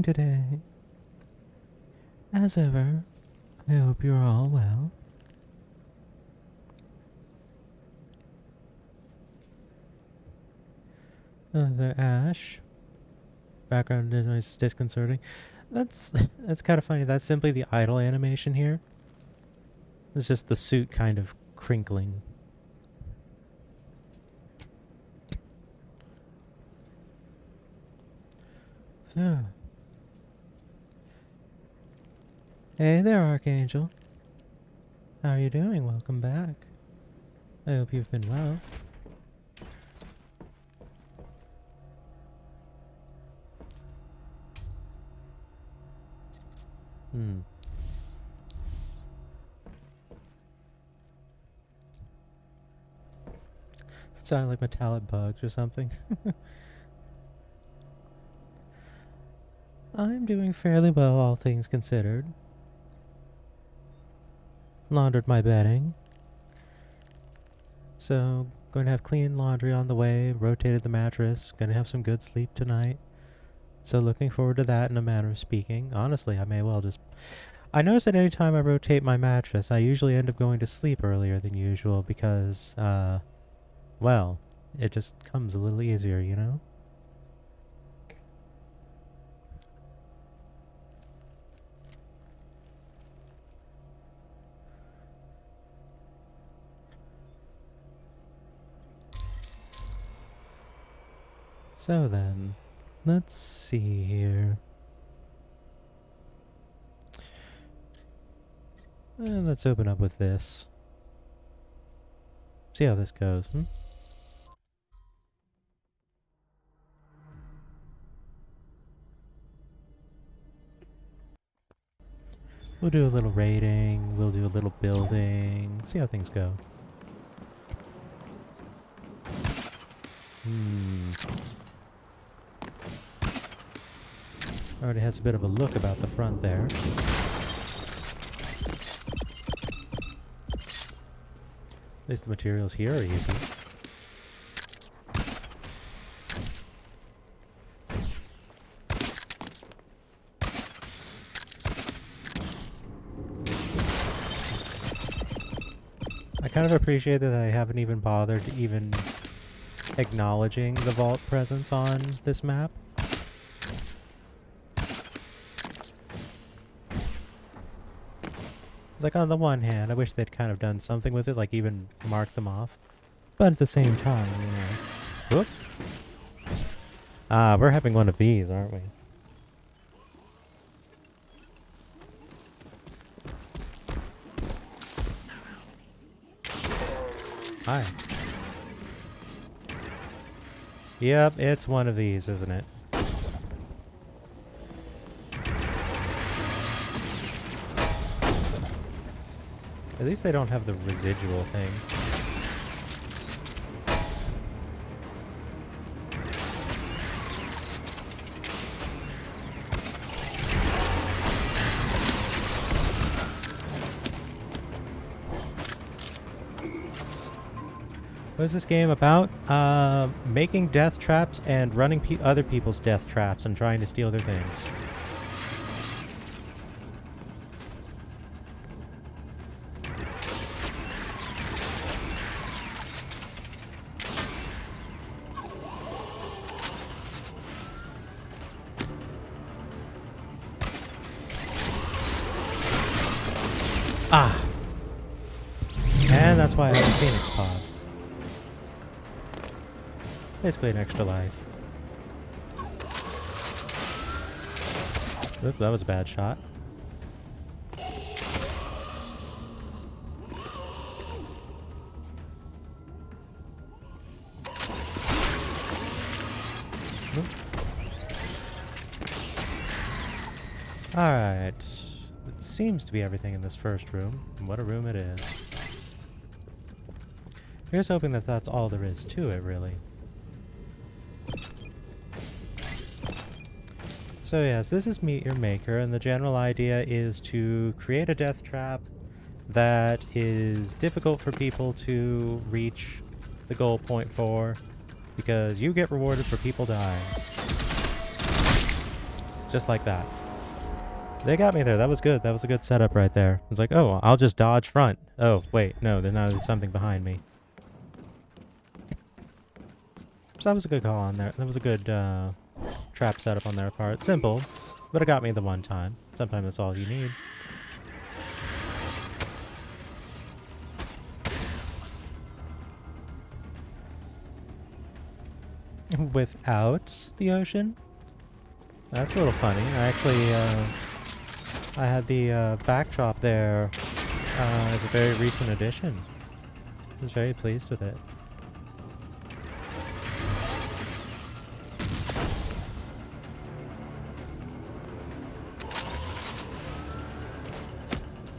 doing today? As ever, I hope you're all well. The Ash. Background noise is disconcerting. That's kind of funny. That's simply the idle animation here. It's just the suit kind of crinkling. So. Hey there, Archangel. How are you doing? Welcome back. I hope you've been well. Sound like metallic bugs or something. I'm doing fairly well, all things considered. Laundered my bedding. So, going to have clean laundry on the way, rotated the mattress, going to have some good sleep tonight. So looking forward to that in a manner of speaking. Honestly, I may well just... I notice that any time I rotate my mattress, I usually end up going to sleep earlier than usual because, well, it just comes a little easier, you know? So then, let's see here. Let's open up with this. See how this goes, We'll do a little raiding, we'll do a little building, see how things go. Already has a bit of a look about the front there. At least the materials here are easy. I kind of appreciate that I haven't even bothered even acknowledging the vault presence on this map. Like, on the one hand, I wish they'd kind of done something with it, like even mark them off. But at the same time, you know. Whoop. Ah, we're having one of these, aren't we? Hi. Yep, it's one of these, isn't it? At least they don't have the residual thing. What is this game about? Making death traps and running other people's death traps and trying to steal their things. Ah! And that's why I have a Phoenix pod. Basically an extra life. Oop, that was a bad shot. Alright. It seems to be everything in this first room. And what a room it is. Here's hoping that that's all there is to it, really. So yes, this is Meet Your Maker, and the general idea is to create a death trap that is difficult for people to reach the goal point for, because you get rewarded for people dying. Just like that. They got me there. That was good. That was a good setup right there. It's like, oh, I'll just dodge front. Oh, wait. No, there's something behind me. So that was a good call on there. That was a good trap setup on their part. Simple, but it got me the one time. Sometimes that's all you need. Without the ocean? That's a little funny. I actually, I had the backdrop there as a very recent addition. I was very pleased with it.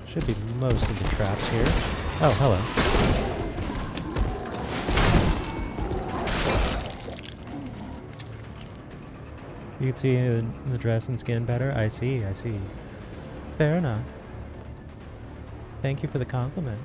Should be most of the traps here. Oh, hello. You can see the dress and skin better? I see. Fair enough. Thank you for the compliment.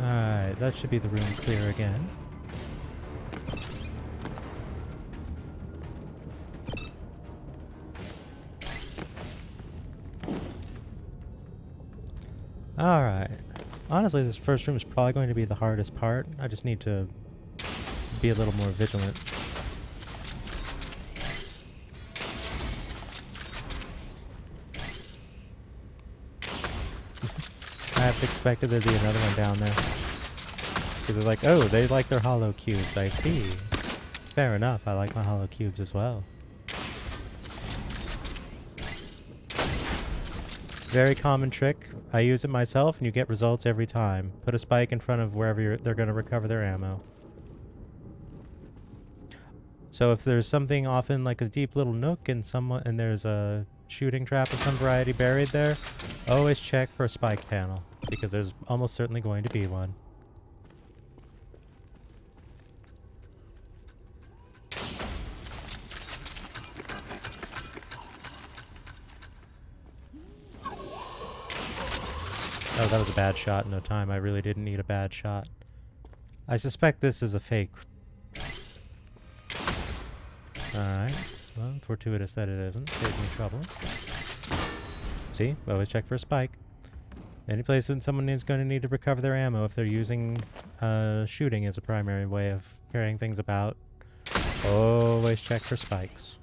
Alright, that should be the room clear again. Alright. Honestly, this first room is probably going to be the hardest part. I just need to be a little more vigilant. I half expected there'd be another one down there. Because they're like, oh, they like their hollow cubes. I see. Fair enough, I like my hollow cubes as well. Very common trick. I use it myself and you get results every time. Put a spike in front of wherever they're going to recover their ammo. So if there's something often like a deep little nook and there's a shooting trap of some variety buried there, always check for a spike panel because there's almost certainly going to be one. Oh, that was a bad shot in no time. I really didn't need a bad shot. I suspect this is a fake. Alright. Well, fortuitous that it isn't. Saves me trouble. See? Always check for a spike. Any place that someone is going to need to recover their ammo if they're using shooting as a primary way of carrying things about, always check for spikes.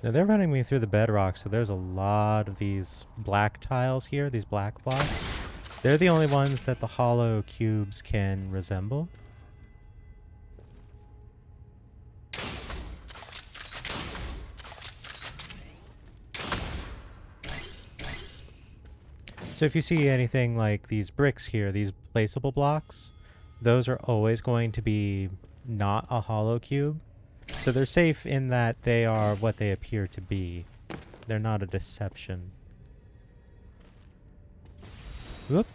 Now they're running me through the bedrock, so there's a lot of these black tiles here, these black blocks. They're the only ones that the hollow cubes can resemble. So if you see anything like these bricks here, these placeable blocks, those are always going to be not a hollow cube. So they're safe in that they are what they appear to be. They're not a deception. Whoop.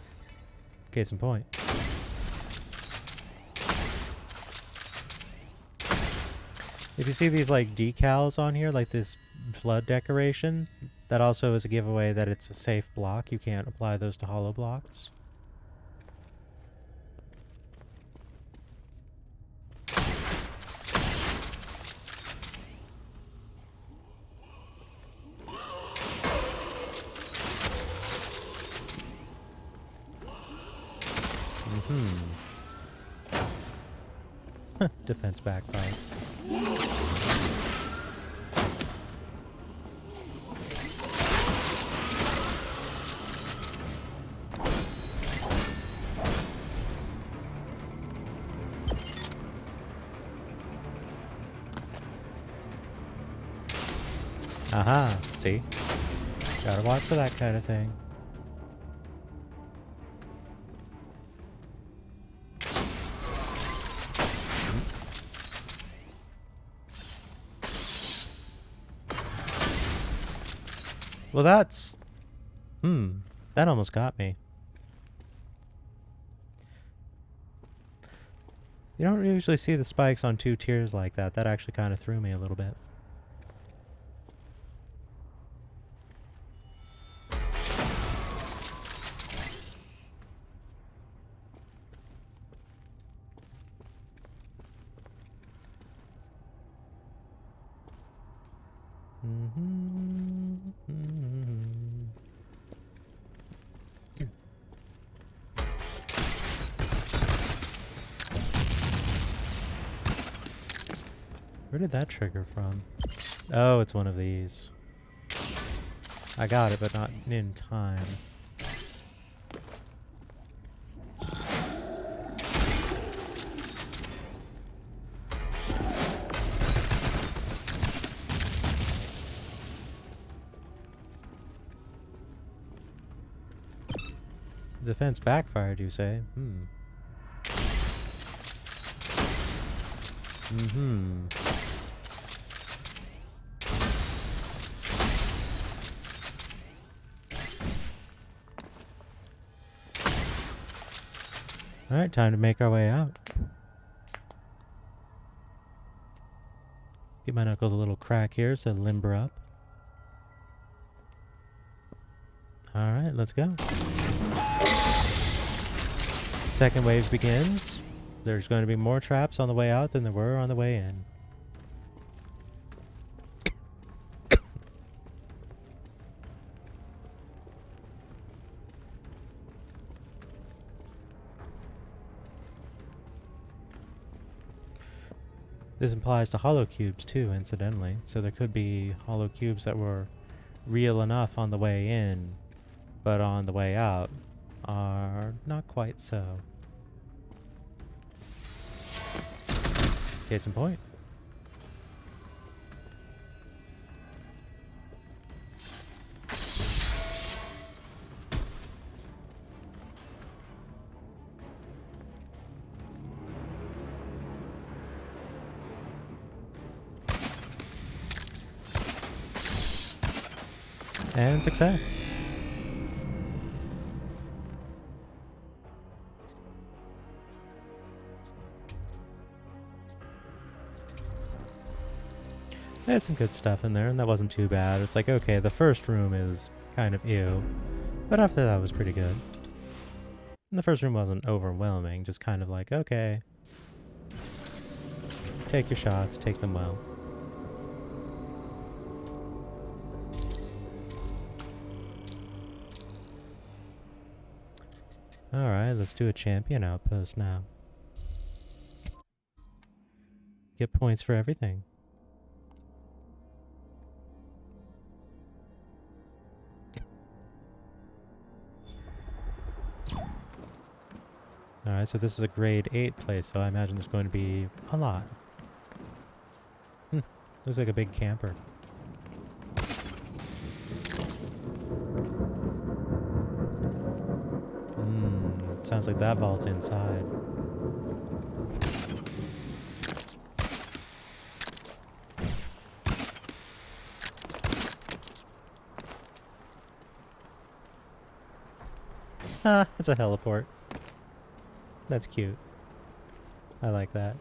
Case in point. If you see these like decals on here, like this flood decoration, that also is a giveaway that it's a safe block. You can't apply those to hollow blocks. Defense backfire. Aha, see? Gotta watch for that kind of thing. Well, that's... that almost got me. You don't usually see the spikes on 2 tiers like that. That actually kind of threw me a little bit. Where did that trigger from? Oh, it's one of these. I got it, but not in time. Defense backfired, you say? Alright, time to make our way out. Give my knuckles a little crack here so limber up. Alright, let's go. Second wave begins. There's going to be more traps on the way out than there were on the way in. This applies to hollow cubes too, incidentally. So there could be hollow cubes that were real enough on the way in, but on the way out are not quite so. Case in point. And success. There's some good stuff in there, and that wasn't too bad. It's like, okay, the first room is kind of ew, but after that was pretty good. And the first room wasn't overwhelming, just kind of like, okay, take your shots, take them well. Alright, let's do a champion outpost now. Get points for everything. Alright, so this is a grade 8 place, so I imagine there's going to be a lot. Looks like a big camper. Sounds like that vault's inside. Ah, it's a heliport. That's cute. I like that.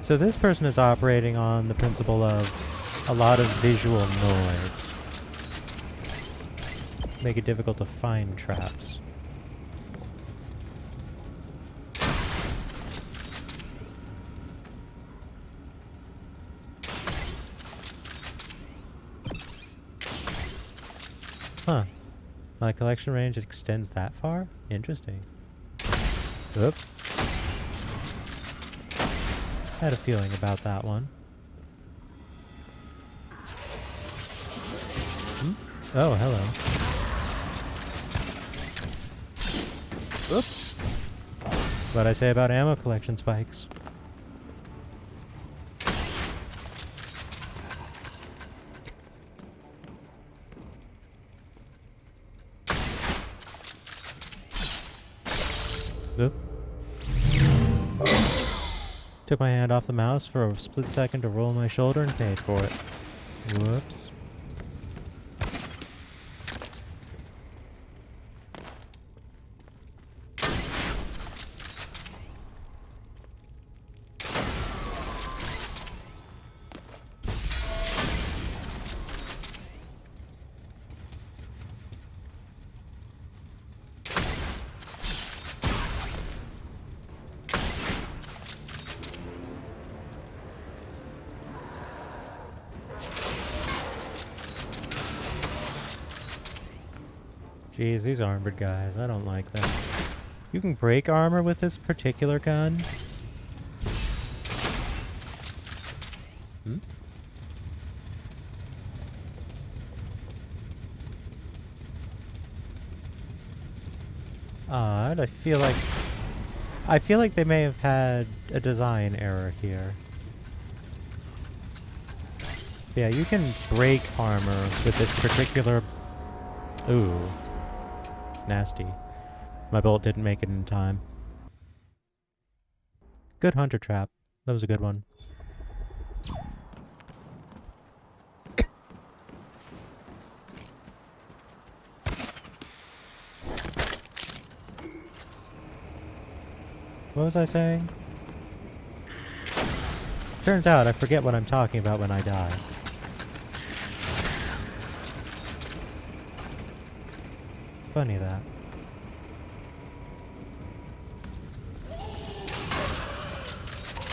So this person is operating on the principle of a lot of visual noise. Make it difficult to find traps. Huh. My collection range extends that far? Interesting. Oop. Had a feeling about that one. Oh, hello. Oops. What I say about ammo collection spikes. Oop. Took my hand off the mouse for a split second to roll my shoulder and paid for it. Whoops. Jeez, these armored guys, I don't like them. You can break armor with this particular gun? Hmm? Odd, I feel like they may have had a design error here. Yeah, you can break armor with this particular... Ooh. Nasty. My bolt didn't make it in time. Good hunter trap. That was a good one. What was I saying? Turns out I forget what I'm talking about when I die. Funny that.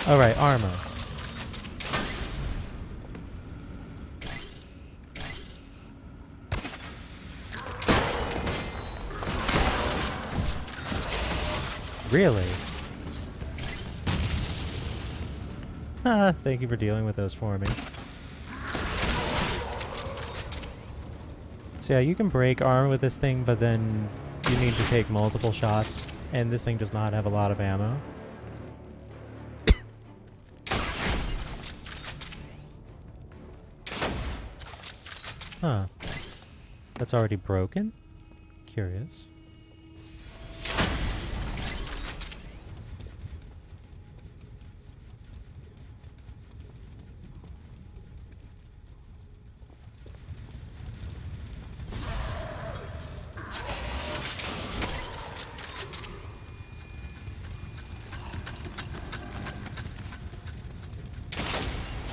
Alright, armor. Really? Ah, thank you for dealing with those for me. So yeah, you can break armor with this thing, but then you need to take multiple shots, and this thing does not have a lot of ammo. Huh. That's already broken? Curious.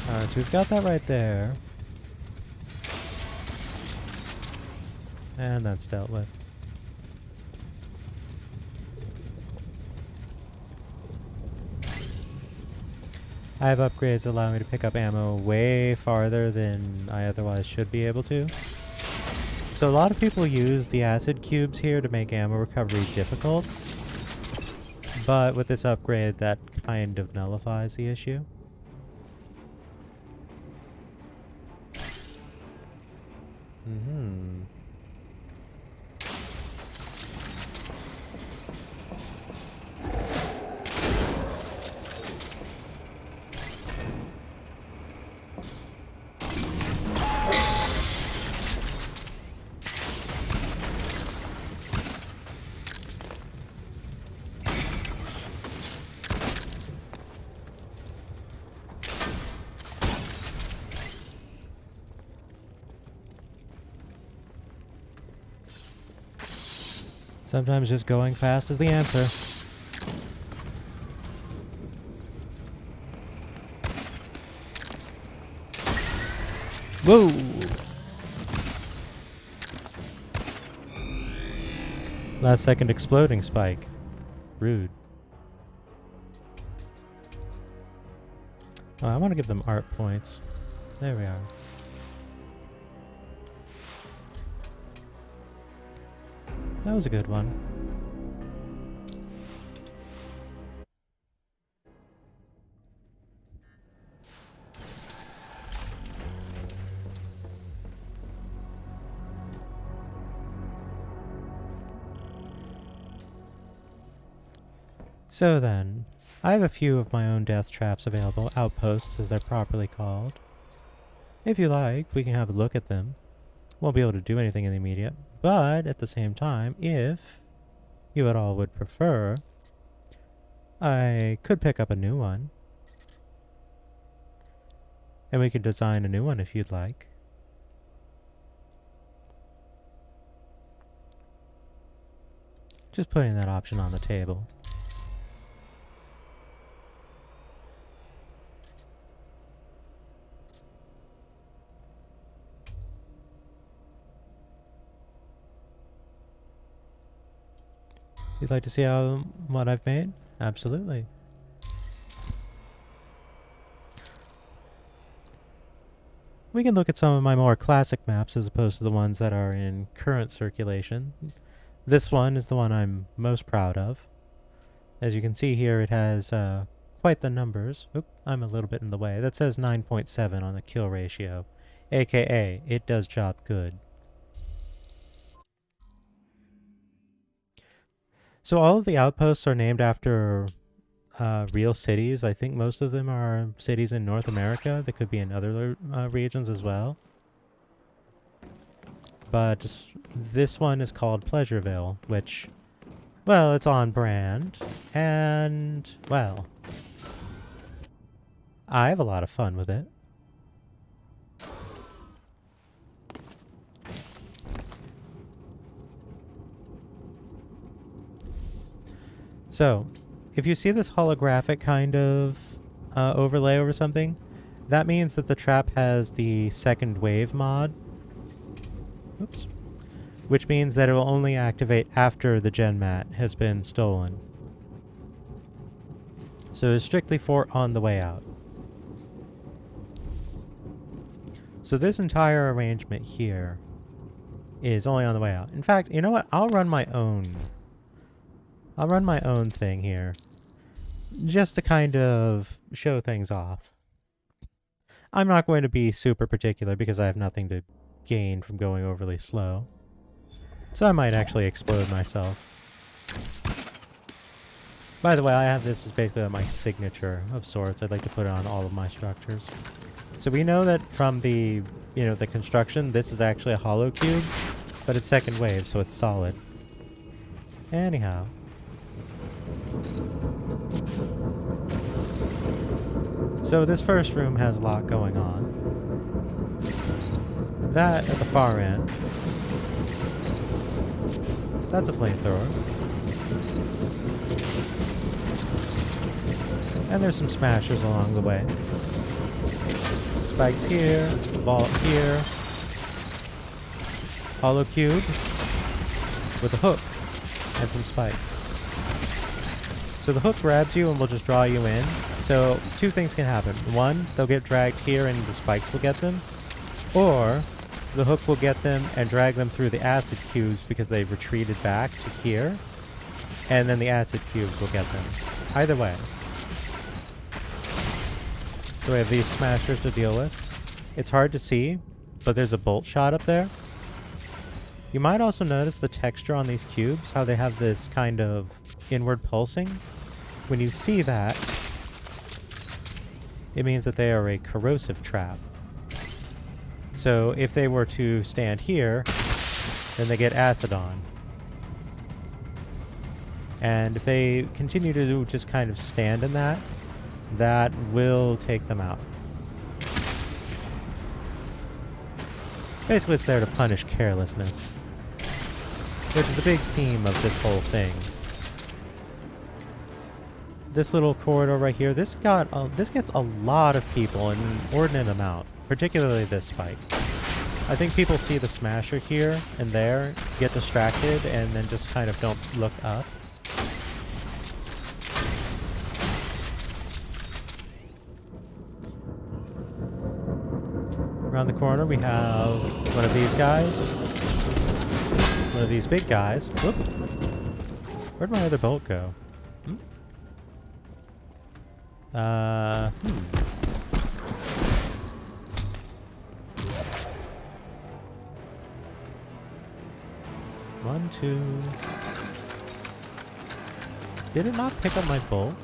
Alright, so we've got that right there. And that's dealt with. I have upgrades that allow me to pick up ammo way farther than I otherwise should be able to. So a lot of people use the acid cubes here to make ammo recovery difficult. But with this upgrade, that kind of nullifies the issue. Sometimes just going fast is the answer. Whoa! Last second exploding spike. Rude. Oh, I want to give them art points. There we are. That was a good one. So then, I have a few of my own death traps available, outposts as they're properly called. If you like, we can have a look at them. Won't be able to do anything in the immediate, but at the same time, if you at all would prefer, I could pick up a new one. And we could design a new one if you'd like. Just putting that option on the table. You'd like to see what I've made? Absolutely. We can look at some of my more classic maps as opposed to the ones that are in current circulation. This one is the one I'm most proud of. As you can see here, it has quite the numbers. Oop, I'm a little bit in the way. That says 9.7 on the kill ratio, aka it does job good. So all of the outposts are named after real cities. I think most of them are cities in North America. They could be in other regions as well. But this one is called Pleasureville, which, well, it's on brand. And, well, I have a lot of fun with it. So, if you see this holographic kind of overlay over something, that means that the trap has the second wave mod. Oops. Which means that it will only activate after the gen mat has been stolen. So it's strictly for on the way out. So this entire arrangement here is only on the way out. In fact, you know what? I'll run my own thing here, just to kind of show things off. I'm not going to be super particular because I have nothing to gain from going overly slow. So I might actually explode myself. By the way, I have this as basically my signature of sorts. I'd like to put it on all of my structures. So we know that from the, the construction, this is actually a hollow cube, but it's second wave, so it's solid. Anyhow. So this first room has a lot going on. That at the far end, that's a flamethrower. And there's some smashers along the way. Spikes here, vault here. Hollow cube with a hook and some spikes. So the hook grabs you and will just draw you in. So two things can happen. One, they'll get dragged here and the spikes will get them. Or the hook will get them and drag them through the acid cubes because they've retreated back to here. And then the acid cubes will get them. Either way. So we have these smashers to deal with. It's hard to see, but there's a bolt shot up there. You might also notice the texture on these cubes, how they have this kind of inward pulsing. When you see that, it means that they are a corrosive trap. So if they were to stand here, then they get acid on. And if they continue to just kind of stand in that, that will take them out. Basically, it's there to punish carelessness, which is the big theme of this whole thing. This little corridor right here, this gets a lot of people in an inordinate amount, particularly this spike. I think people see the smasher here and there, get distracted, and then just kind of don't look up. Around the corner we have one of these guys. One of these big guys. Whoop. Where'd my other bolt go? One, two. Did it not pick up my bolt?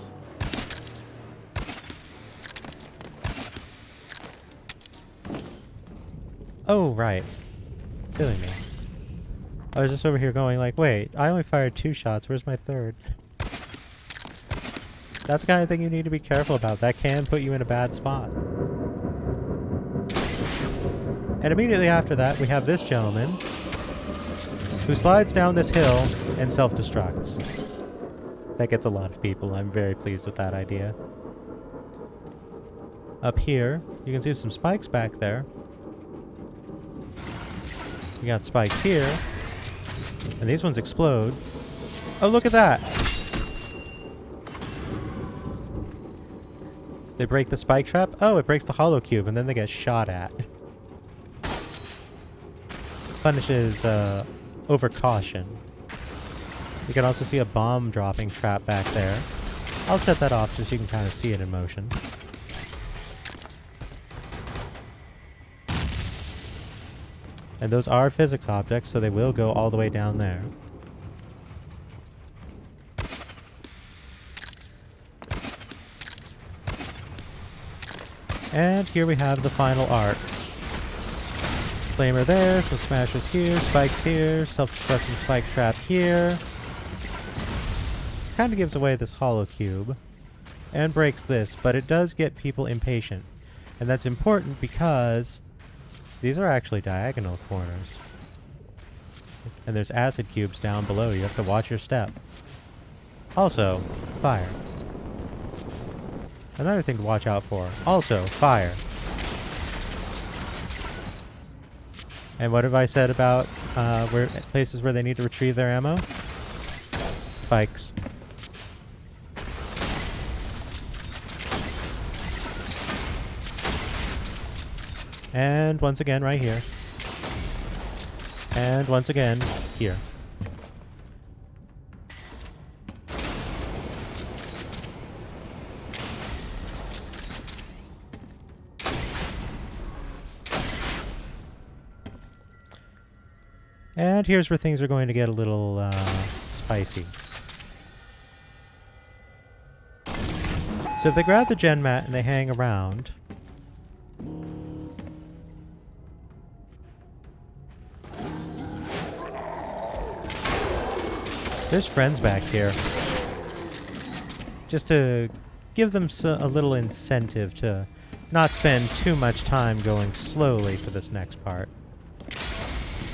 Oh, right. Silly me. I was just over here going like, wait, I only fired 2 shots. Where's my third? That's the kind of thing you need to be careful about. That can put you in a bad spot. And immediately after that, we have this gentleman who slides down this hill and self-destructs. That gets a lot of people. I'm very pleased with that idea. Up here, you can see some spikes back there. We got spikes here. And these ones explode. Oh, look at that! They break the spike trap? Oh, it breaks the hollow cube, and then they get shot at. Punishes overcaution. You can also see a bomb dropping trap back there. I'll set that off just so you can kind of see it in motion. And those are physics objects, so they will go all the way down there. And here we have the final arc. Flamer there, some smashers here, spikes here, self-destruction spike trap here. Kind of gives away this hollow cube. And breaks this, but it does get people impatient. And that's important because these are actually diagonal corners. And there's acid cubes down below. You have to watch your step. Also, fire. Another thing to watch out for. Also, fire. And what have I said about places where they need to retrieve their ammo? Spikes. And once again, right here. And once again, here. And here's where things are going to get a little spicy. So if they grab the gen mat and they hang around, there's friends back here. Just to give them a little incentive to not spend too much time going slowly for this next part.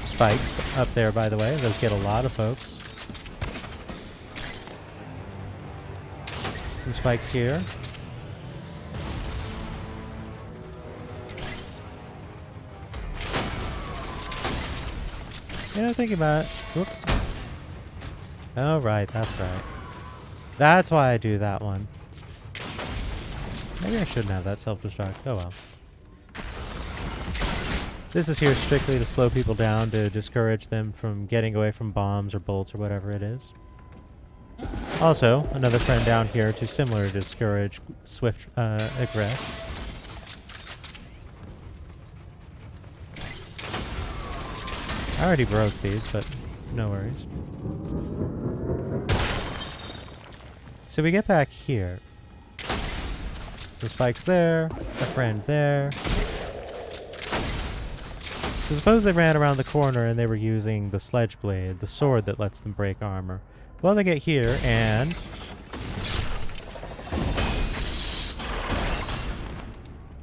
Spikes up there, by the way. Those get a lot of folks. Some spikes here. Yeah, thinking about it. Whoop. Oh, right, that's right. That's why I do that one. Maybe I shouldn't have that self-destruct. Oh well. This is here strictly to slow people down, to discourage them from getting away from bombs or bolts or whatever it is. Also, another friend down here to similar discourage swift egress. I already broke these, but no worries. So we get back here. The spikes there, a friend there. So suppose they ran around the corner and they were using the sledge blade, the sword that lets them break armor. Well, they get here and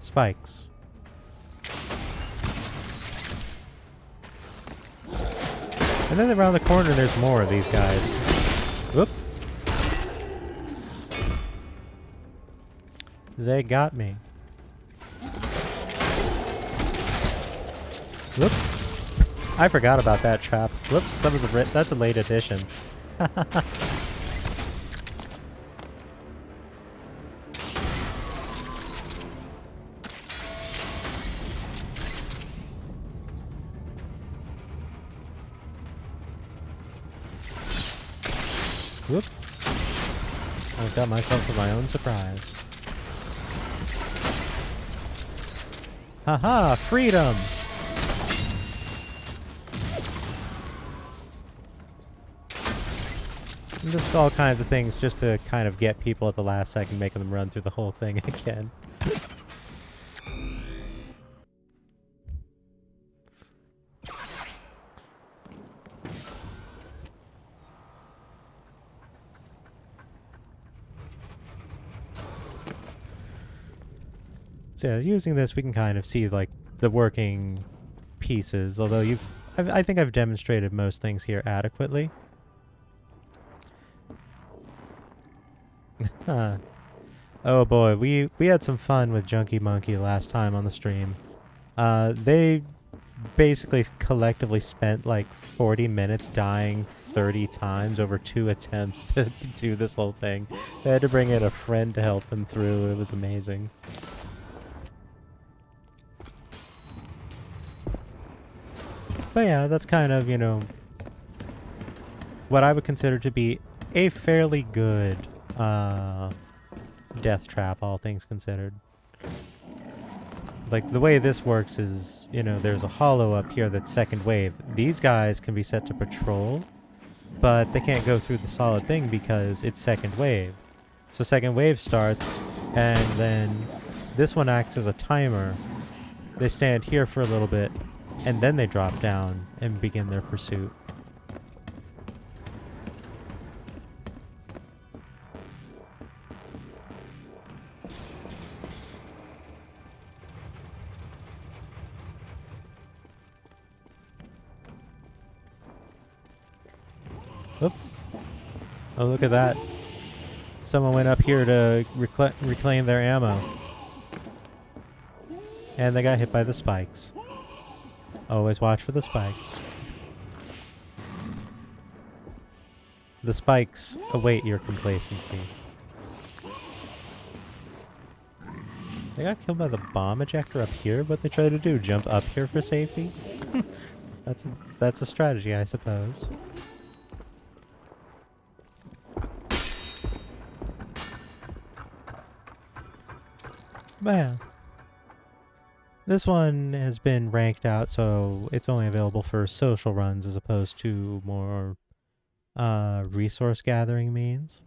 spikes. And then around the corner there's more of these guys. Whoop. They got me. Whoop. I forgot about that trap. Whoops, that was that's a late addition. Whoop. I got myself to my own surprise. Haha, freedom! And just all kinds of things just to kind of get people at the last second, making them run through the whole thing again. So yeah, using this, we can kind of see like the working pieces. Although I think I've demonstrated most things here adequately. Oh boy, we had some fun with Junkie Monkey last time on the stream. They basically collectively spent like 40 minutes dying 30 times over 2 attempts to do this whole thing. They had to bring in a friend to help them through. It was amazing. But yeah, that's kind of, you know, what I would consider to be a fairly good death trap, all things considered. Like, the way this works is, you know, there's a hollow up here that's second wave. These guys can be set to patrol, but they can't go through the solid thing because it's second wave. So second wave starts, and then this one acts as a timer. They stand here for a little bit, and then they drop down and begin their pursuit. Oop. Oh, look at that. Someone went up here to reclaim their ammo. And they got hit by the spikes. Always watch for the spikes. The spikes await your complacency. They got killed by the bomb ejector up here? What they try to do? Jump up here for safety? That's a strategy, I suppose. But yeah. This one has been ranked out, so it's only available for social runs as opposed to more resource gathering means.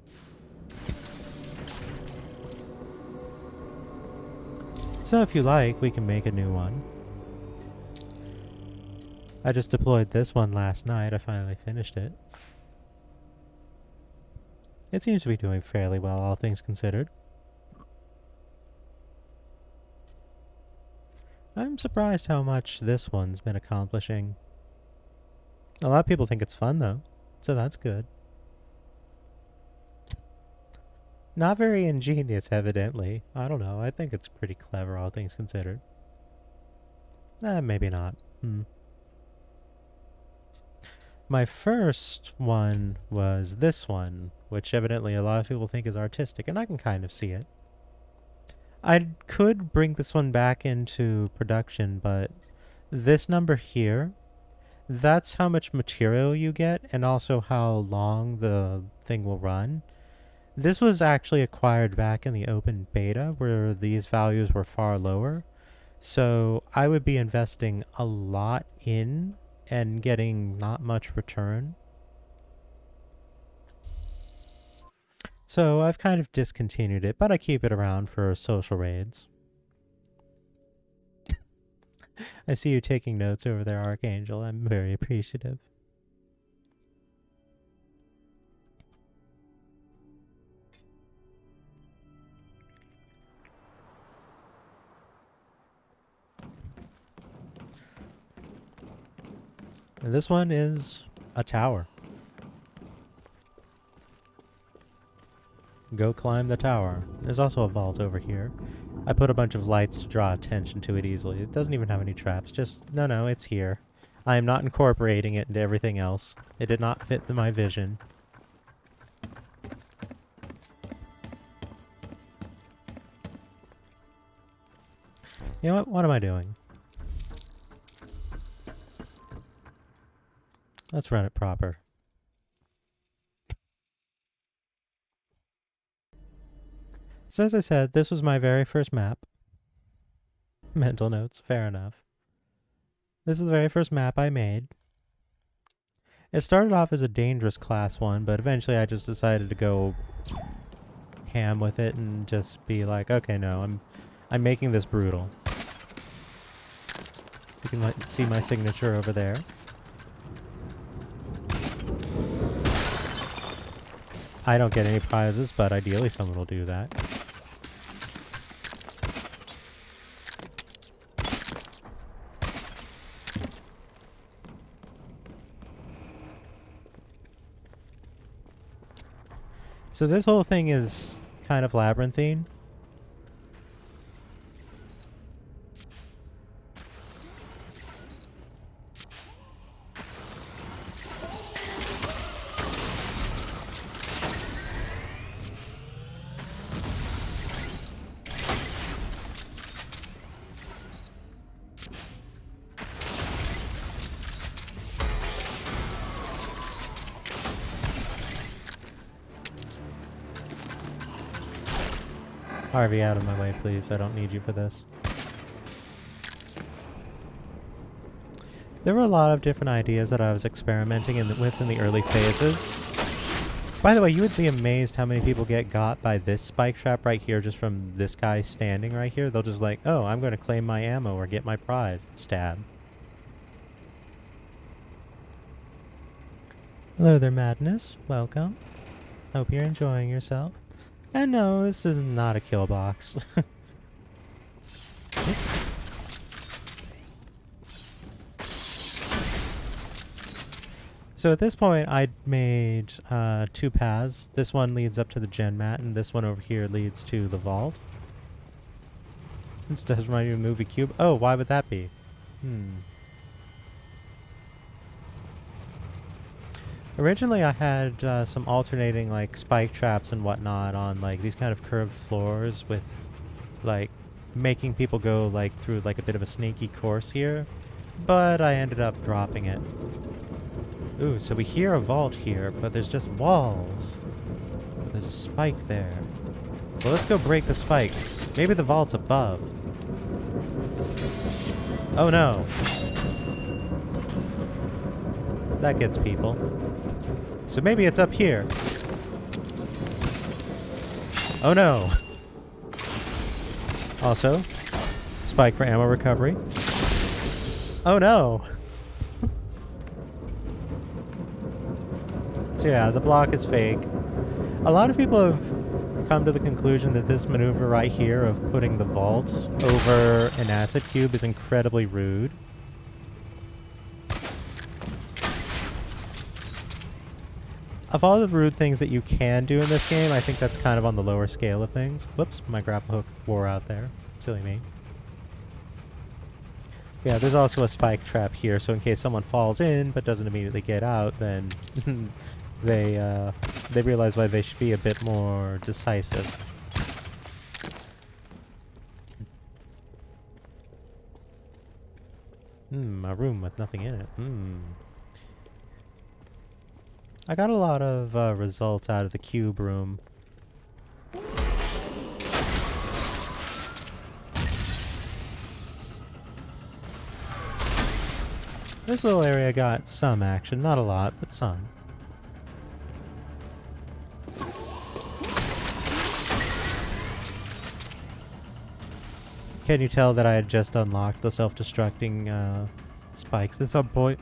So if you like, we can make a new one. I just deployed this one last night. I finally finished it. It seems to be doing fairly well, all things considered. I'm surprised how much this one's been accomplishing. A lot of people think it's fun, though, so that's good. Not very ingenious, evidently. I don't know. I think it's pretty clever, all things considered. Maybe not. My first one was this one, which evidently a lot of people think is artistic, and I can kind of see it. I could bring this one back into production, but this number here, that's how much material you get and also how long the thing will run. This was actually acquired back in the open beta where these values were far lower. So I would be investing a lot in and getting not much return. So I've kind of discontinued it, but I keep it around for social raids. I see you taking notes over there, Archangel. I'm very appreciative. And this one is a tower. Go climb the tower. There's also a vault over here. I put a bunch of lights to draw attention to it easily. It doesn't even have any traps. Just, no, it's here. I am not incorporating it into everything else. It did not fit my vision. You know what? What am I doing? Let's run it proper. So as I said, this was my very first map. Mental notes, fair enough. This is the very first map I made. It started off as a dangerous class 1, but eventually I just decided to go ham with it and just be like, okay, no, I'm making this brutal. You can see my signature over there. I don't get any prizes, but ideally someone will do that. So this whole thing is kind of labyrinthine. Harvey, out of my way, please. I don't need you for this. There were a lot of different ideas that I was experimenting with in the early phases. By the way, you would be amazed how many people get got by this spike trap right here just from this guy standing right here. They'll just like, oh, I'm going to claim my ammo or get my prize. Stab. Hello there, Madness. Welcome. Hope you're enjoying yourself. And no, this is not a kill box. So at this point, I'd made 2 paths. This one leads up to the gen mat, and this one over here leads to the vault. This does remind me of a movie cube. Oh, why would that be? Originally, I had some alternating like spike traps and whatnot on like these kind of curved floors with like making people go like through like a bit of a sneaky course here, but I ended up dropping it. Ooh, so we hear a vault here, but there's just walls. But there's a spike there. Well, let's go break the spike. Maybe the vault's above. Oh no. That gets people. So maybe it's up here. Oh no. Also, spike for ammo recovery. Oh no. So yeah, the block is fake. A lot of people have come to the conclusion that this maneuver right here of putting the vault over an acid cube is incredibly rude. Of all the rude things that you can do in this game, I think that's kind of on the lower scale of things. Whoops, my grapple hook wore out there. Silly me. Yeah, there's also a spike trap here, so in case someone falls in but doesn't immediately get out, then they realize why they should be a bit more decisive. A room with nothing in it. I got a lot of results out of the cube room. This little area got some action, not a lot, but some. Can you tell that I had just unlocked the self-destructing spikes at some point?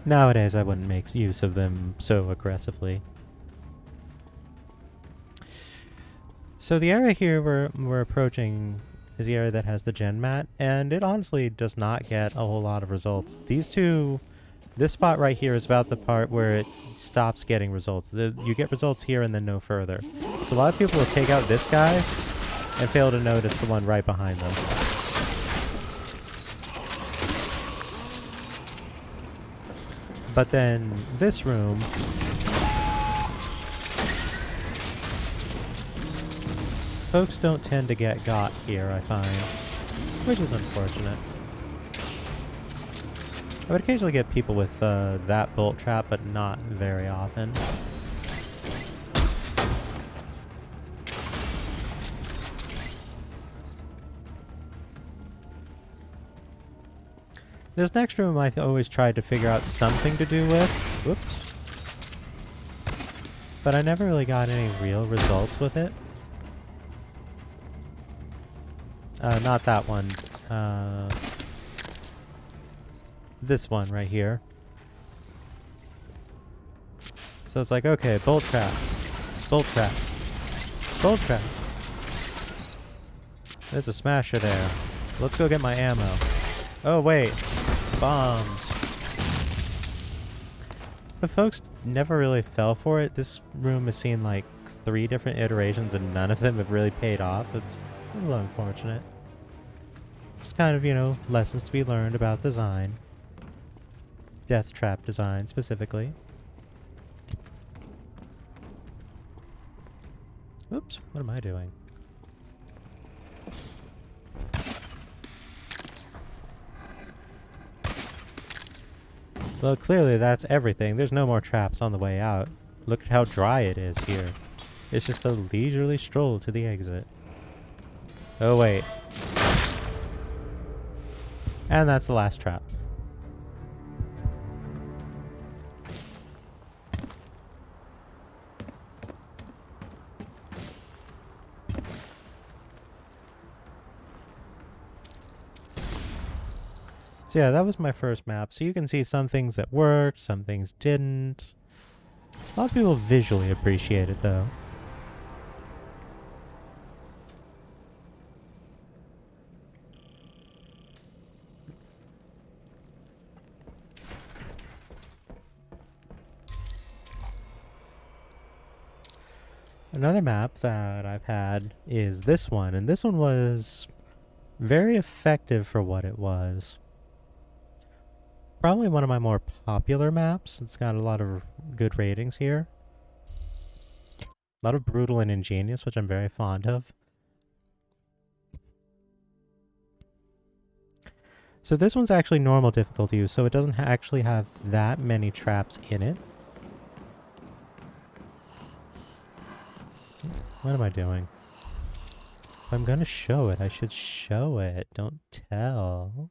Nowadays, I wouldn't make use of them so aggressively. So the area here we're approaching is the area that has the gen mat, and it honestly does not get a whole lot of results. This spot right here is about the part where it stops getting results. You get results here and then no further. So a lot of people will take out this guy and fail to notice the one right behind them. But then this room, folks don't tend to get got here, I find, which is unfortunate. I would occasionally get people with that bolt trap, but not very often. This next room I always tried to figure out something to do with. Whoops. But I never really got any real results with it. Not that one. This one right here. So it's like, okay, bolt trap. Bolt trap. Bolt trap. There's a smasher there. Let's go get my ammo. Oh, wait. Bombs. But folks never really fell for it. This room has seen like 3 different iterations and none of them have really paid off. It's a little unfortunate. Just kind of, you know, lessons to be learned about design. Death trap design, specifically. Oops, what am I doing? Well, clearly that's everything. There's no more traps on the way out. Look at how dry it is here. It's just a leisurely stroll to the exit. Oh, wait. And that's the last trap. So yeah, that was my first map. So you can see some things that worked, some things didn't. A lot of people visually appreciate it though. Another map that I've had is this one, and this one was very effective for what it was. Probably one of my more popular maps. It's got a lot of good ratings here. A lot of brutal and ingenious, which I'm very fond of. So this one's actually normal difficulty, so it doesn't actually have that many traps in it. What am I doing? If I'm gonna show it, I should show it. Don't tell.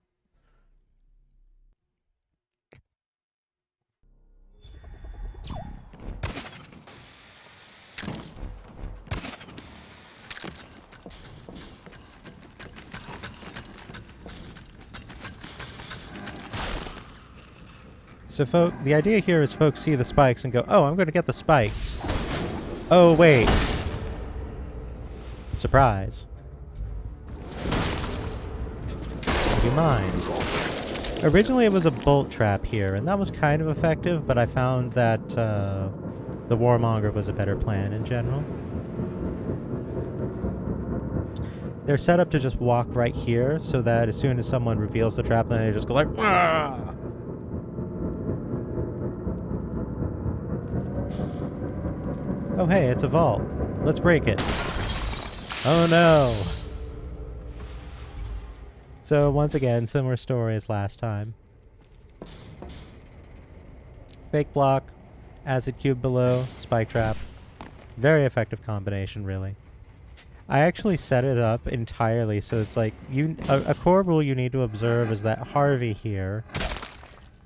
So the idea here is folks see the spikes and go, oh, I'm going to get the spikes. Oh, wait. Surprise. Do you mind? Originally it was a bolt trap here, and that was kind of effective, but I found that the Warmonger was a better plan in general. They're set up to just walk right here, so that as soon as someone reveals the trap, then they just go like, "Wah!" Oh hey, it's a vault. Let's break it. Oh no! So once again, similar story as last time. Fake block, acid cube below, spike trap. Very effective combination, really. I actually set it up entirely so it's like, a core rule you need to observe is that Harvey here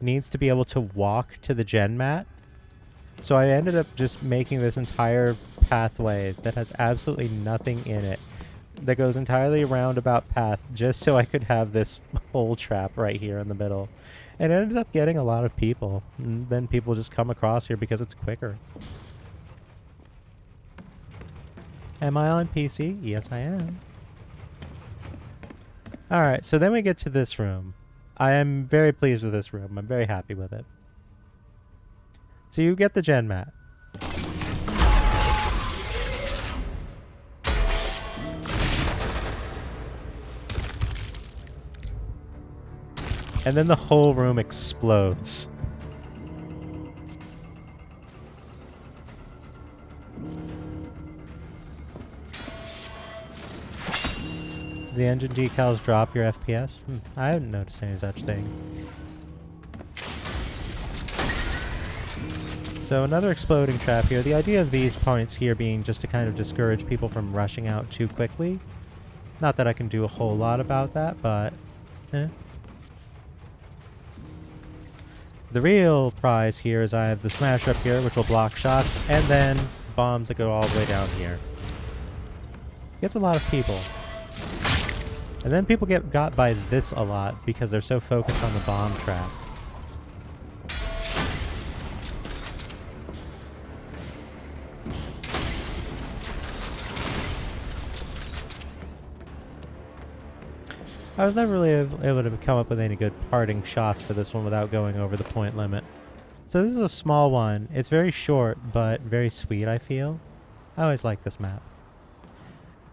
needs to be able to walk to the gen mat. So I ended up just making this entire pathway that has absolutely nothing in it, that goes entirely a roundabout path, just so I could have this hole trap right here in the middle. And it ended up getting a lot of people. And then people just come across here because it's quicker. Am I on PC? Yes, I am. Alright, so then we get to this room. I am very pleased with this room. I'm very happy with it. So you get the gen mat. And then the whole room explodes. The engine decals drop your FPS? I haven't noticed any such thing. So another exploding trap here. The idea of these points here being just to kind of discourage people from rushing out too quickly. Not that I can do a whole lot about that, but The real prize here is I have the smash up here, which will block shots, and then bombs that go all the way down here. Gets a lot of people. And then people get got by this a lot because they're so focused on the bomb trap. I was never really able to come up with any good parting shots for this one without going over the point limit. So this is a small one. It's very short, but very sweet, I feel. I always like this map.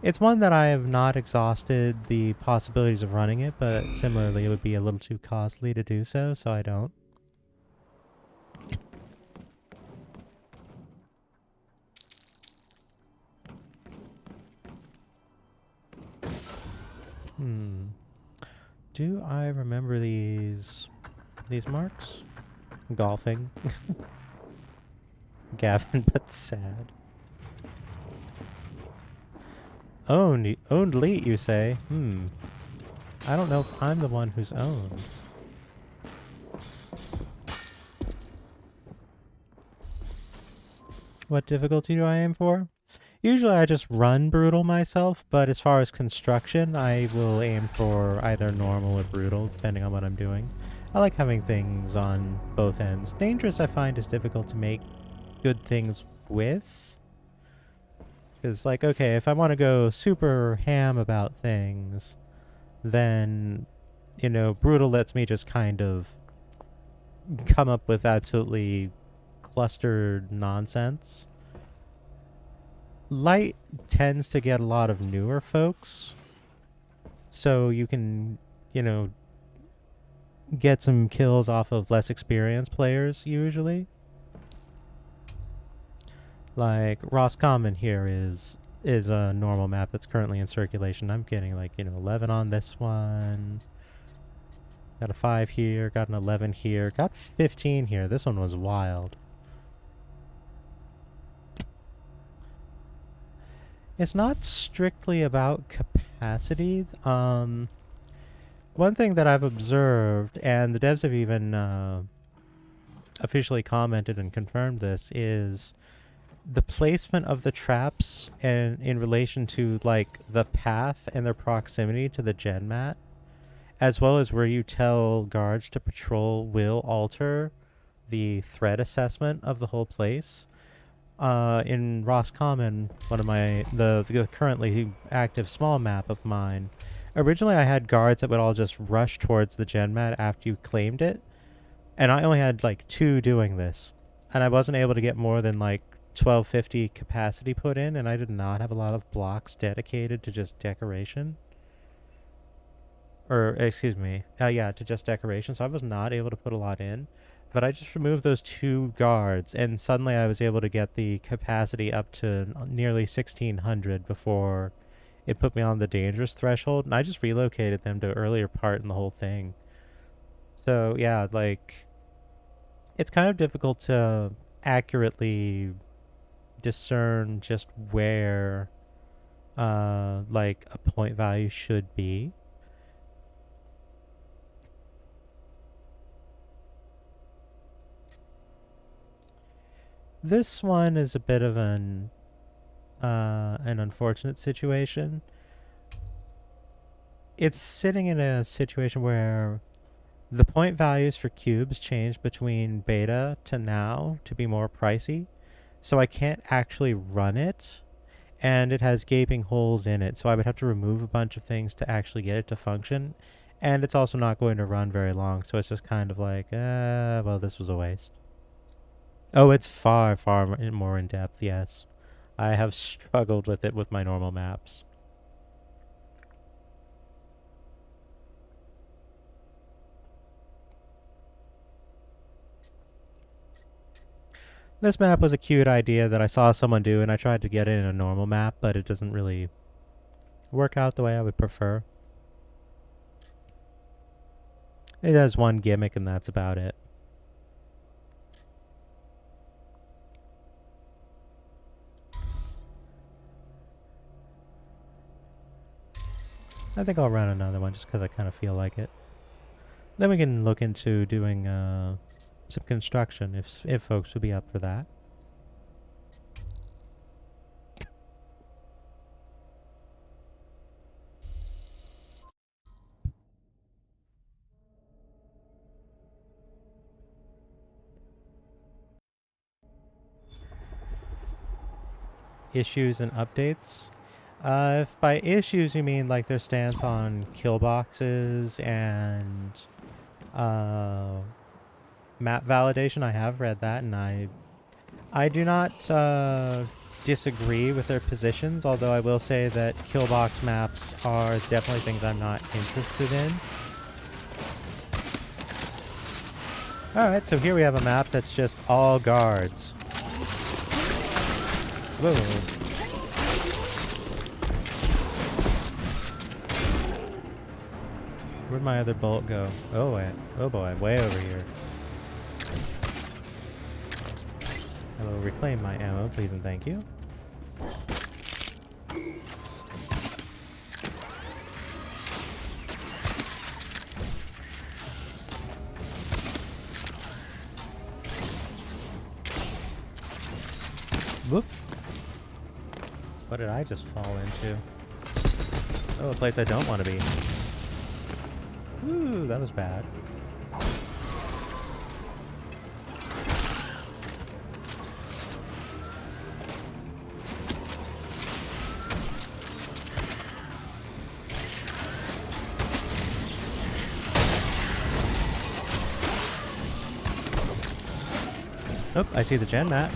It's one that I have not exhausted the possibilities of running it, but similarly it would be a little too costly to do so, so I don't. Do I remember these marks? Golfing. Gavin, but sad. Owned elite, you say? I don't know if I'm the one who's owned. What difficulty do I aim for? Usually I just run brutal myself, but as far as construction, I will aim for either normal or brutal, depending on what I'm doing. I like having things on both ends. Dangerous I find is difficult to make good things with. Because, like, okay, if I want to go super ham about things, then, you know, brutal lets me just kind of come up with absolutely clustered nonsense. Light tends to get a lot of newer folks, so you can, you know, get some kills off of less experienced players, usually. Like, Roscommon here is a normal map that's currently in circulation. I'm getting, like, you know, 11 on this one. Got a 5 here, got an 11 here, got 15 here. This one was wild. It's not strictly about capacity. One thing that I've observed, and the devs have even officially commented and confirmed this, is the placement of the traps and in relation to like the path and their proximity to the gen mat, as well as where you tell guards to patrol, will alter the threat assessment of the whole place. In Roscommon, one of my the currently active small map of mine, originally I had guards that would all just rush towards the gen mat after you claimed it, and I only had like 2 doing this, and I wasn't able to get more than like 1250 capacity put in, and I did not have a lot of blocks dedicated to just decoration. Or, excuse me, yeah, to just decoration, so I was not able to put a lot in. But I just removed those 2 guards, and suddenly I was able to get the capacity up to nearly 1600 before it put me on the dangerous threshold, and I just relocated them to an earlier part in the whole thing. So, yeah, like, it's kind of difficult to accurately discern just where, like, a point value should be. This one is a bit of an unfortunate situation. It's sitting in a situation where the point values for cubes changed between beta to now to be more pricey, so I can't actually run it, and it has gaping holes in it, so I would have to remove a bunch of things to actually get it to function, and it's also not going to run very long, so it's just kind of like, well, this was a waste. Oh, it's far, far more in depth, yes. I have struggled with it with my normal maps. This map was a cute idea that I saw someone do, and I tried to get it in a normal map, but it doesn't really work out the way I would prefer. It has one gimmick, and that's about it. I think I'll run another one just because I kind of feel like it. Then we can look into doing some construction if folks would be up for that. Issues and updates. If by issues you mean like their stance on kill boxes and map validation, I have read that, and I do not disagree with their positions, although I will say that kill box maps are definitely things I'm not interested in. Alright, so here we have a map that's just all guards. Whoa. Where'd my other bolt go? Oh boy, way over here. I will reclaim my ammo, please and thank you. Whoop. What did I just fall into? Oh, a place I don't want to be. Ooh, that was bad. Oh, I see the gen mat.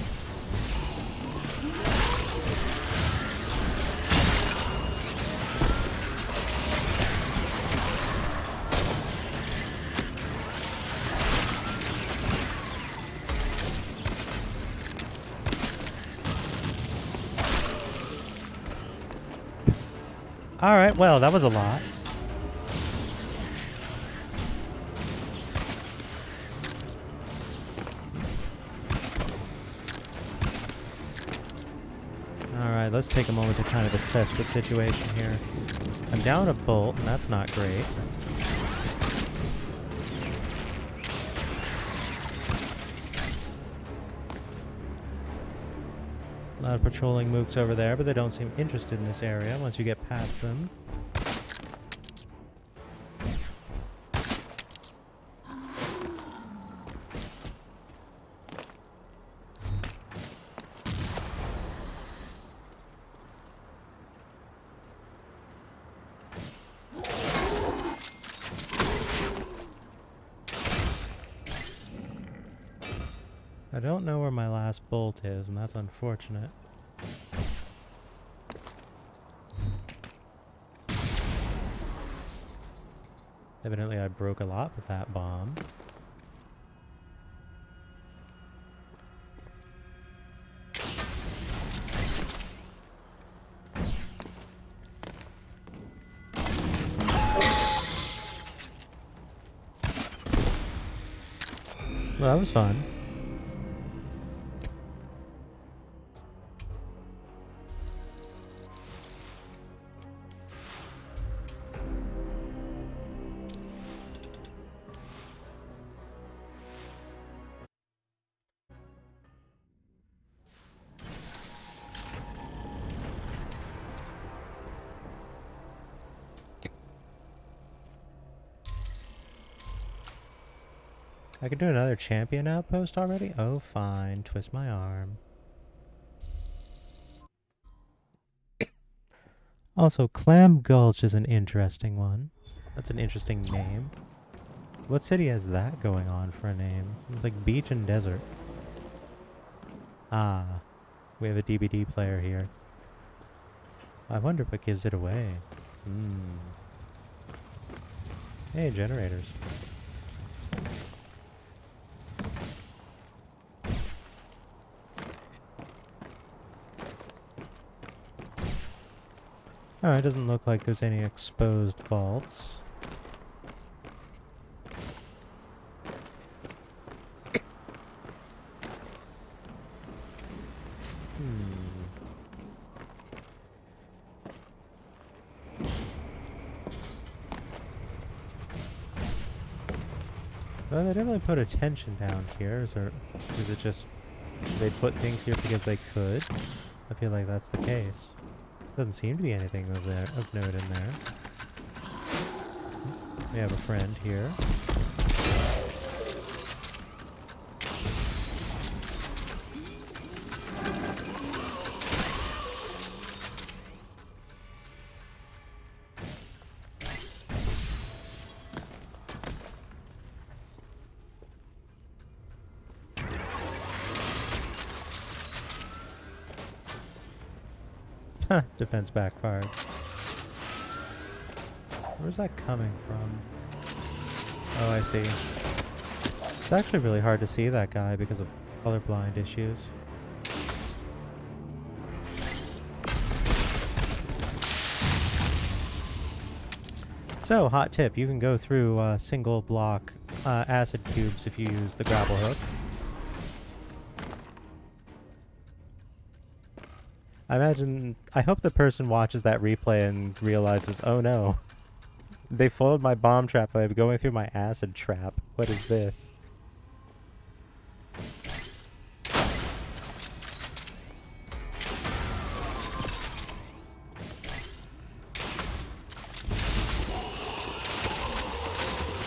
Alright, well, that was a lot. Alright, let's take a moment to kind of assess the situation here. I'm down a bolt, and that's not great. A lot of patrolling mooks over there, but they don't seem interested in this area once you get past them. I don't know where my last bolt is, and that's unfortunate. Evidently I broke a lot with that bomb. Well, that was fun. I can do another champion outpost already? Oh, fine. Twist my arm. Also, Clam Gulch is an interesting one. That's an interesting name. What city has that going on for a name? It's like beach and desert. Ah, we have a DBD player here. I wonder what gives it away. Hey, generators. Alright, doesn't look like there's any exposed vaults. Well, they definitely put attention down here. Is it just they put things here because they could? I feel like that's the case. Doesn't seem to be anything of note in there. We have a friend here. Defense backfired. Where's that coming from? Oh, I see. It's actually really hard to see that guy because of colorblind issues. So, hot tip, you can go through single block acid cubes if you use the grapple hook. I hope the person watches that replay and realizes, oh no, they foiled my bomb trap by going through my acid trap. What is this?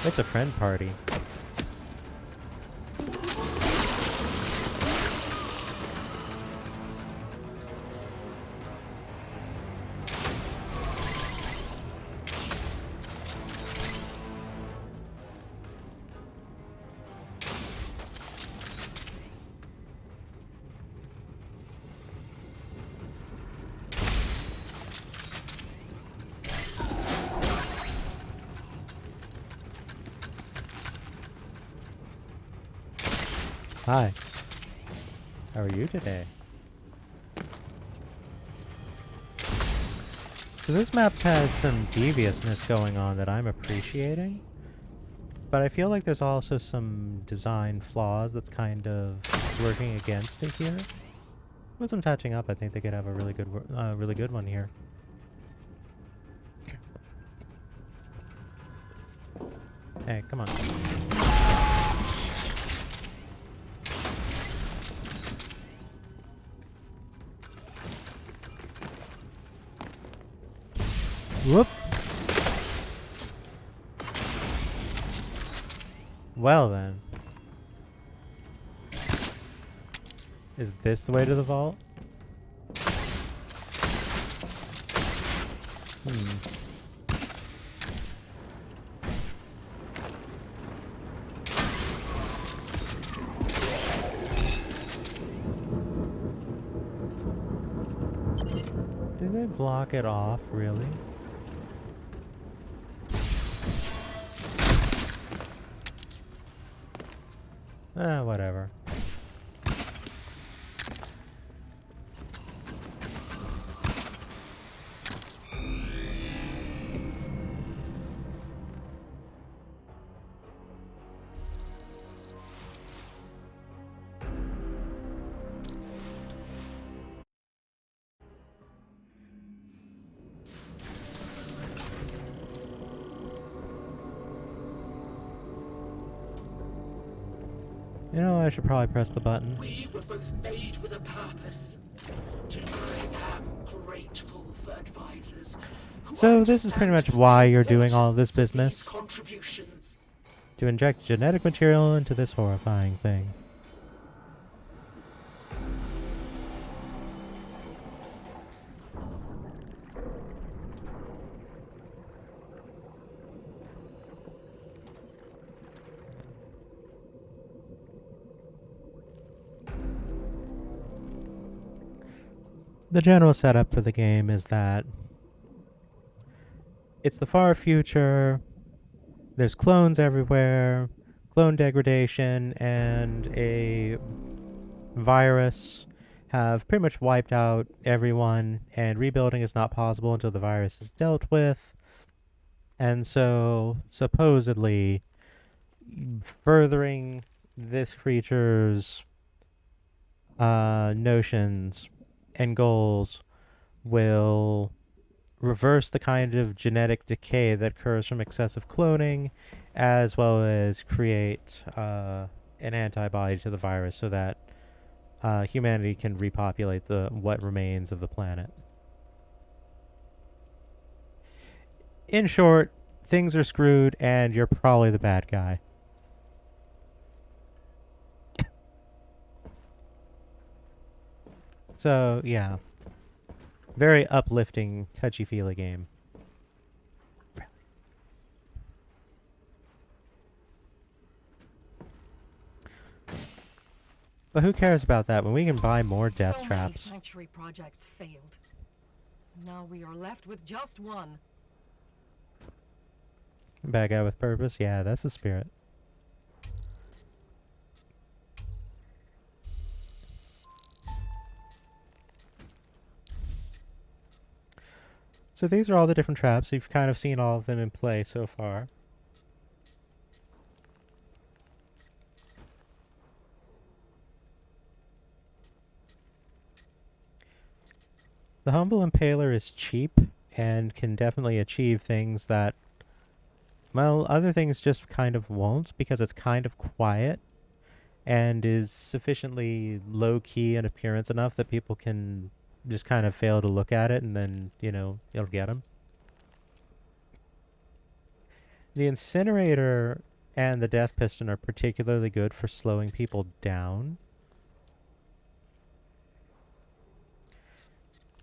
It's a friend party. Hi. How are you today? So this map has some deviousness going on that I'm appreciating. But I feel like there's also some design flaws that's kind of working against it here. With some touching up, I think they could have a really good one here. Hey, come on. Whoop! Well then. Is this the way to the vault? Did they block it off, really? Whatever. You know, I should probably press the button. We were both made with a purpose. Tonight I am grateful for advisors. So this is pretty much why you're doing all of this business. Contributions. To inject genetic material into this horrifying thing. The general setup for the game is that it's the far future, there's clones everywhere, clone degradation, and a virus have pretty much wiped out everyone, and rebuilding is not possible until the virus is dealt with. And so, supposedly, furthering this creature's notions and goals will reverse the kind of genetic decay that occurs from excessive cloning as well as create an antibody to the virus so that humanity can repopulate the what remains of the planet. In short, things are screwed, and you're probably the bad guy. So yeah, very uplifting, touchy-feely game. But who cares about that when we can buy more death So many traps? sanctuary projects failed. Now we are left with just one. Bad guy with purpose? Yeah, that's the spirit. So these are all the different traps. You've kind of seen all of them in play so far. The Humble Impaler is cheap and can definitely achieve things that, well, other things just kind of won't because it's kind of quiet and is sufficiently low-key in appearance enough that people can just kind of fail to look at it and then, it'll get them. The Incinerator and the Death Piston are particularly good for slowing people down.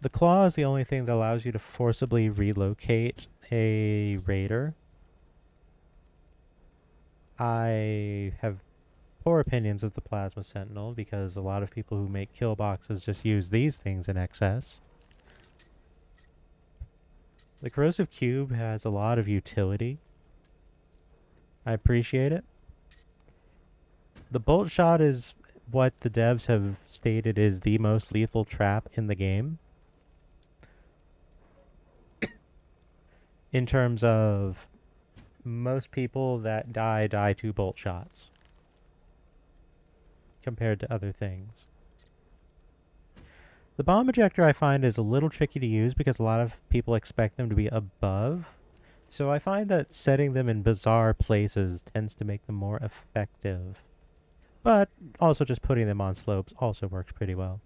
The Claw is the only thing that allows you to forcibly relocate a raider. I have poor opinions of the Plasma Sentinel because a lot of people who make kill boxes just use these things in excess. The Corrosive Cube has a lot of utility. I appreciate it. The Bolt Shot is what the devs have stated is the most lethal trap in the game. In terms of most people that die to bolt shots compared to other things. The bomb ejector I find is a little tricky to use because a lot of people expect them to be above. So I find that setting them in bizarre places tends to make them more effective. But also just putting them on slopes also works pretty well.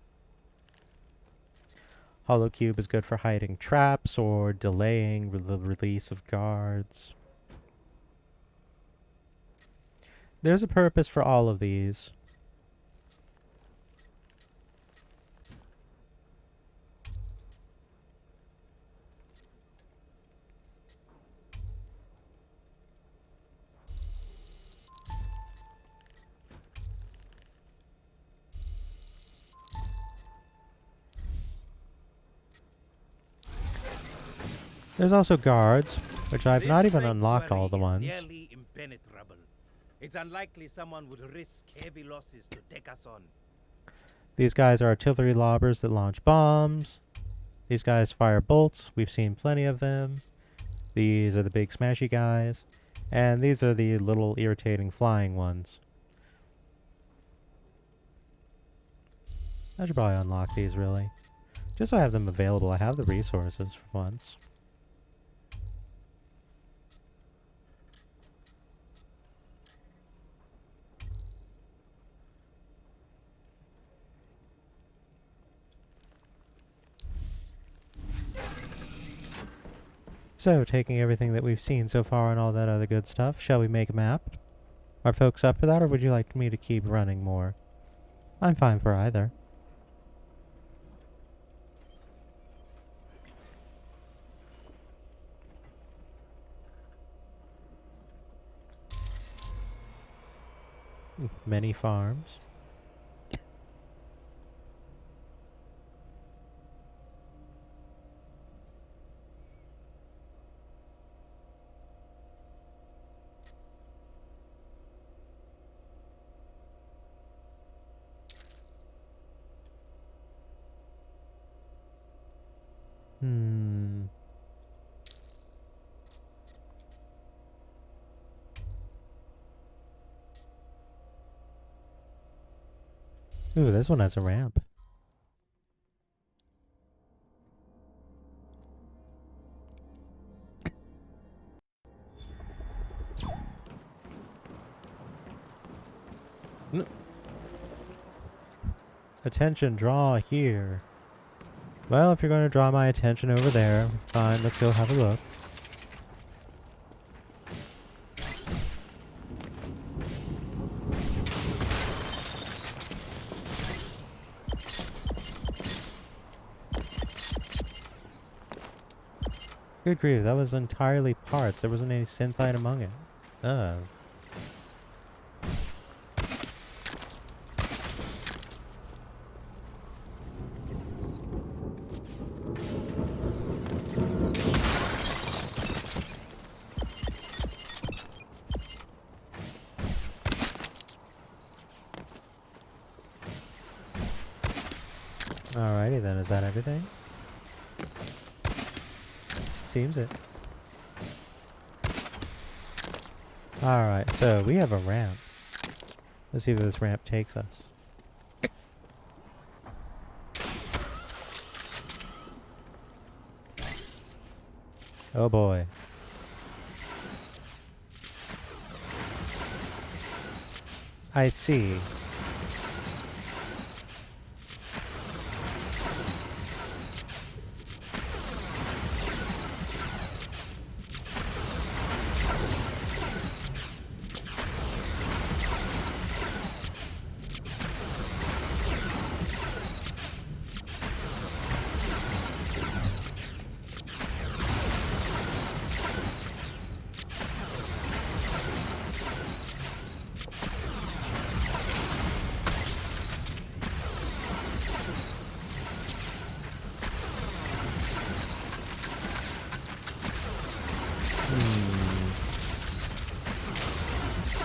Hollow Cube is good for hiding traps or delaying the release of guards. There's a purpose for all of these. There's also guards, which I've not even unlocked all the ones. Nearly impenetrable. It's unlikely someone would risk heavy losses to take us on. These guys are artillery lobbers that launch bombs. These guys fire bolts. We've seen plenty of them. These are the big smashy guys. And these are the little irritating flying ones. I should probably unlock these, really. Just so I have them available. I have the resources for once. So, taking everything that we've seen so far and all that other good stuff, shall we make a map? Are folks up for that, or would you like me to keep running more? I'm fine for either. Many farms. Hmm. Ooh, this one has a ramp. Attention, draw here. Well, if you're going to draw my attention over there, fine, let's go have a look. Good grief, that was entirely parts. There wasn't any synthite among it. Ugh. Alrighty then, is that everything? Seems it. Alright, so we have a ramp. Let's see where this ramp takes us. Oh boy. I see.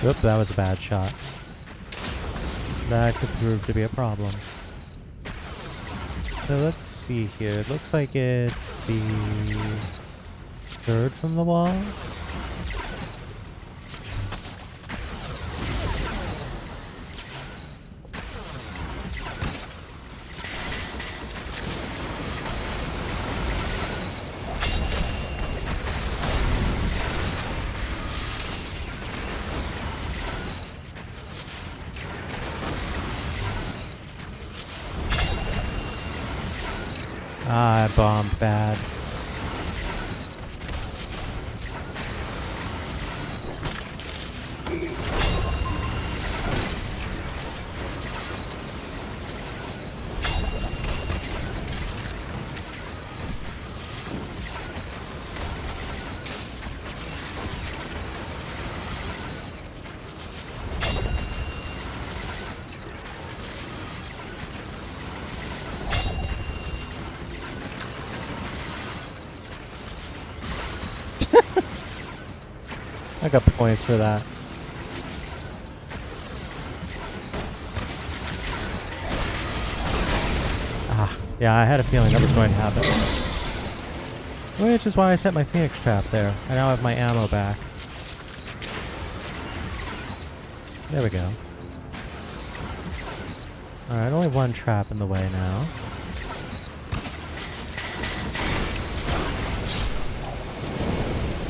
Oop, that was a bad shot. That could prove to be a problem. So let's see here. It looks like it's the third from the wall. Ah, I bombed bad. I got points for that. Ah, yeah, I had a feeling that was going to happen. Which is why I set my Phoenix trap there. I now have my ammo back. There we go. Alright, only one trap in the way now.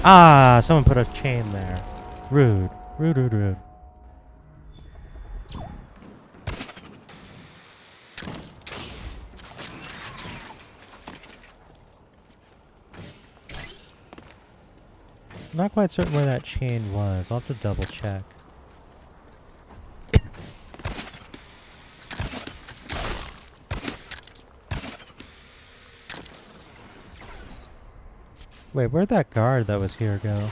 Ah, someone put a chain there. Rude. Rude, rude, rude. Not quite certain where that chain was. I'll have to double check. Wait, where'd that guard that was here go?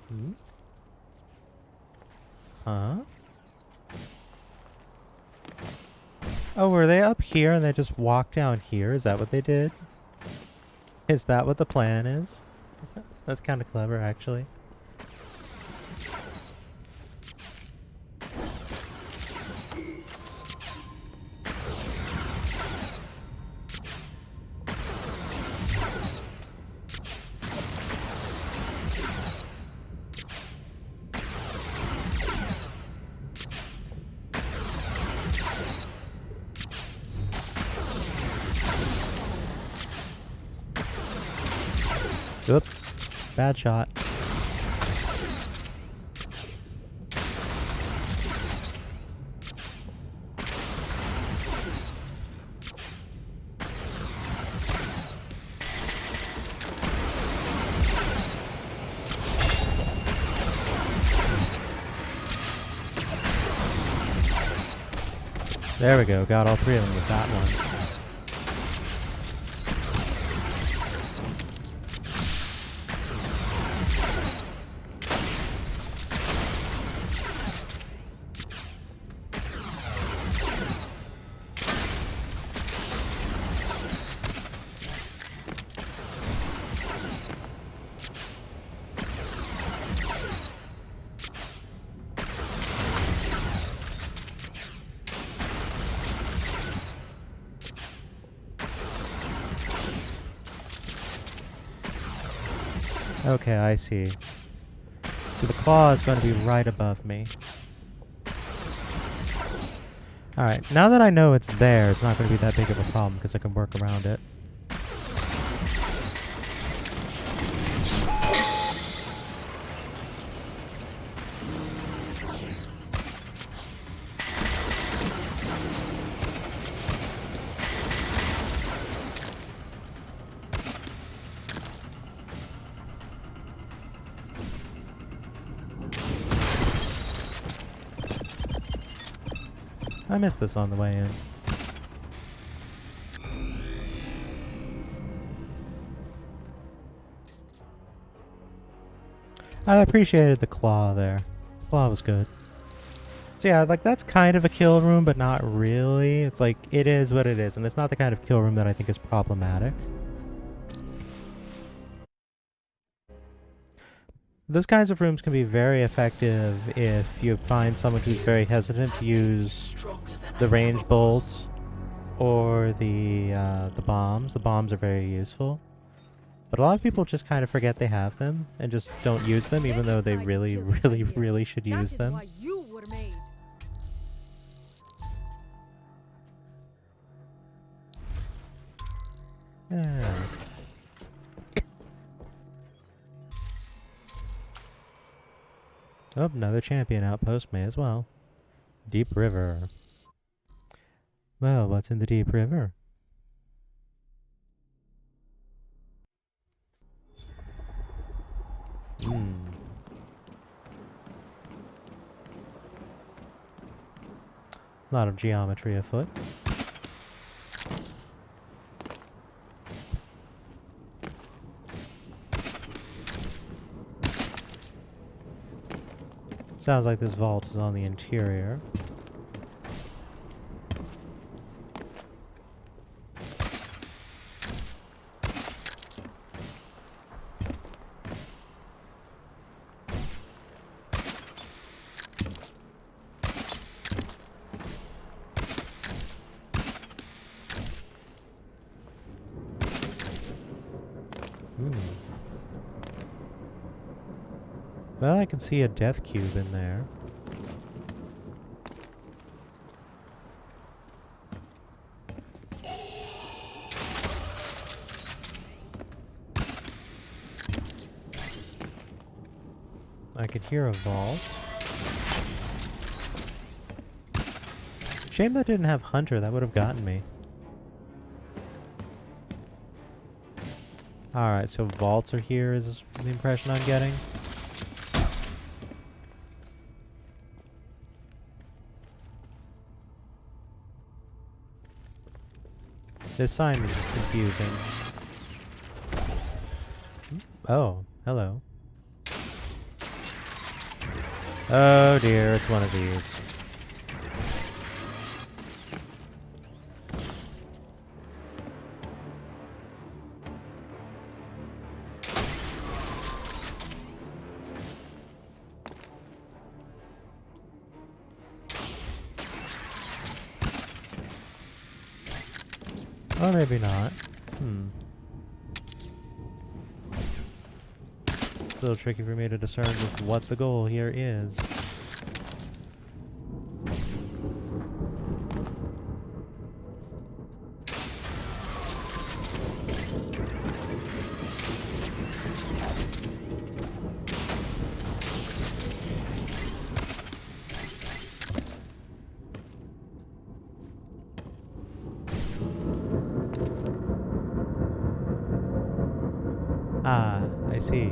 Hmm? Huh? Oh, were they up here and they just walked down here? Is that what they did? Is that what the plan is? That's kind of clever, actually. Oop. Bad shot. There we go, got all three of them with that one. Okay, I see. So the claw is going to be right above me. Alright, now that I know it's there, it's not going to be that big of a problem because I can work around it. I missed this on the way in. I appreciated the claw there. Claw was good. So yeah, like that's kind of a kill room, but not really. It's like, it is what it is, and it's not the kind of kill room that I think is problematic. Those kinds of rooms can be very effective if you find someone who's very hesitant to use the range bolts or the bombs. The bombs are very useful. But a lot of people just kind of forget they have them and just don't use them, even though they really, really, really should use them. Yeah. Oh, another champion outpost may as well. Deep River. Well, what's in the Deep River? Hmm. A lot of geometry afoot. Sounds like this vault is on the interior. Well, I can see a death cube in there. I could hear a vault. Shame that didn't have Hunter, that would have gotten me. Alright, so vaults are here is the impression I'm getting. This sign is just confusing. Oh, hello. Oh dear, it's one of these. Or maybe not. It's a little tricky for me to discern just what the goal here is. see.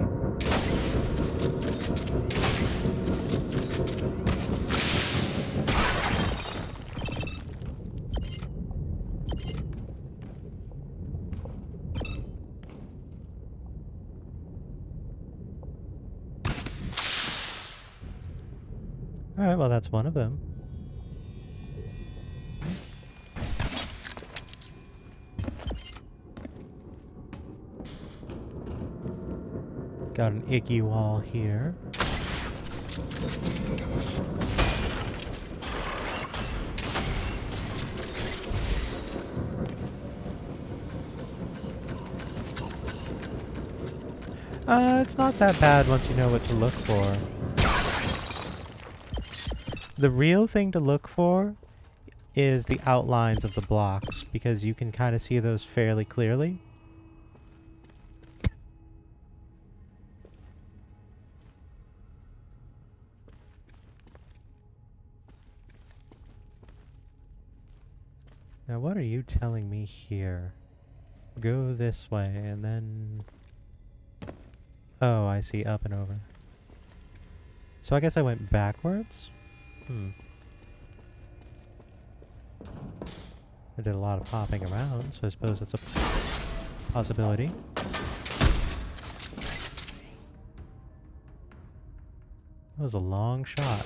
Alright, well that's one of them. Got an icky wall here. It's not that bad once you know what to look for. The real thing to look for is the outlines of the blocks, because you can kind of see those fairly clearly. Now what are you telling me here? Go this way and then... Oh, I see, up and over. So I guess I went backwards? I did a lot of hopping around, so I suppose that's a possibility. That was a long shot.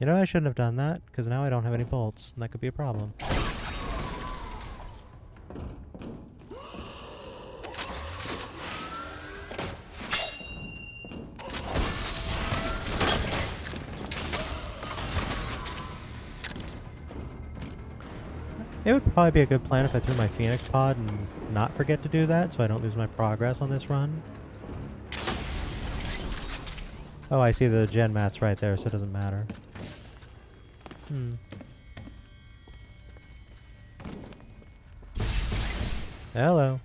You know, I shouldn't have done that, because now I don't have any bolts, and that could be a problem. It would probably be a good plan if I threw my Phoenix pod and not forget to do that, so I don't lose my progress on this run. Oh, I see the gen mat's right there, so it doesn't matter. Hello.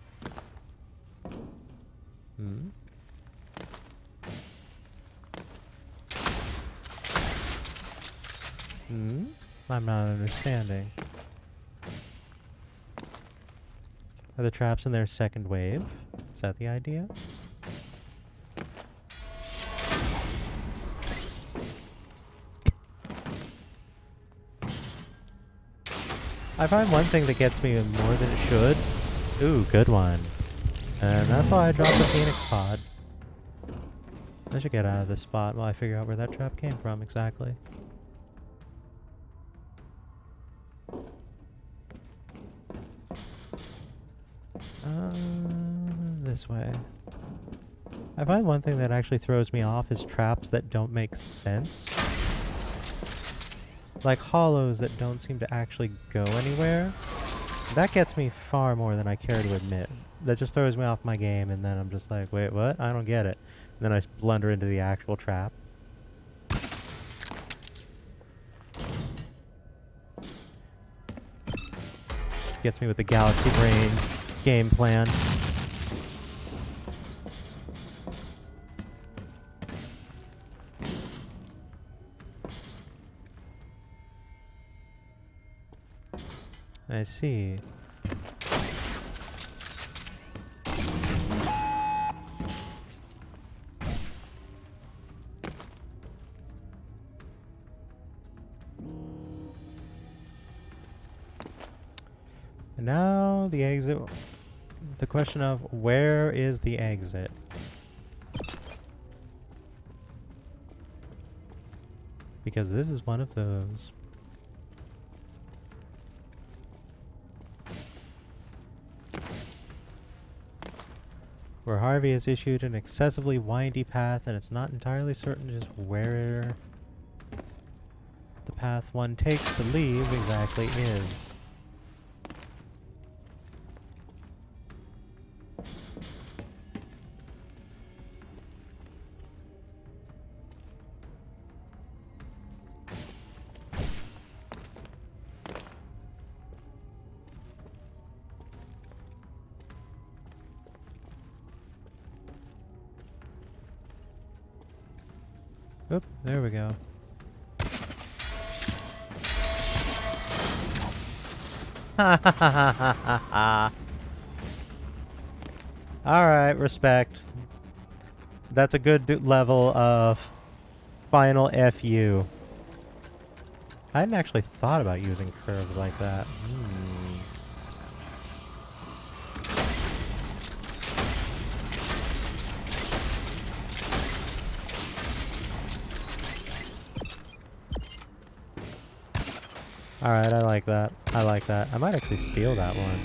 I'm not understanding. Are the traps in their second wave? Is that the idea? I find one thing that gets me more than it should. Ooh, good one. And that's why I dropped the Phoenix pod. I should get out of this spot while I figure out where that trap came from exactly. This way. I find one thing that actually throws me off is traps that don't make sense. Like hollows that don't seem to actually go anywhere. That gets me far more than I care to admit. That just throws me off my game, and then I'm just like, wait, what? I don't get it. And then I blunder into the actual trap. Gets me with the Galaxy Brain game plan. I see. And now the exit. The question of where is the exit? Because this is one of those. Where Harvey has issued an excessively windy path, and it's not entirely certain just where the path one takes to leave exactly is. Oop, there we go. Alright, respect. That's a good level of final FU. I hadn't actually thought about using curves like that. Alright, I like that. I like that. I might actually steal that one.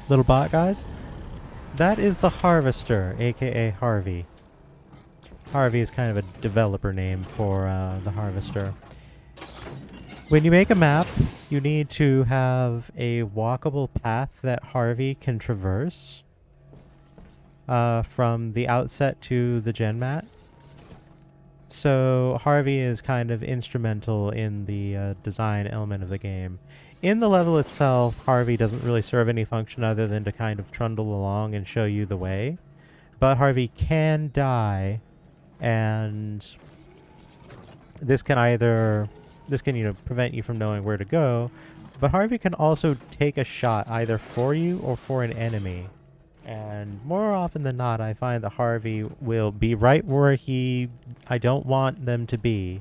Little bot guys? That is the Harvester, aka Harvey. Harvey is kind of a developer name for the Harvester. When you make a map, you need to have a walkable path that Harvey can traverse from the outset to the gen mat. So Harvey is kind of instrumental in the design element of the game. In the level itself, Harvey doesn't really serve any function other than to kind of trundle along and show you the way. But Harvey can die, and this can prevent you from knowing where to go, but Harvey can also take a shot either for you or for an enemy. And more often than not, I find that Harvey will be right where I don't want them to be,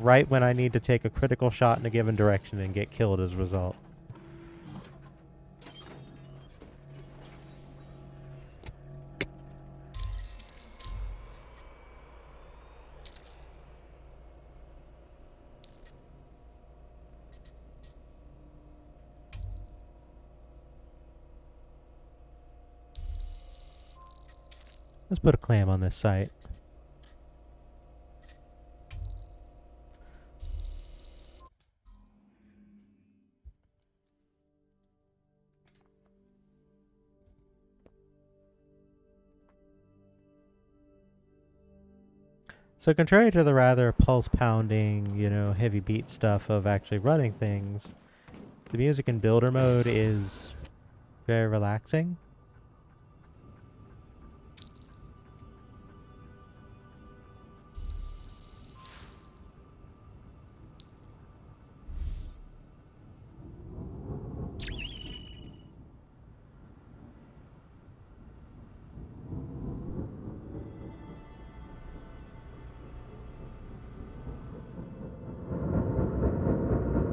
right when I need to take a critical shot in a given direction and get killed as a result. Let's put a clam on this site. So contrary to the rather pulse-pounding, heavy beat stuff of actually running things, the music in builder mode is very relaxing.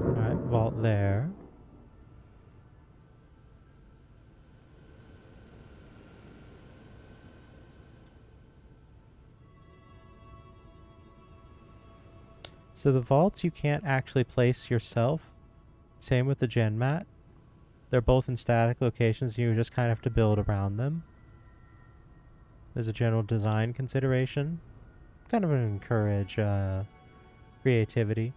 Alright, vault there. So the vaults you can't actually place yourself. Same with the gen mat. They're both in static locations, you just kind of have to build around them. There's a general design consideration. Kind of encourage creativity.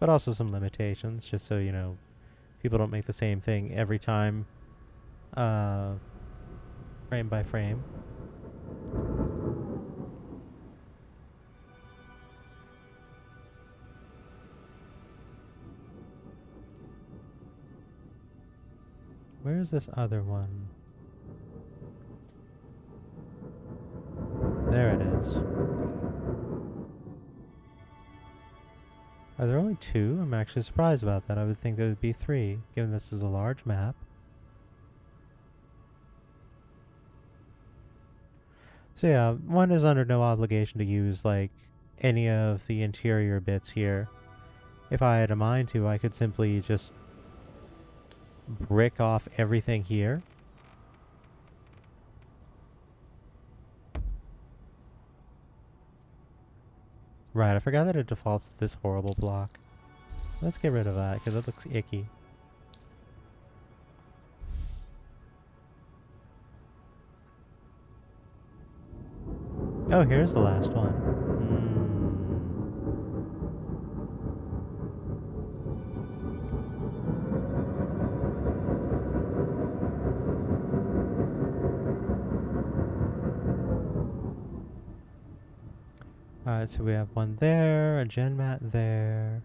But also some limitations, just so, people don't make the same thing every time, frame by frame. Where's this other one? There it is. Are there only two? I'm actually surprised about that. I would think there would be three, given this is a large map. So yeah, one is under no obligation to use, any of the interior bits here. If I had a mind to, I could simply just brick off everything here. Right, I forgot that it defaults to this horrible block. Let's get rid of that, because it looks icky. Oh, here's the last one. Alright, so we have one there, a gen mat there.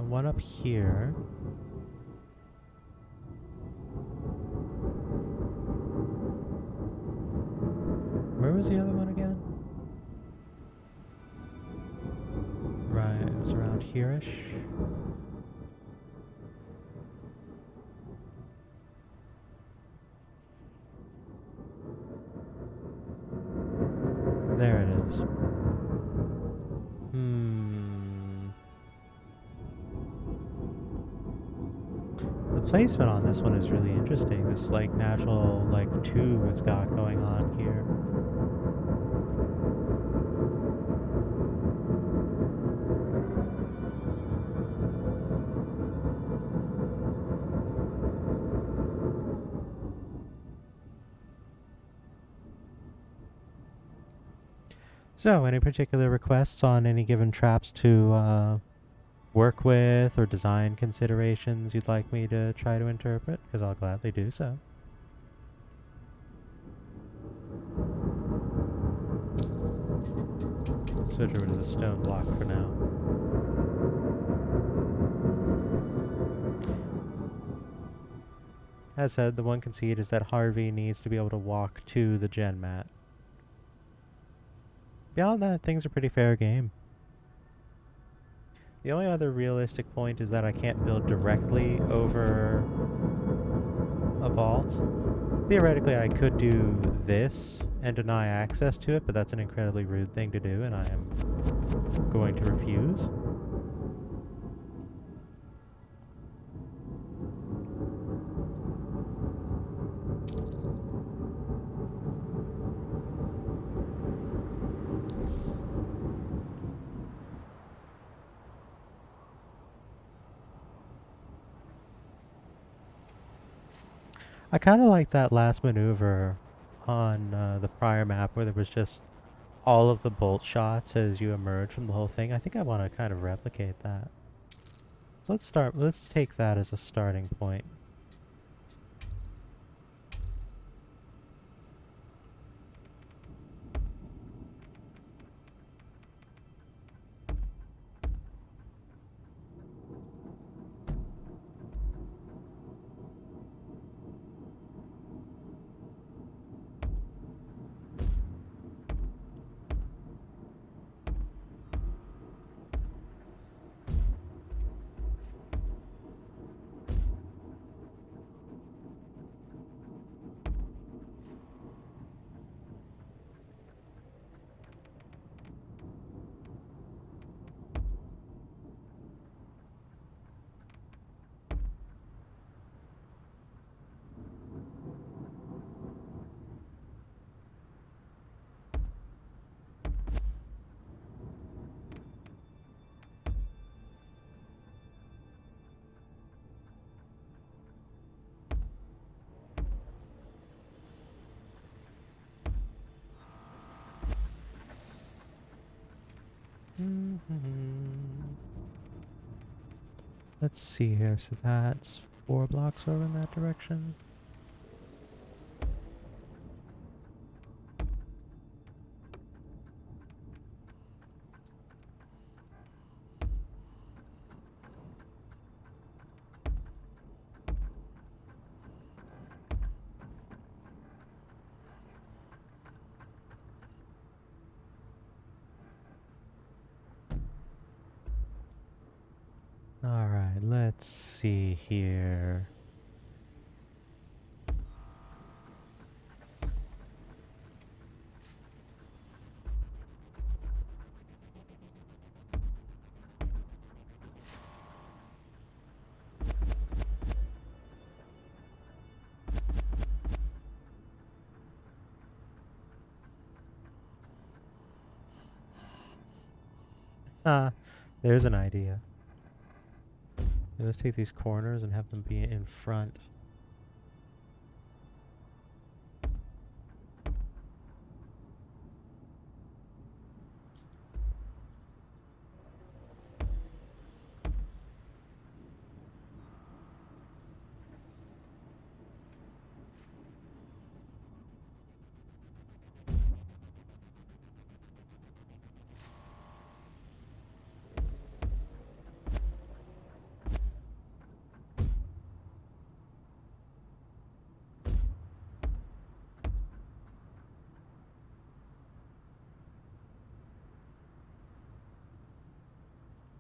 One up here. Where was the other one again? Right, it was around here-ish. There it is. The placement on this one is really interesting. This like natural like tube it's got going on here. So, any particular requests on any given traps to work with or design considerations you'd like me to try to interpret? Because I'll gladly do so. Switch over to the stone block for now. As said, the one conceit is that Harvey needs to be able to walk to the gen mat. Beyond that, things are pretty fair game. The only other realistic point is that I can't build directly over a vault. Theoretically, I could do this and deny access to it, but that's an incredibly rude thing to do, and I am going to refuse. I kind of like that last maneuver on the prior map where there was just all of the bolt shots as you emerge from the whole thing. I think I want to kind of replicate that. So let's take that as a starting point. Let's see here. So that's 4 blocks over in that direction. Alright, let's see here. Ah, there's an idea. Let's take these corners and have them be in front.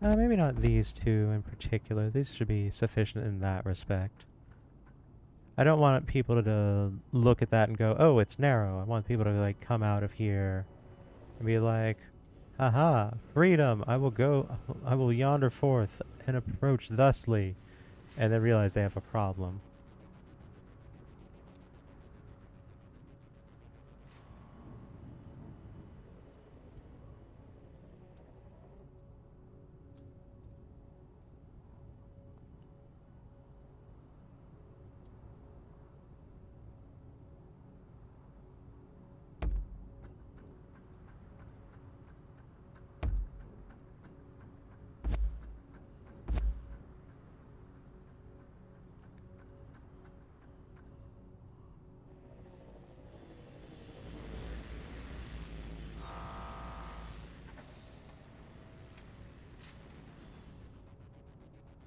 Maybe not these two in particular. These should be sufficient in that respect. I don't want people to look at that and go, oh, it's narrow. I want people to like come out of here and be like, haha, freedom, I will yonder forth and approach thusly, and then realize they have a problem.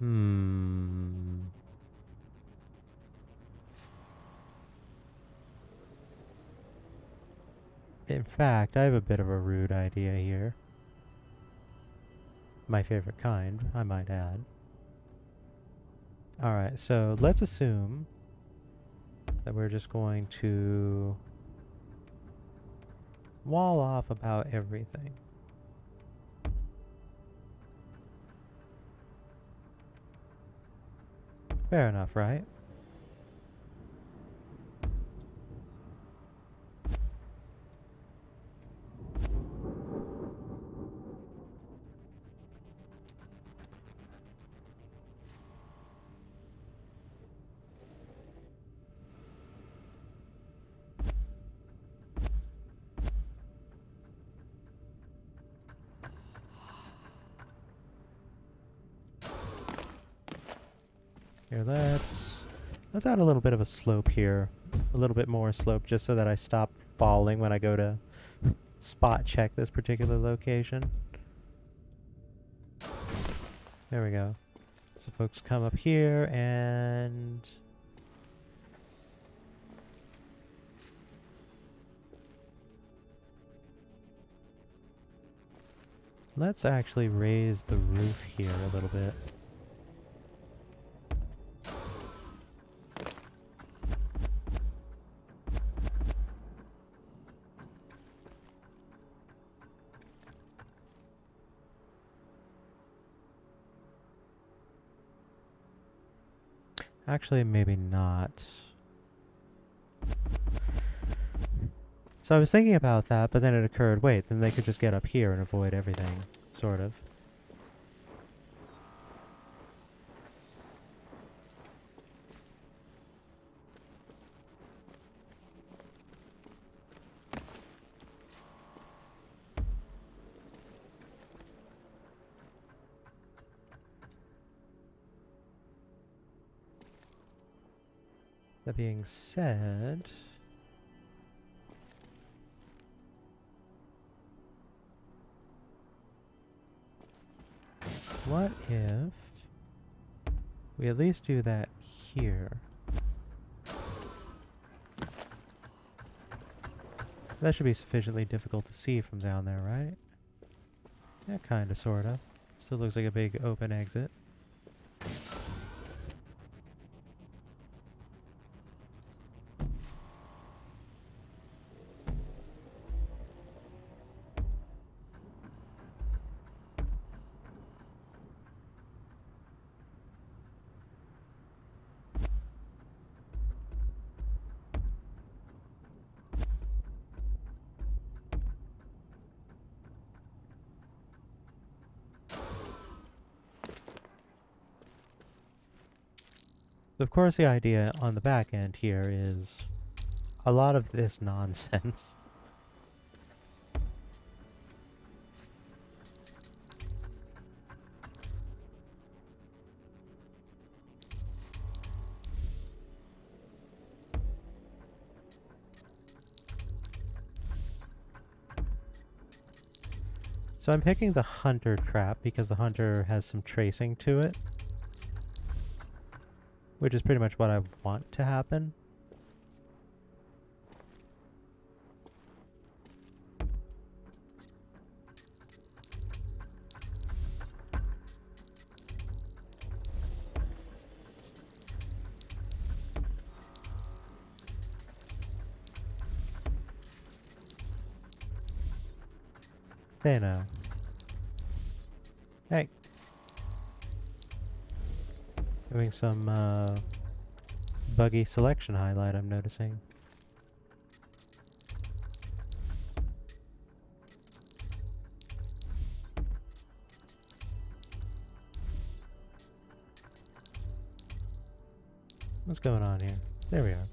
Hmm. In fact, I have a bit of a rude idea here. My favorite kind, I might add. Alright, so let's assume that we're just going to wall off about everything. Fair enough, right? Here, let's add a little bit of a slope here. A little bit more slope just so that I stop falling when I go to spot check this particular location. There we go. So folks come up here and let's actually raise the roof here a little bit. Actually, maybe not. So I was thinking about that, but then it occurred, wait, then they could just get up here and avoid everything, sort of. That being said, what if we at least do that here? That should be sufficiently difficult to see from down there, right? Yeah, kinda, sorta. Still looks like a big open exit. Of course, the idea on the back end here is a lot of this nonsense. So I'm picking the hunter trap because the hunter has some tracing to it, which is pretty much what I want to happen. Say no. Hey. Doing some buggy selection highlight, I'm noticing. What's going on here? There we are.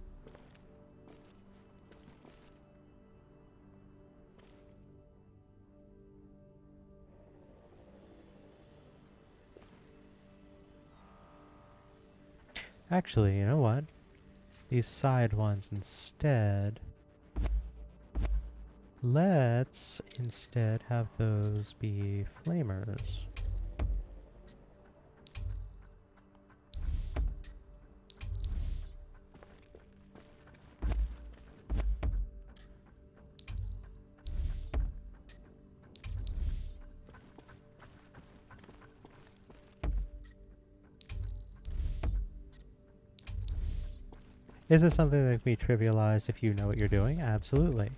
Actually, you know what? These side ones instead. Let's instead have those be flamers. Is this something that can be trivialized if you know what you're doing? Absolutely.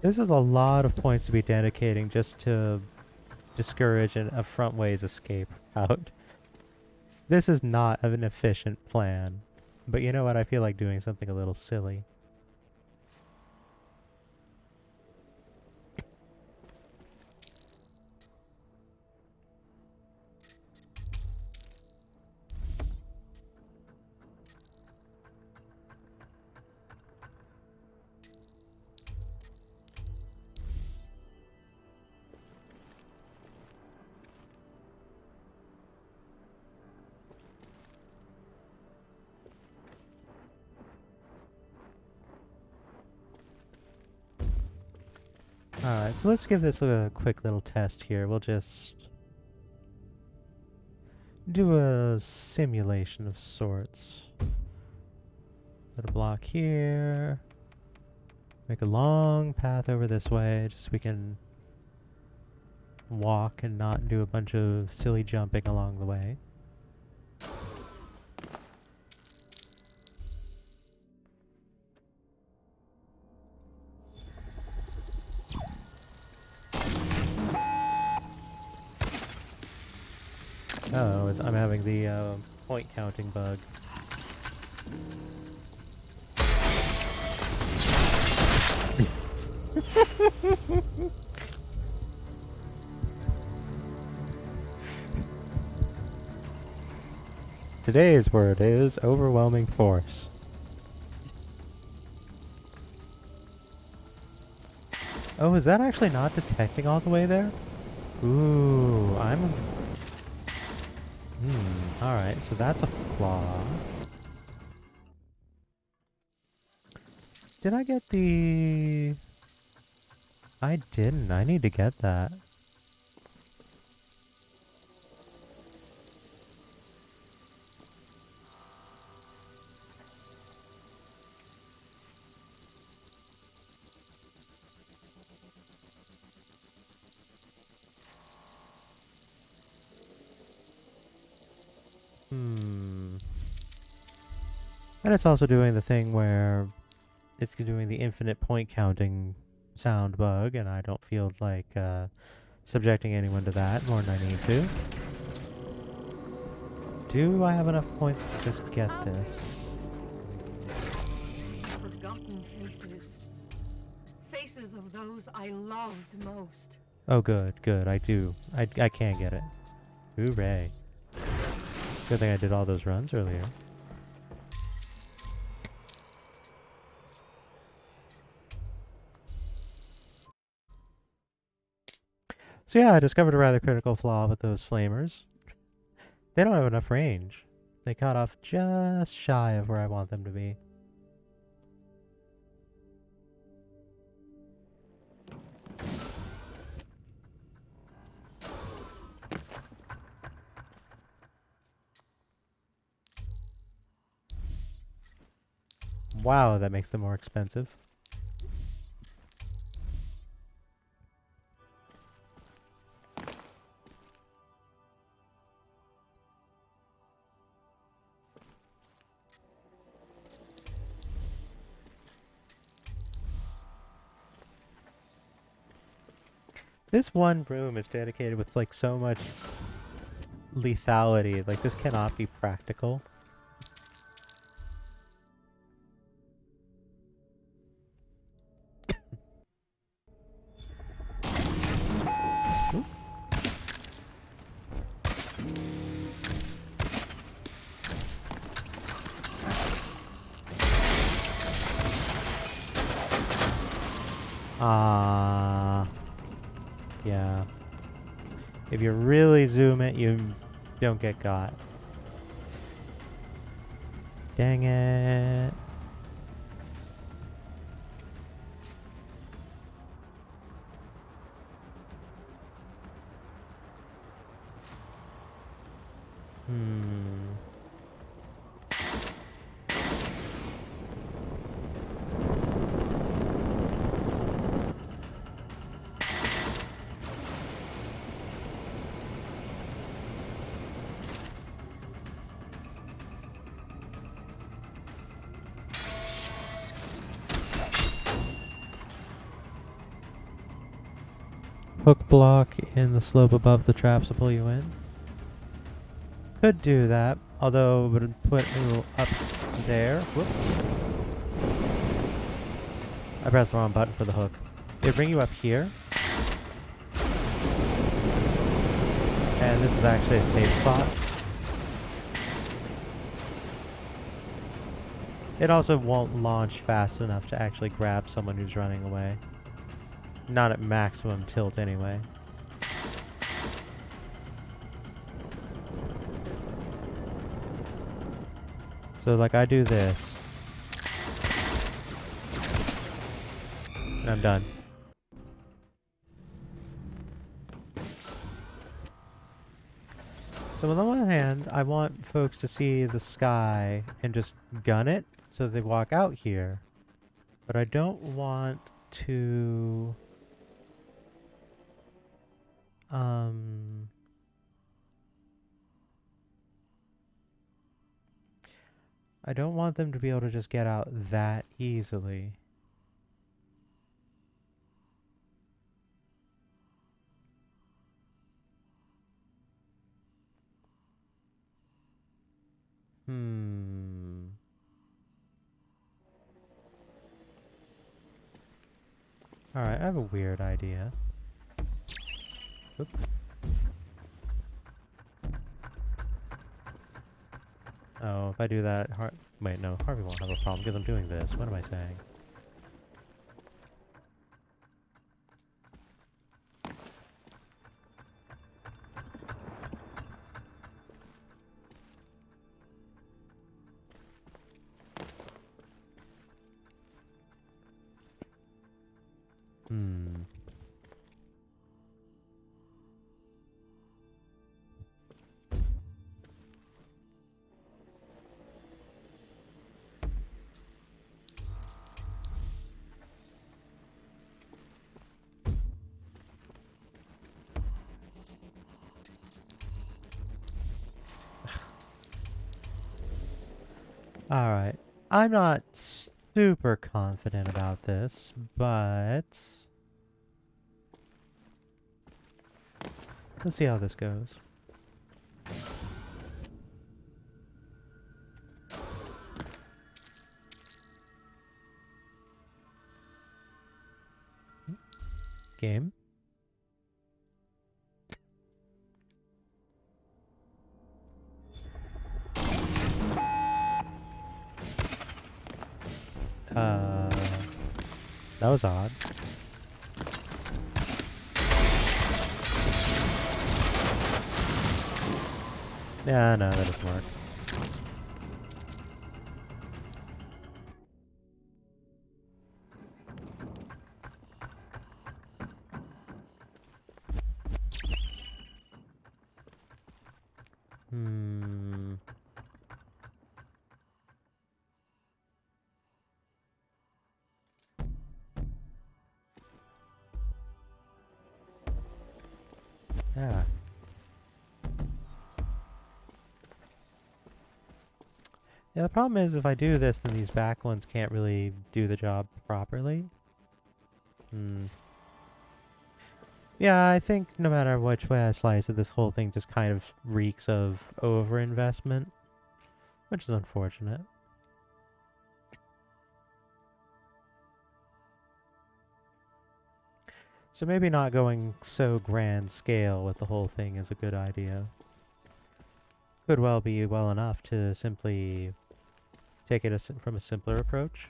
This is a lot of points to be dedicating just to discourage a front ways escape out. This is not an efficient plan. But you know what? I feel like doing something a little silly. Alright, so let's give this a quick little test here. We'll just do a simulation of sorts. Put a block here. Make a long path over this way, just so we can walk and not do a bunch of silly jumping along the way. Oh, I'm having the point counting bug. Today's word is overwhelming force. Oh, is that actually not detecting all the way there? Ooh, alright, so that's a flaw. Did I get the... I didn't. I need to get that. And it's also doing the thing where it's doing the infinite point counting sound bug, and I don't feel like subjecting anyone to that more than I need to. Do I have enough points to just get this? Forgotten faces. Faces of those I loved most. Oh, good, good. I do. I can get it. Hooray. Good thing I did all those runs earlier. So yeah, I discovered a rather critical flaw with those flamers. They don't have enough range. They cut off just shy of where I want them to be. Wow, that makes them more expensive. This one room is dedicated with like so much lethality. Like this cannot be practical. Yeah. If you really zoom it, you don't get got. Dang it. Hook block in the slope above the traps will pull you in. Could do that, although it would put you up there. Whoops. I pressed the wrong button for the hook. It would bring you up here. And this is actually a safe spot. It also won't launch fast enough to actually grab someone who's running away. Not at maximum tilt anyway. So like I do this. And I'm done. So on the one hand, I want folks to see the sky and just gun it so they walk out here. But I don't want to I don't want them to be able to just get out that easily. Alright, I have a weird idea. Oop. Oh, if I do that, wait, no, Harvey won't have a problem because I'm doing this. What am I saying? Alright. I'm not super confident about this, but let's see how this goes. Game. That was odd. Yeah, no, that doesn't work. Hmm. Yeah. Yeah, the problem is if I do this, then these back ones can't really do the job properly. Hmm. Yeah, I think no matter which way I slice it, this whole thing just kind of reeks of overinvestment, which is unfortunate. So maybe not going so grand scale with the whole thing is a good idea. Could well be well enough to simply take it from a simpler approach.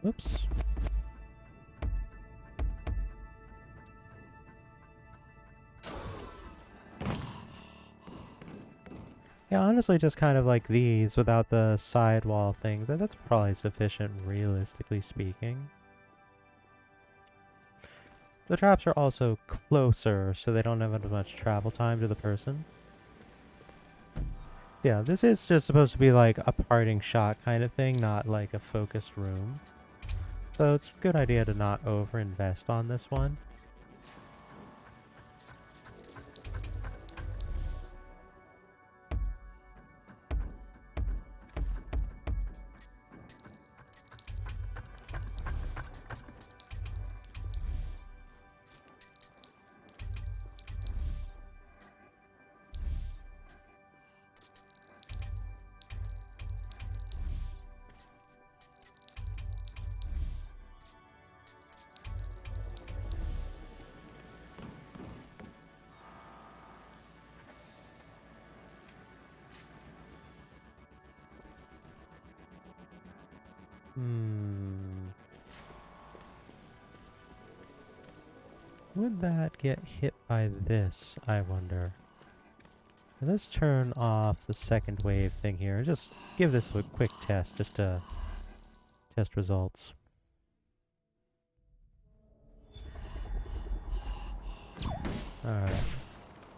Oops. Yeah, honestly, just kind of like these without the sidewall things. That's probably sufficient, realistically speaking. The traps are also closer, so they don't have as much travel time to the person. Yeah, this is just supposed to be like a parting shot kind of thing, not like a focused room. So it's a good idea to not overinvest on this one. Hmm. Would that get hit by this, I wonder? Let's turn off the second wave thing here and just give this a quick test just to test results. Alright.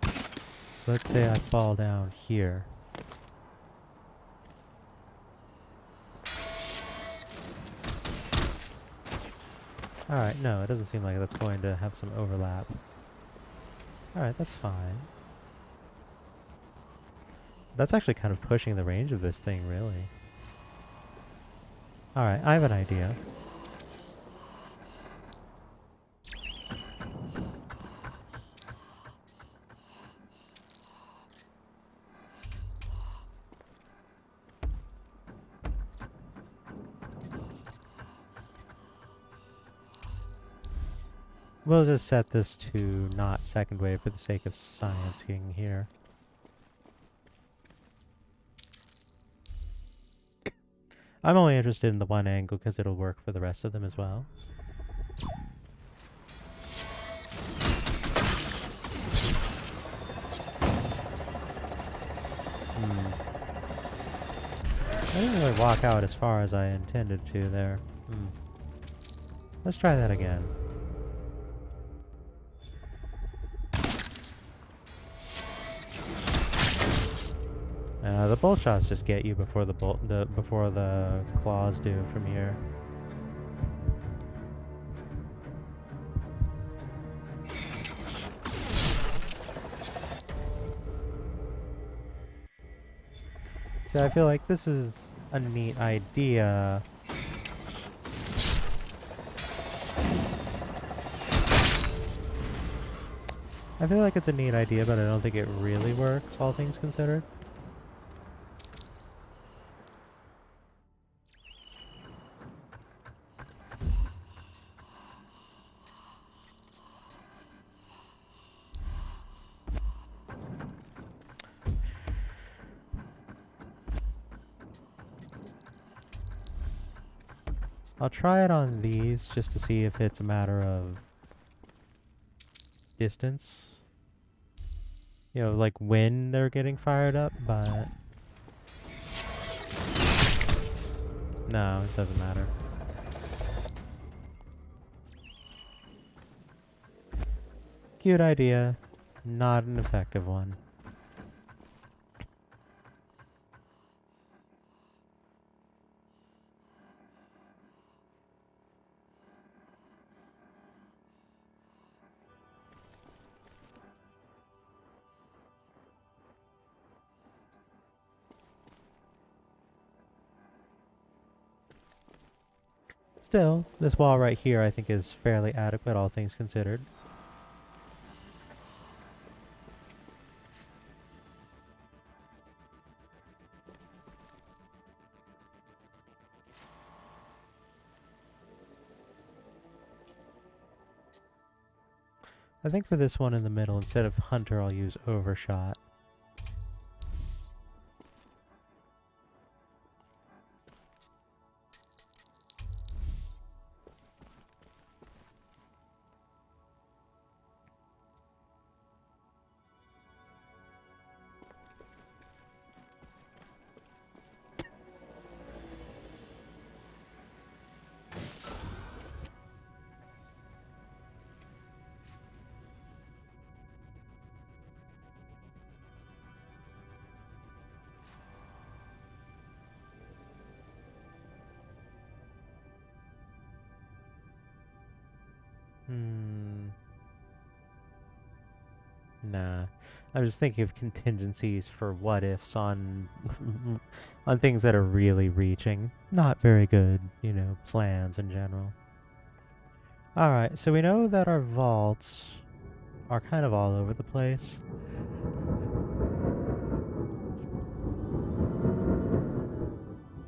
So let's say I fall down here. Alright, no, it doesn't seem like that's going to have some overlap. Alright, that's fine. That's actually kind of pushing the range of this thing, really. Alright, I have an idea. We'll just set this to not second wave for the sake of sciencing here. I'm only interested in the one angle because it'll work for the rest of them as well. I didn't really walk out as far as I intended to there. Let's try that again. The bolt shots just get you before the claws do from here. So I feel like this is a neat idea. I feel like it's a neat idea, but I don't think it really works, all things considered. I'll try it on these just to see if it's a matter of distance. You know, like when they're getting fired up, but no, it doesn't matter. Cute idea, not an effective one. Still, this wall right here I think is fairly adequate, all things considered. I think for this one in the middle, instead of Hunter, I'll use Overshot. Nah. I'm just thinking of contingencies for what ifs on on things that are really reaching. Not very good, you know, plans in general. Alright, so we know that our vaults are kind of all over the place.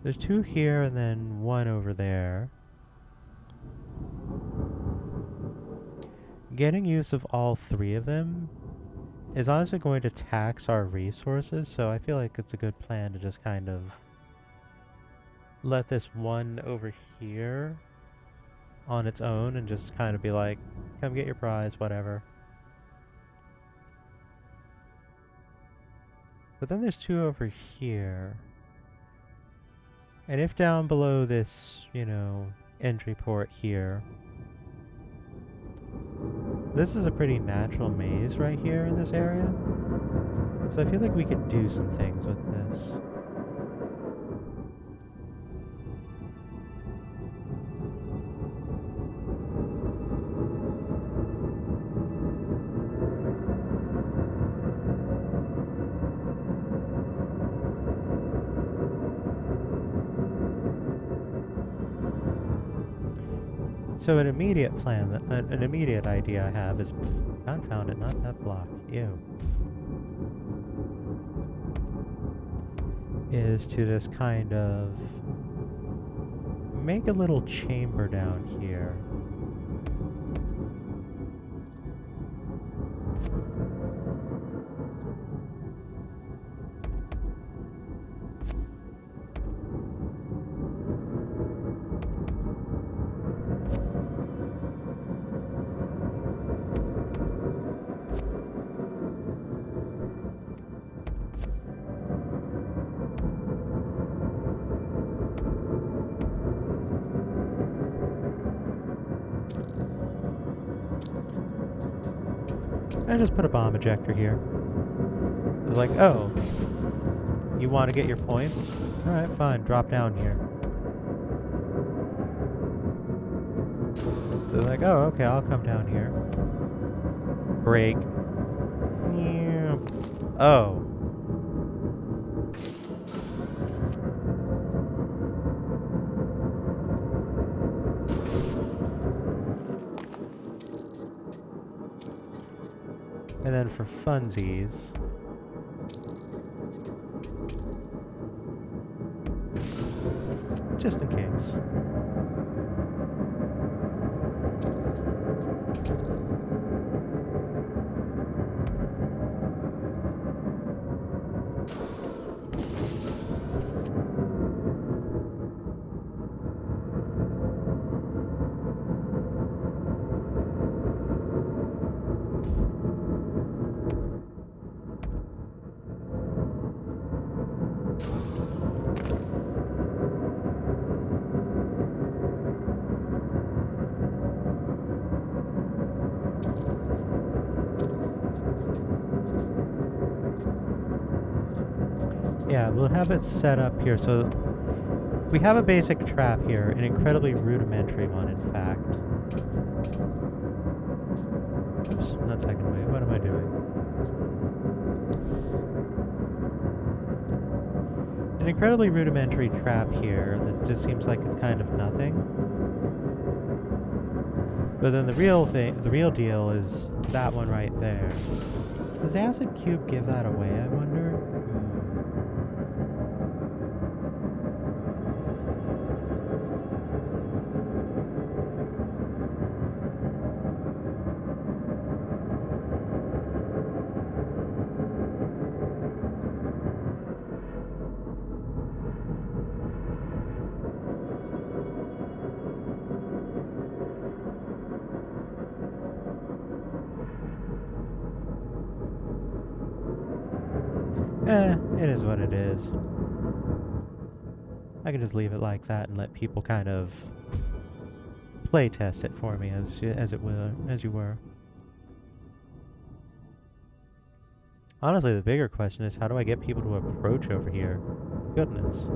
There's two here and then one over there. Getting use of all three of them is honestly going to tax our resources, so I feel like it's a good plan to just kind of let this one over here on its own and just kind of be like, come get your prize, whatever. But then there's two over here. And if down below this, you know, entry port here, this is a pretty natural maze right here in this area. So I feel like we could do some things with this. So an immediate plan, an immediate idea I have is, confound it, not that block, ew. Is to just kind of make a little chamber down here. I just put a bomb ejector here. It's like, oh, you want to get your points? Alright, fine, drop down here. So they're like, oh, okay, I'll come down here. Break. Yeah. Oh. And then for funsies, just in case. Yeah, we'll have it set up here. So we have a basic trap here, an incredibly rudimentary one, in fact. Oops, not second wave. What am I doing? An incredibly rudimentary trap here that just seems like it's kind of nothing. But then the real deal is that one right there. Does the acid cube give that away, I wonder? It is what it is. I can just leave it like that and let people kind of play test it for me as you were. Honestly, the bigger question is, how do I get people to approach over here? Goodness.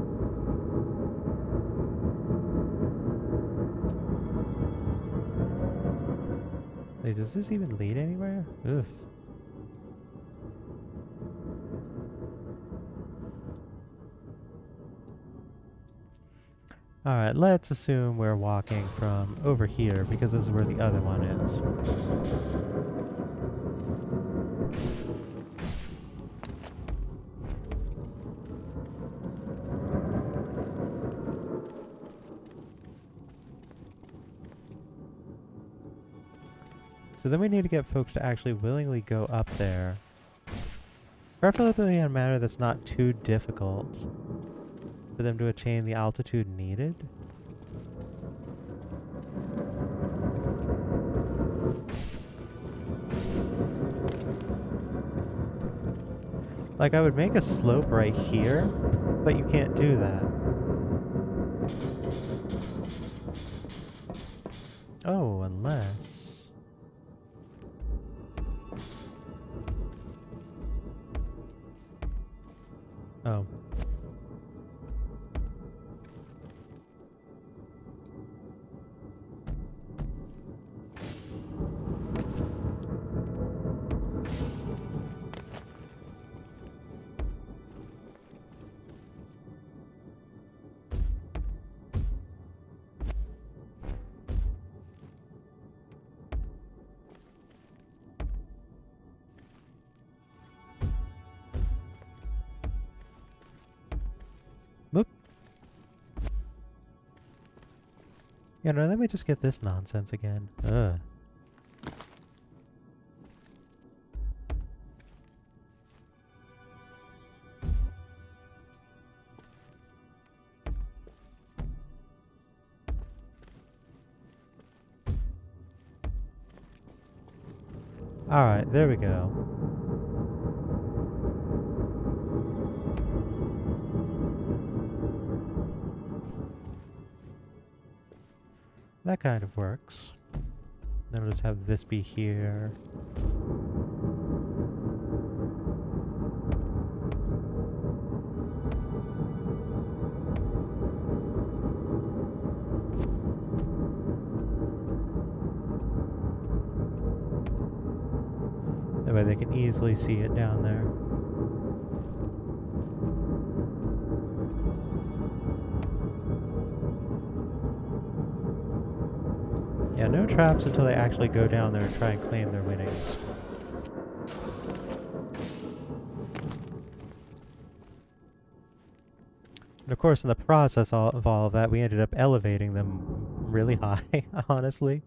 Wait, does this even lead anywhere? Ugh. Alright, let's assume we're walking from over here, because this is where the other one is. So then we need to get folks to actually willingly go up there. Preferably in a manner that's not too difficult for them to attain the altitude needed. Like, I would make a slope right here, but you can't do that. Oh, unless... Oh. Whoop. Yeah, no, let me just get this nonsense again. Ugh. Alright, there we go. That kind of works. Then we'll just have this be here. That way they can easily see it down there. Yeah, no traps until they actually go down there and try and claim their winnings. And of course, in the process of all of that, we ended up elevating them really high, honestly.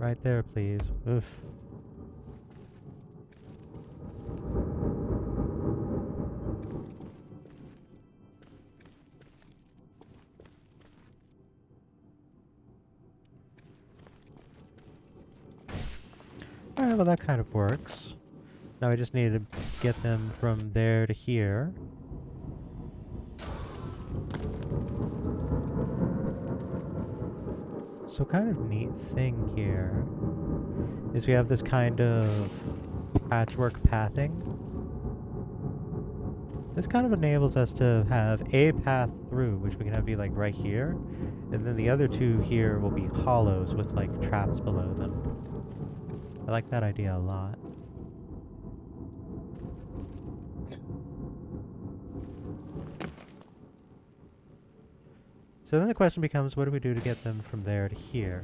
Right there, please. Oof. Alright, well that kind of works. Now we just need to get them from there to here. So kind of neat thing here is we have this kind of patchwork pathing. This kind of enables us to have a path through, which we can have be like right here, and then the other two here will be hollows with like traps below them. I like that idea a lot. So then the question becomes, what do we do to get them from there to here?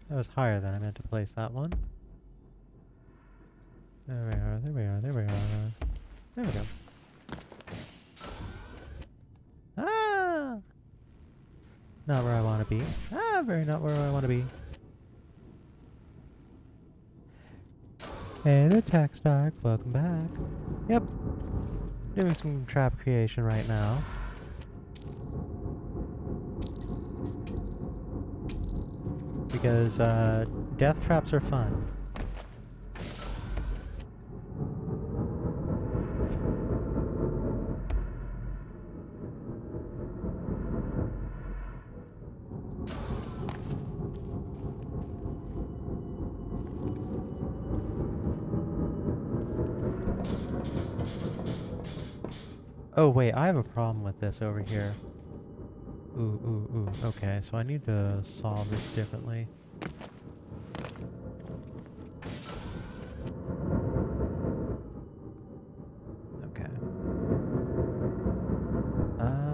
That was higher than I meant to place that one. There we are, there we are, there we are. There we go. Ah! Not where I want to be. Ah, very not where I want to be. Hey there, Tax Dark. Welcome back. Yep. Doing some trap creation right now. Because death traps are fun. Oh wait, I have a problem with this over here. Ooh. Okay, so I need to solve this differently. Okay. Uh-oh.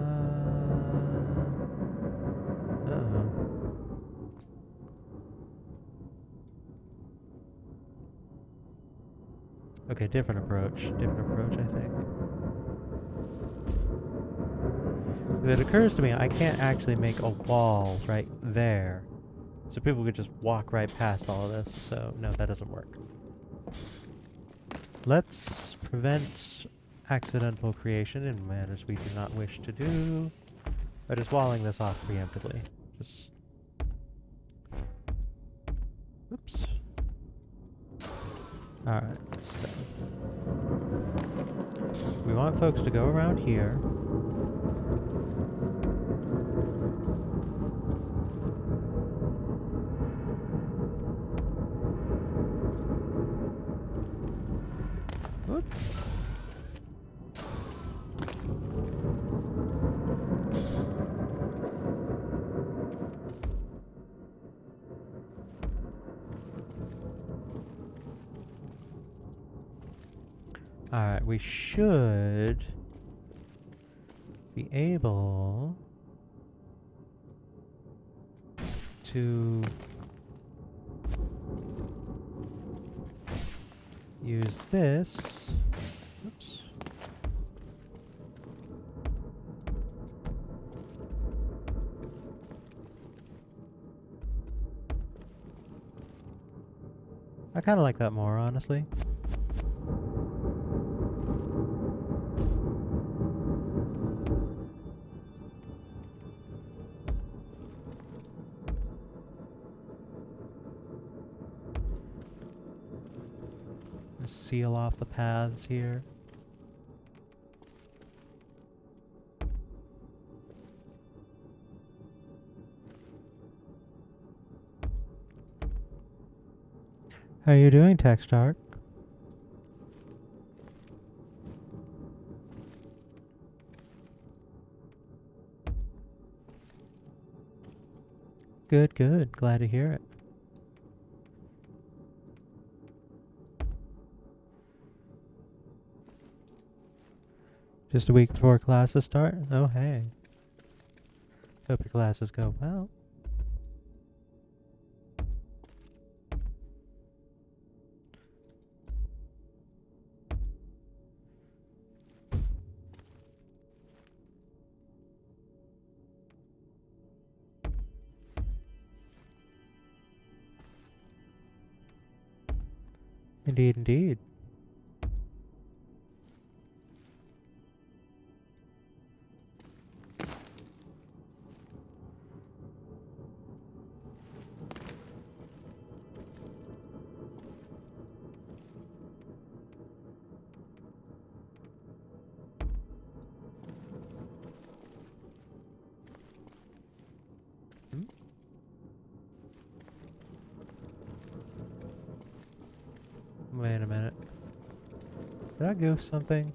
Okay, different approach, I think. It occurs to me I can't actually make a wall right there. So people could just walk right past all of this, so no, that doesn't work. Let's prevent accidental creation in manners we do not wish to do by just walling this off preemptively. Just... Oops. Alright, so we want folks to go around here. Whoop. Alright, we should be able to use this. Oops. I kind of like that more, honestly. Just seal off the paths here. How are you doing, Techstark? Good, good. Glad to hear it. Just a week before classes start? Oh, hey. Hope your classes go well. Indeed, indeed. Hmm? Wait a minute. Did I goof something?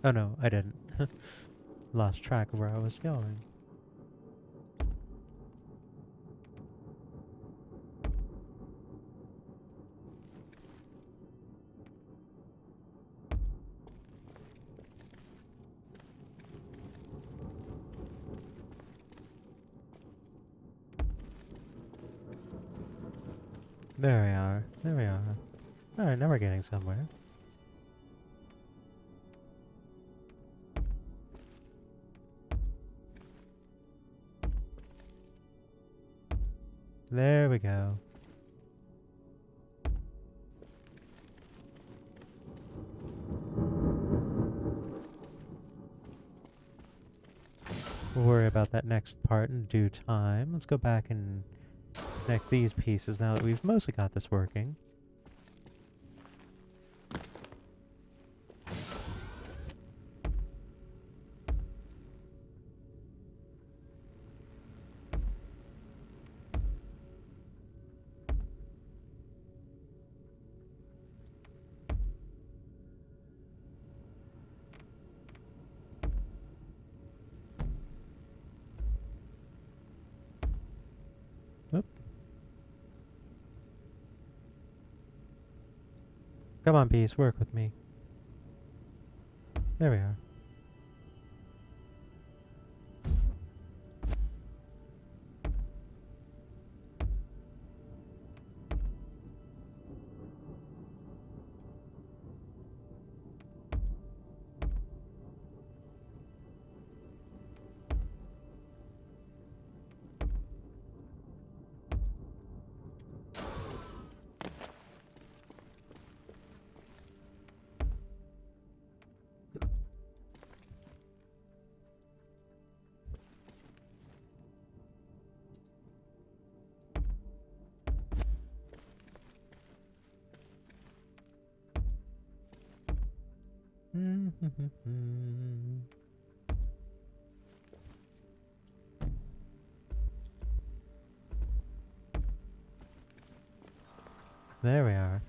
Oh no, I didn't. Lost track of where I was going. There we are. There we are. Alright, now we're getting somewhere. There we go. We'll worry about that next part in due time. Let's go back and connect these pieces now that we've mostly got this working. Oop. Come on, piece, work with me. There we are. There we are.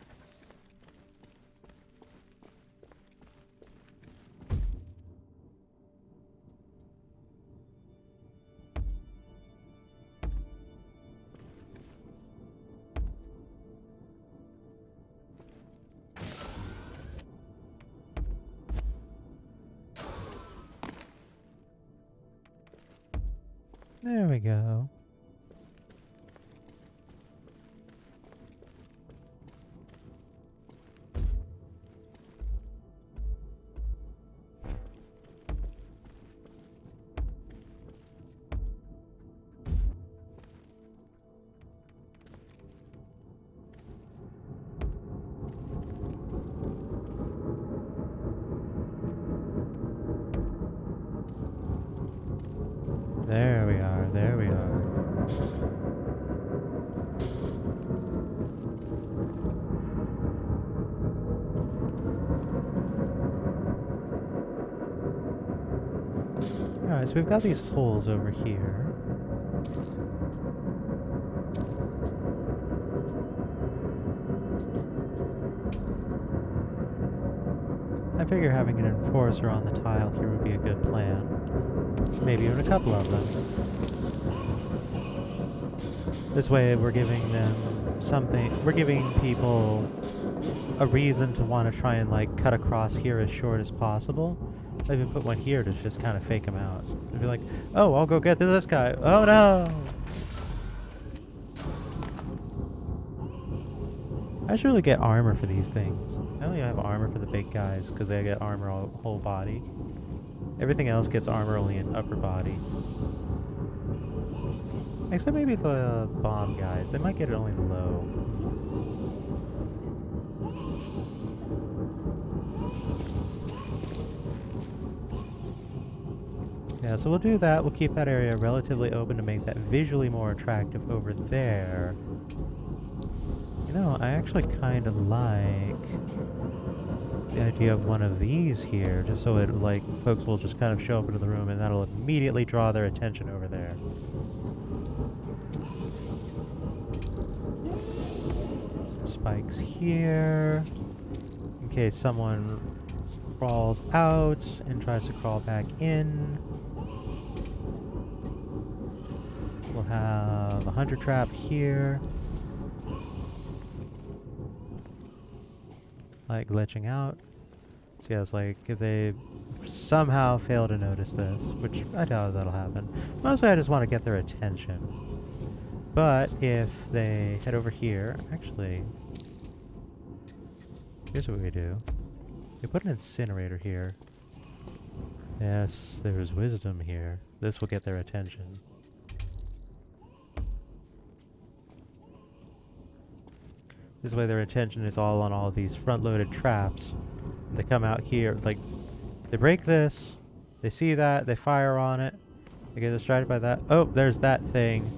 There we go. There we are, there we are. Alright, so we've got these holes over here. I figure having an enforcer on the tile here would be a good plan. Maybe even a couple of them. This way we're giving them something, we're giving people a reason to want to try and like cut across here as short as possible. I even put one here to just kind of fake them out. They'd be like, oh, I'll go get this guy. Oh no! I should really get armor for these things. I only have armor for the big guys because they get armor whole body. Everything else gets armor only in upper body. Except maybe the bomb guys. They might get it only low. Yeah, so we'll do that. We'll keep that area relatively open to make that visually more attractive over there. You know, I actually kind of like the idea of one of these here, just so it, like, folks will just kind of show up into the room and that'll immediately draw their attention over there. Some spikes here, in case someone crawls out and tries to crawl back in. We'll have a hunter trap here. Like glitching out. So yeah, it's like if they somehow fail to notice this, which I doubt that'll happen. Mostly I just want to get their attention. But if they head over here, actually, here's what we do. We put an incinerator here. Yes, there's wisdom here. This will get their attention. This way their attention is all on all of these front-loaded traps. They come out here, like, they break this, they see that, they fire on it, they get distracted by that. Oh, there's that thing.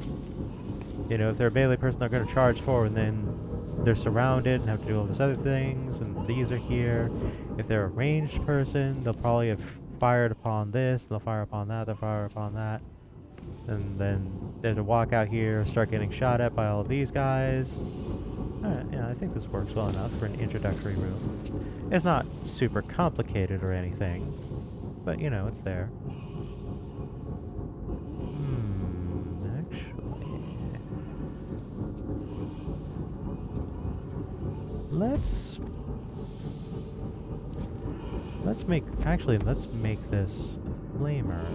You know, if they're a melee person, they're going to charge forward, and then they're surrounded and have to do all these other things, and these are here. If they're a ranged person, they'll probably have fired upon this, they'll fire upon that, they'll fire upon that. And then they have to walk out here, start getting shot at by all of these guys. Alright, yeah, I think this works well enough for an introductory room. It's not super complicated or anything, but you know, it's there. Actually... Let's make this a flamer.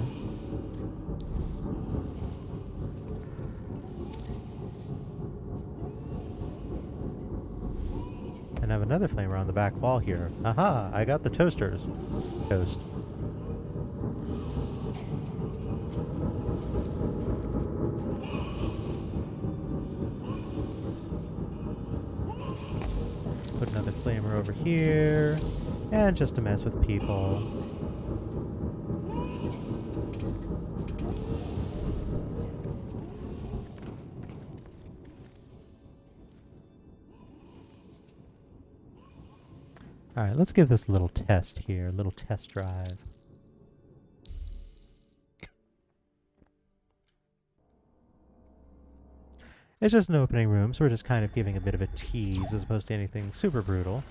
And have another flamer on the back wall here. Aha! I got the toasters. Toast. Put another flamer over here. And just to mess with people. Alright, let's give this a little test here, a little test drive. It's just an opening room, so we're just kind of giving a bit of a tease as opposed to anything super brutal.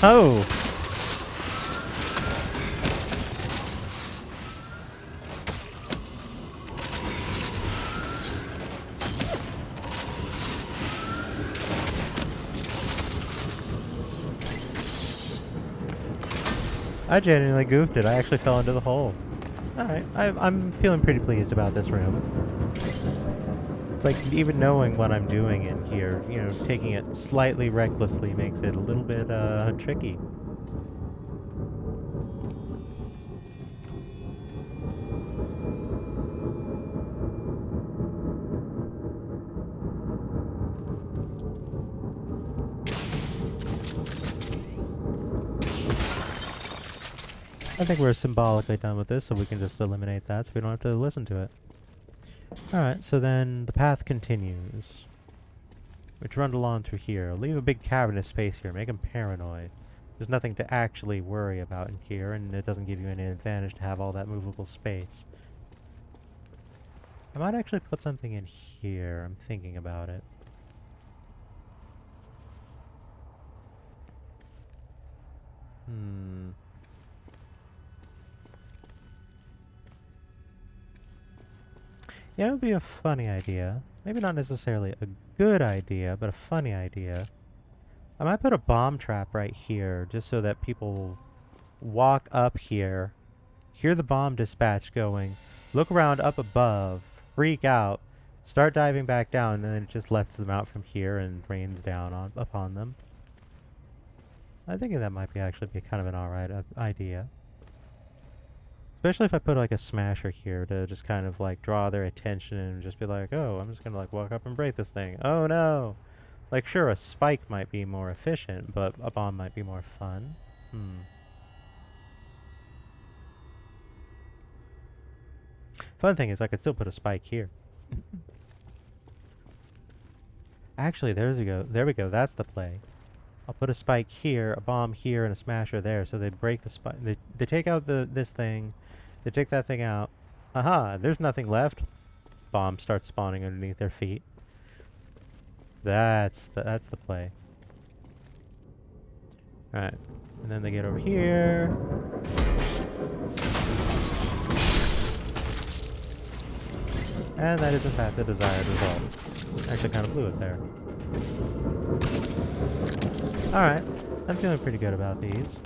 Oh! I genuinely goofed it. I actually fell into the hole. Alright, I'm feeling pretty pleased about this room. It's like, even knowing what I'm doing in here, you know, taking it slightly recklessly makes it a little bit, tricky. I think we're symbolically done with this, so we can just eliminate that so we don't have to listen to it. Alright, so then the path continues. We trundle on through here. Leave a big cavernous space here. Make him paranoid. There's nothing to actually worry about in here, and it doesn't give you any advantage to have all that movable space. I might actually put something in here. I'm thinking about it. Yeah, it would be a funny idea. Maybe not necessarily a good idea, but a funny idea. I might put a bomb trap right here, just so that people walk up here, hear the bomb dispatch going, look around up above, freak out, start diving back down, and then it just lets them out from here and rains down upon them. I think that might be actually be kind of an alright idea. Especially if I put like a smasher here to just kind of like draw their attention and just be like, oh, I'm just gonna like walk up and break this thing. Oh no! Like sure, a spike might be more efficient, but a bomb might be more fun. Fun thing is I could still put a spike here. Actually, there we go, that's the play. I'll put a spike here, a bomb here, and a smasher there, so they break the spike. They take out this thing, they take that thing out. Aha, there's nothing left. Bomb starts spawning underneath their feet. That's the play. Alright, and then they get over here. And that is in fact the desired result. Actually kind of blew it there. Alright, I'm feeling pretty good about these.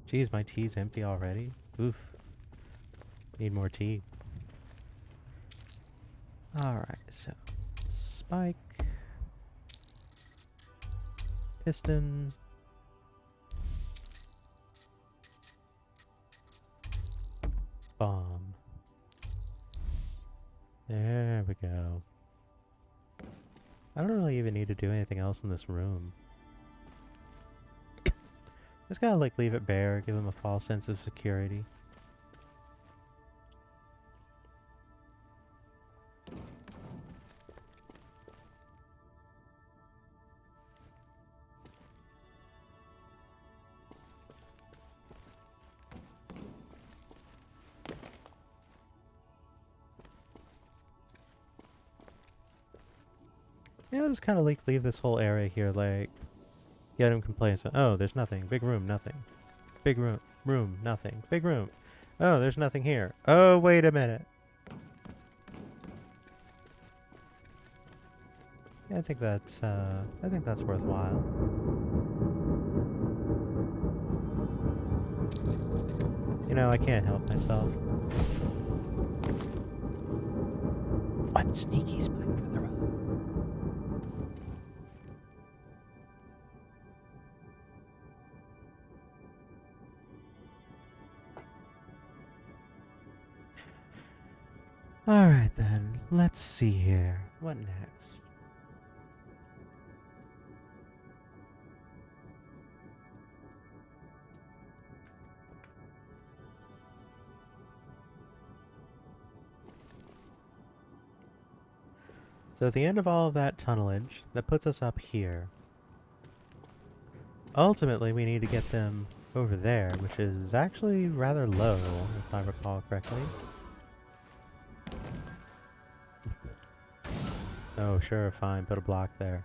Geez, my tea's empty already? Oof. Need more tea. Alright, so spike. Piston. Bomb. There we go. I don't really even need to do anything else in this room. Just gotta like leave it bare, give them a false sense of security. Yeah, I'll just kind of like leave this whole area here, like, get him complacent. Oh, there's nothing. Big room, nothing. Big room, nothing. Big room. Oh, there's nothing here. Oh, wait a minute. Yeah, I think that's worthwhile. You know, I can't help myself. One sneaky spike for the road. Alright then, let's see here. What next? So at the end of all of that tunnelage, that puts us up here. Ultimately, we need to get them over there, which is actually rather low, if I recall correctly. Oh, sure, fine, put a block there.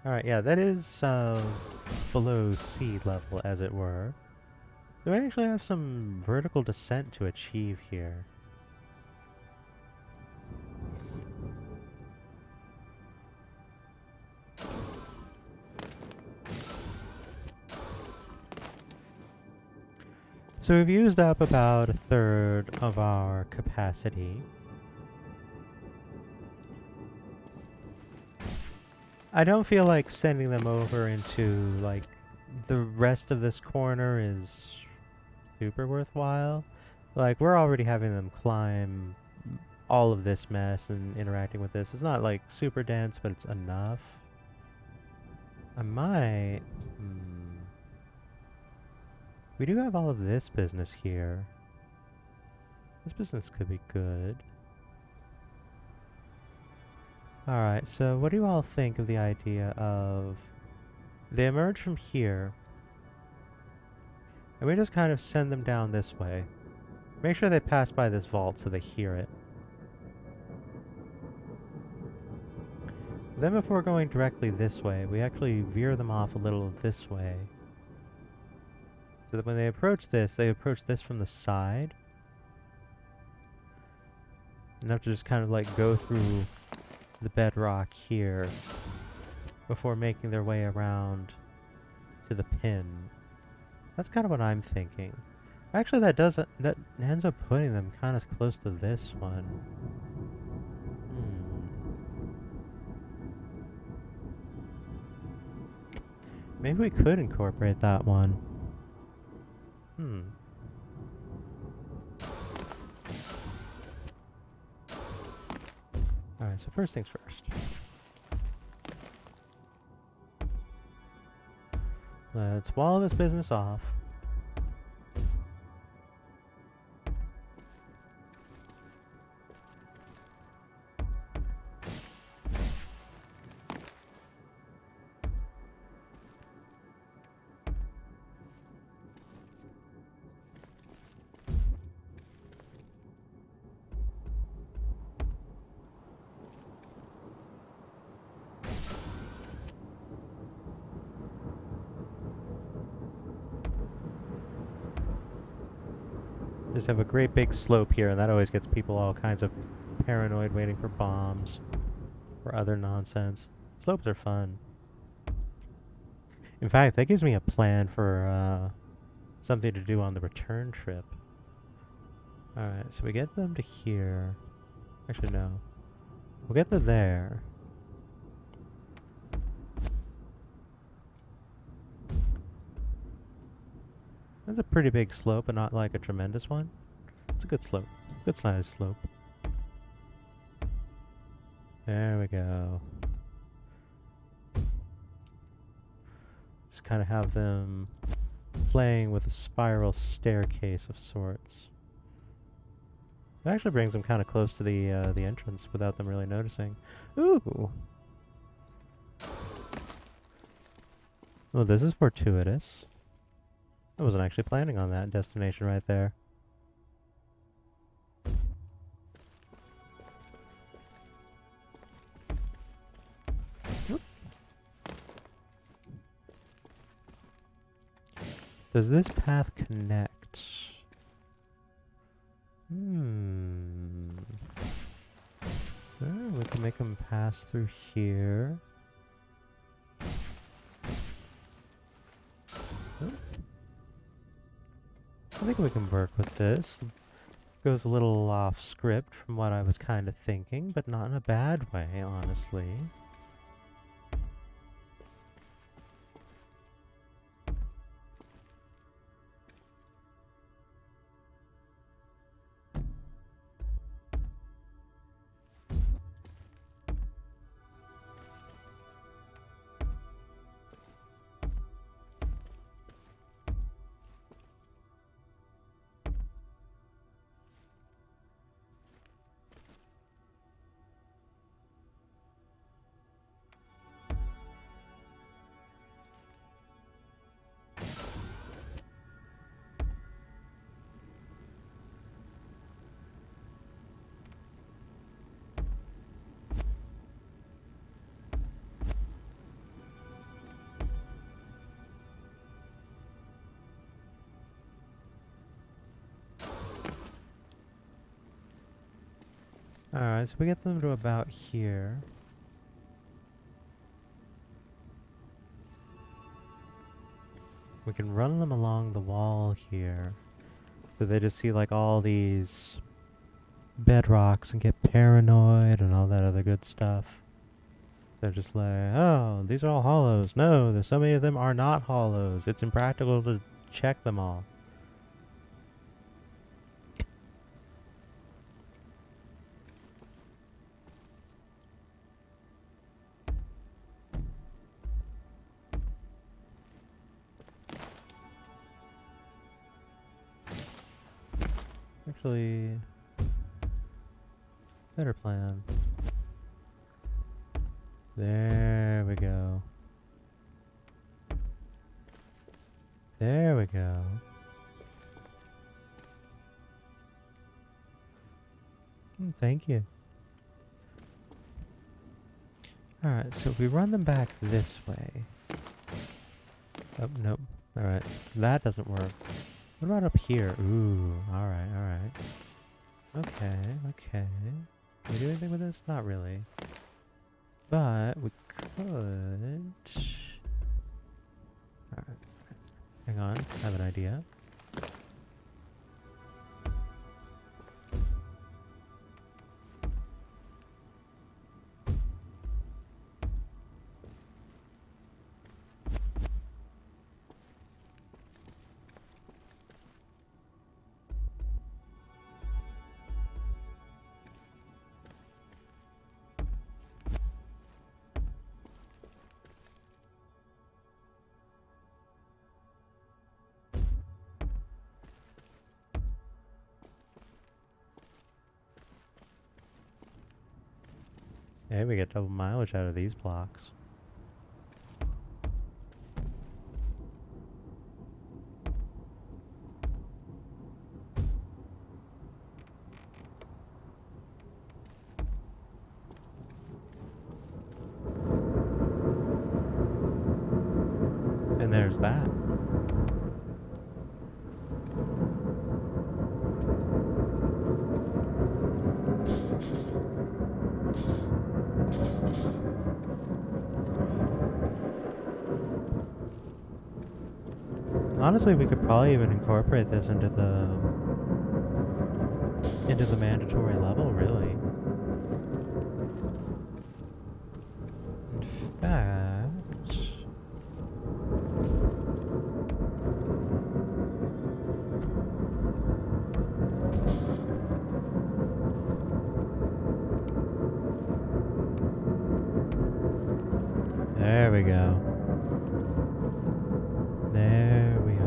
Alright, yeah, that is below sea level, as it were. So we actually have some vertical descent to achieve here. So we've used up about 1/3 of our capacity. I don't feel like sending them over into, like, the rest of this corner is super worthwhile. Like, we're already having them climb all of this mess and interacting with this. It's not, like, super dense, but it's enough. I might... We do have all of this business here. This business could be good. Alright, so what do you all think of the idea of... They emerge from here, and we just kind of send them down this way. Make sure they pass by this vault so they hear it. Then before going directly this way, we actually veer them off a little this way. So that when they approach this from the side. Enough to just kind of like go through the bedrock here before making their way around to the pin. That's kind of what I'm thinking. Actually, that ends up putting them kind of close to this one. Maybe we could incorporate that one. Alright, so first things first. Let's wall this business off. Just have a great big slope here, and that always gets people all kinds of paranoid waiting for bombs or other nonsense. Slopes are fun. In fact, that gives me a plan for something to do on the return trip. Alright, so we get them to here. Actually, no. We'll get them there. That's a pretty big slope, but not like a tremendous one. It's a good slope. Good sized slope. There we go. Just kind of have them playing with a spiral staircase of sorts. It actually brings them kind of close to the entrance without them really noticing. Ooh! Oh, this is fortuitous. I wasn't actually planning on that destination right there. Whoop. Does this path connect? We can make them pass through here. Oh. I think we can work with this. Goes a little off script from what I was kind of thinking, but not in a bad way, honestly. Alright, so we get them to about here. We can run them along the wall here. So they just see like all these bedrocks and get paranoid and all that other good stuff. They're just like, oh, these are all hollows. No, there's so many of them are not hollows. It's impractical to check them all. Actually, better plan. There we go. There we go. Thank you. Alright, so if we run them back this way. Oh, nope. Alright, that doesn't work. What about up here? Ooh, alright, alright. Okay, okay. Can we do anything with this? Not really. But we could... Alright. Hang on, I have an idea. Hey, we get double mileage out of these blocks. And there's that. Honestly, we could probably even incorporate this into the mandatory level, really. In fact, there we go. There we are.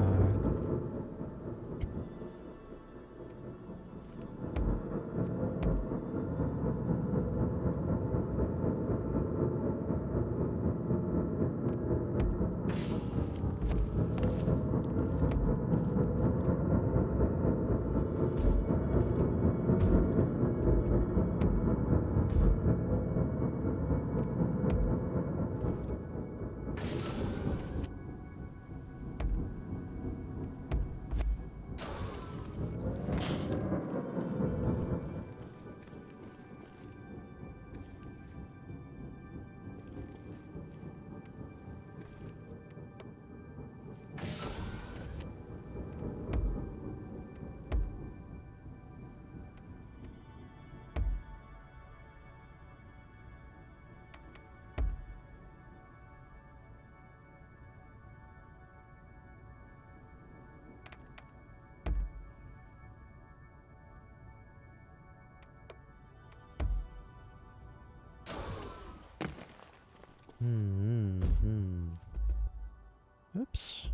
Oops.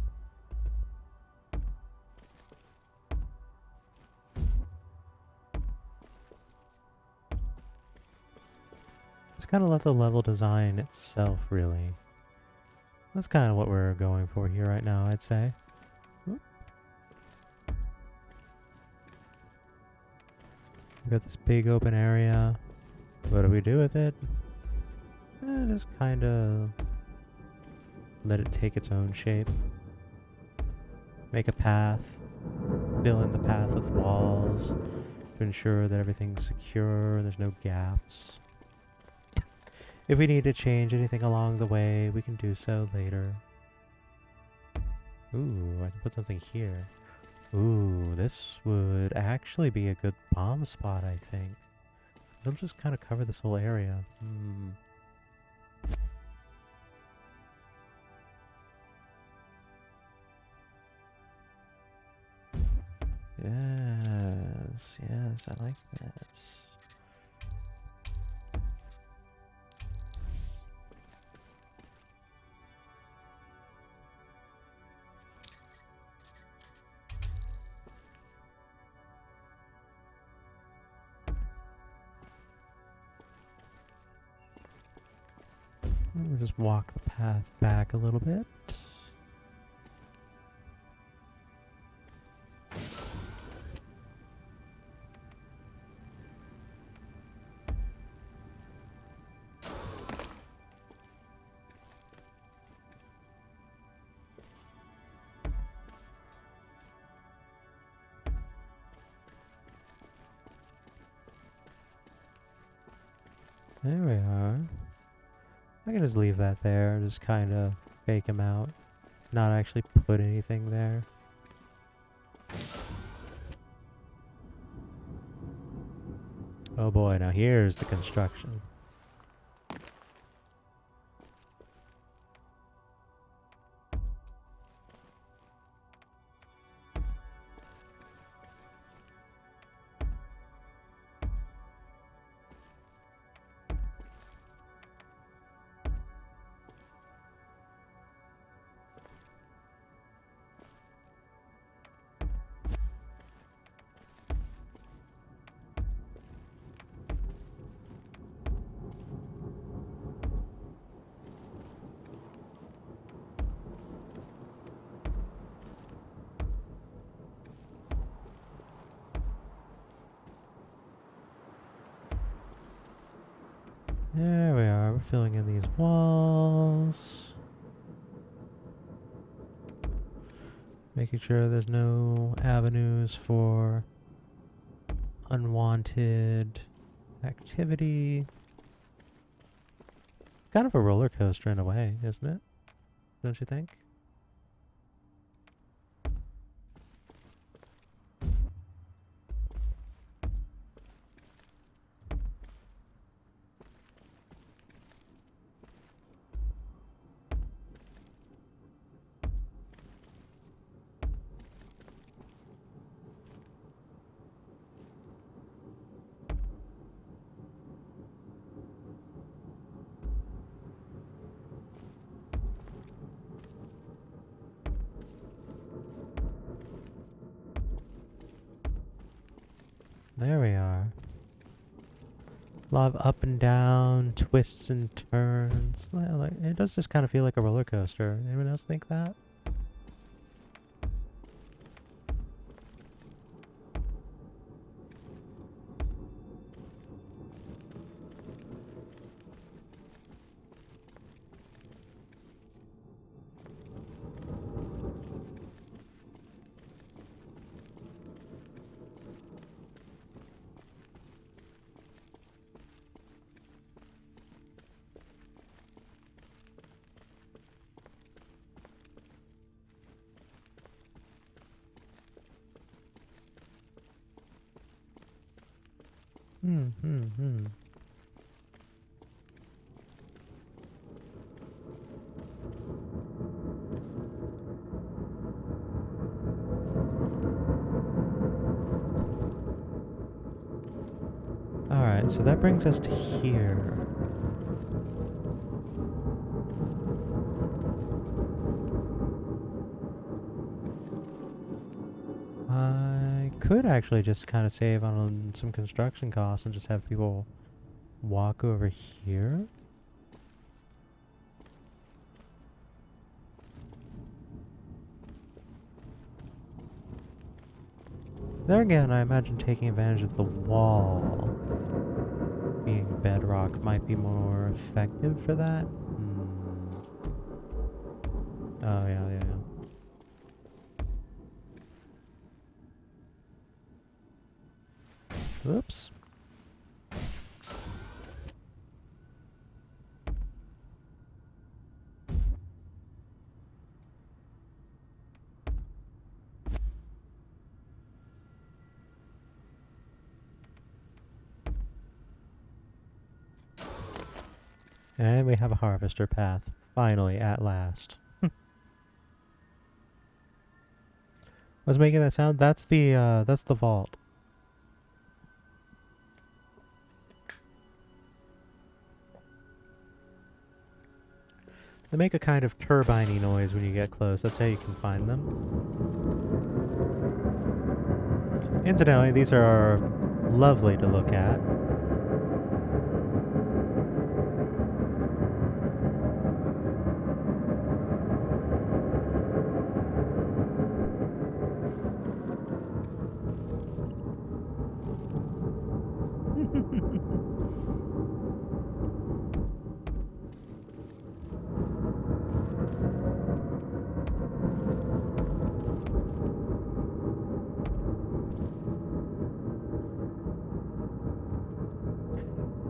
Just kind of let the level design itself, really. That's kind of what we're going for here right now, I'd say. Oop. We got this big open area. What do we do with it? Just kind of let it take its own shape. Make a path. Fill in the path with walls. to ensure that everything's secure, there's no gaps. If we need to change anything along the way, we can do so later. Ooh, I can put something here. Ooh, this would actually be a good bomb spot, I think. So it'll just kind of cover this whole area. Yes, yes, I like this. We'll just walk the path back a little bit. There we are. I can just leave that there, just kind of fake him out. Not actually put anything there. Oh boy, now here's the construction. There we are, we're filling in these walls. Making sure there's no avenues for unwanted activity. Kind of a roller coaster in a way, isn't it? Don't you think? There we are. A lot of up and down, twists and turns. It does just kind of feel like a roller coaster. Anyone else think that? Alright, so that brings us to here. I could actually just kind of save on some construction costs and just have people walk over here. There again, I imagine taking advantage of the wall being bedrock might be more effective for that. Oh, yeah. Oops. And we have a harvester path. Finally, at last. What's making that sound? That's the vault. They make a kind of turbine-y noise when you get close. That's how you can find them. Incidentally, these are lovely to look at.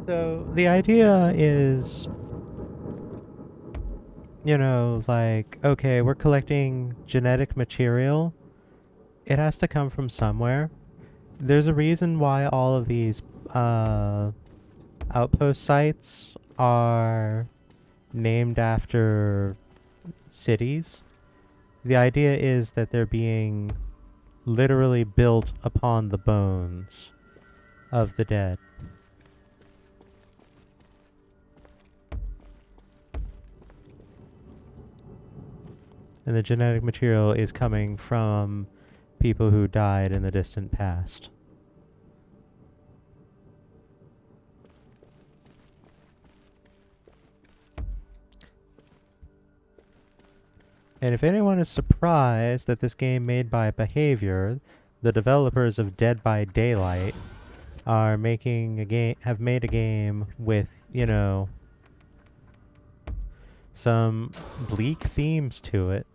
So the idea is, you know, like, okay, we're collecting genetic material. It has to come from somewhere. There's a reason why all of these outpost sites are named after cities. The idea is that they're being literally built upon the bones of the dead. And the genetic material is coming from people who died in the distant past. And if anyone is surprised that this game made by Behavior, the developers of Dead by Daylight, are making a game, have made a game with, you know, some bleak themes to it.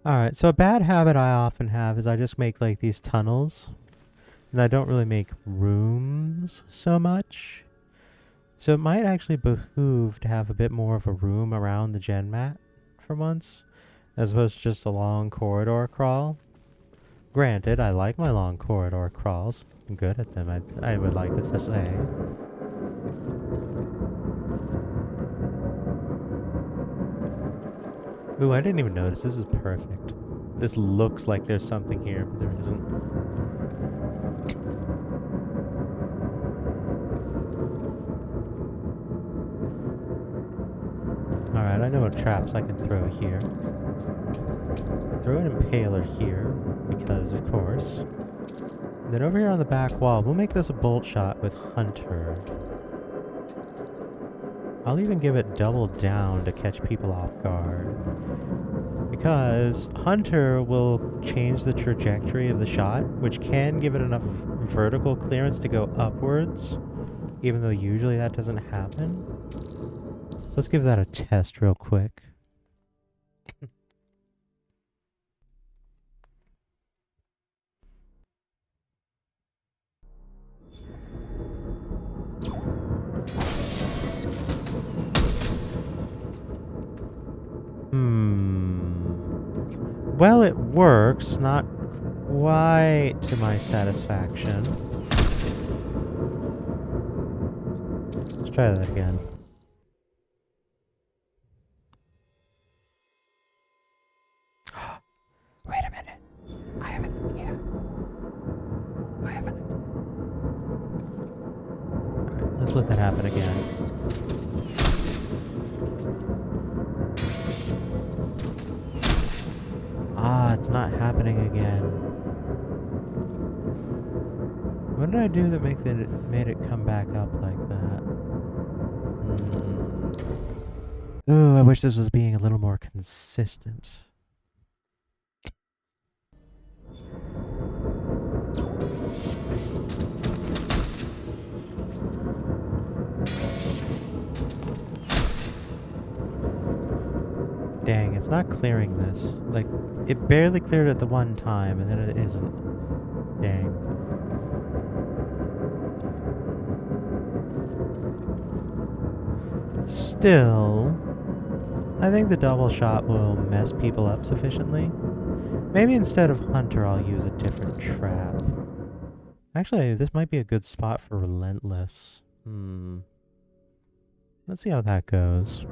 Alright, so a bad habit I often have is I just make like these tunnels. And I don't really make rooms so much. So it might actually behoove to have a bit more of a room around the gen mat for once, as opposed to just a long corridor crawl. Granted, I like my long corridor crawls. I'm good at them, I would like to say. Ooh, I didn't even notice. This is perfect. This looks like there's something here, but there isn't. Alright, I know what traps I can throw here. Throw an impaler here, because of course. And then over here on the back wall, we'll make this a bolt shot with Hunter. I'll even give it double down to catch people off guard. Because Hunter will change the trajectory of the shot, which can give it enough vertical clearance to go upwards, even though usually that doesn't happen. Let's give that a test real quick. Well, it works, not quite to my satisfaction. Let's try that again. Wait a minute. I have an idea. Alright, let's let that happen again. Ah, it's not happening again. What did I do that made it come back up like that? Ooh, I wish this was being a little more consistent. Dang, it's not clearing this. Like, it barely cleared it the one time, and then it isn't. Dang. Still, I think the double shot will mess people up sufficiently. Maybe instead of Hunter, I'll use a different trap. Actually, this might be a good spot for Relentless. Let's see how that goes.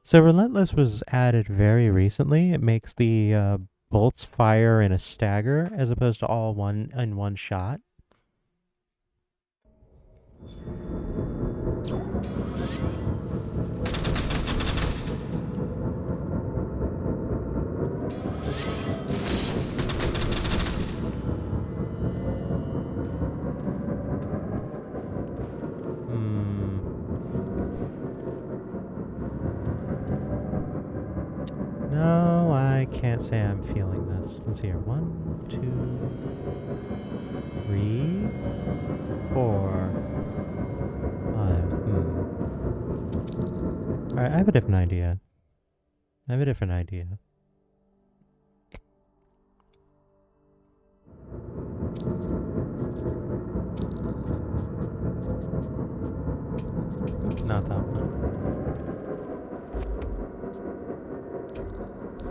So Relentless was added very recently. It makes the bolts fire in a stagger as opposed to all in one shot. No, I can't say I'm feeling this. Let's see here. 1, 2, 3, 4, 5. Alright, I have a different idea. Not that one.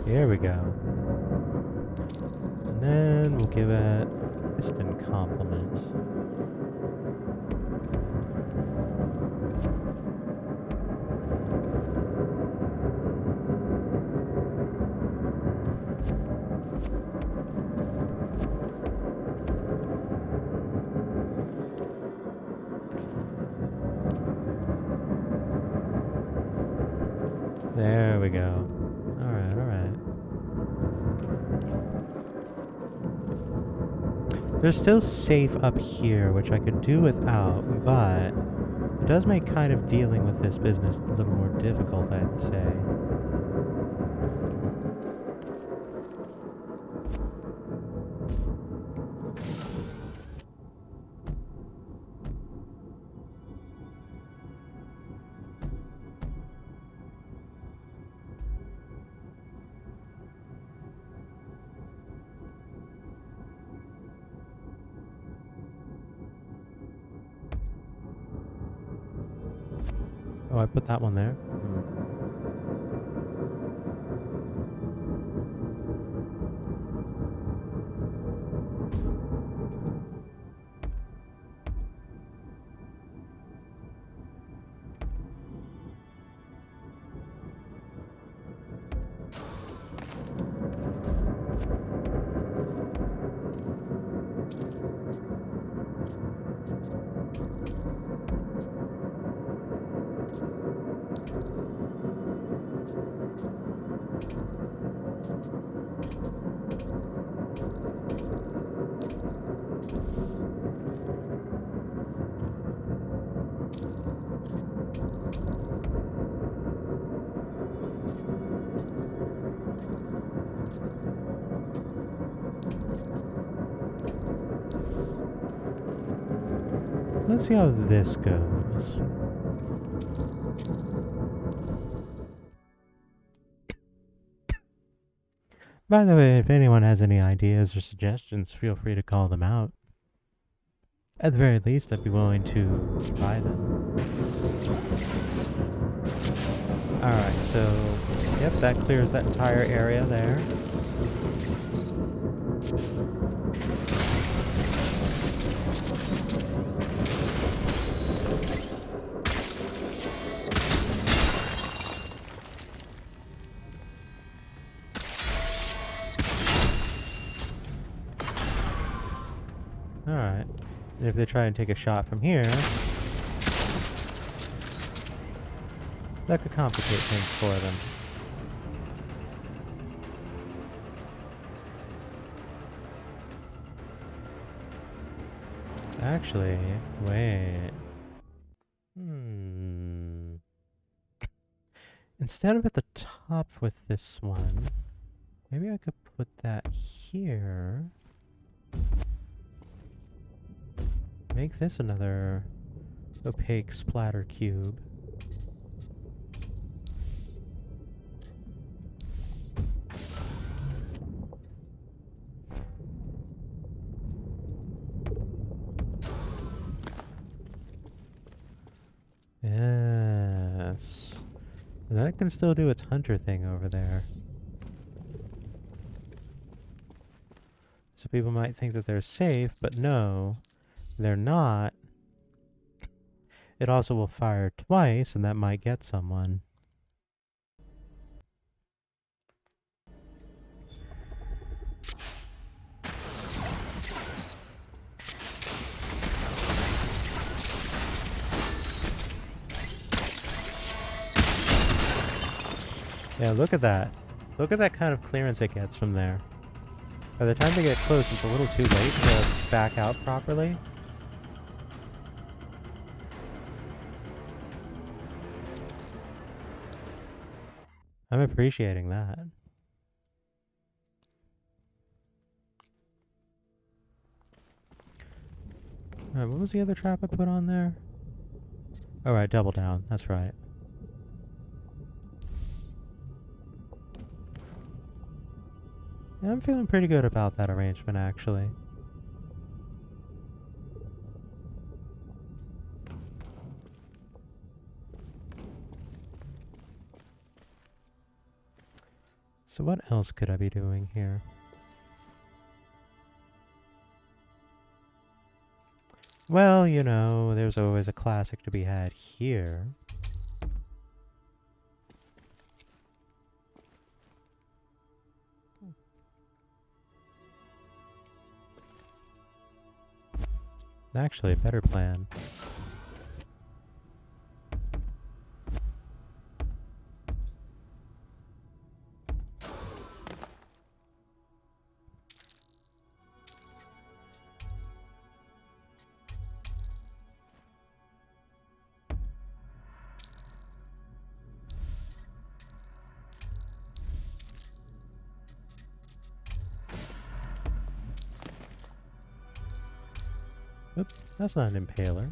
Here we go. And then we'll give it piston complement. There we go. Alright, alright. They're still safe up here, which I could do without, but it does make kind of dealing with this business a little more difficult, I'd say. Oh, I put that one there. Let's see how this goes. By the way, if anyone has any ideas or suggestions, feel free to call them out. At the very least, I'd be willing to try them. Alright, so, yep, that clears that entire area there. Alright. If they try and take a shot from here, that could complicate things for them. Actually, wait. Hmm. Instead of at the top with this one, maybe I could put that here. Make this another opaque splatter cube. Yes. That can still do its hunter thing over there. So people might think that they're safe, but no, they're not. It also will fire twice, and that might get someone. Yeah, look at that. Look at that kind of clearance it gets from there. By the time they get close, it's a little too late to back out properly. I'm appreciating that. Alright, what was the other trap I put on there? Alright, double down. That's right. Yeah, I'm feeling pretty good about that arrangement, actually. So what else could I be doing here? Well, you know, there's always a classic to be had here. Actually, a better plan. Oops, that's not an impaler.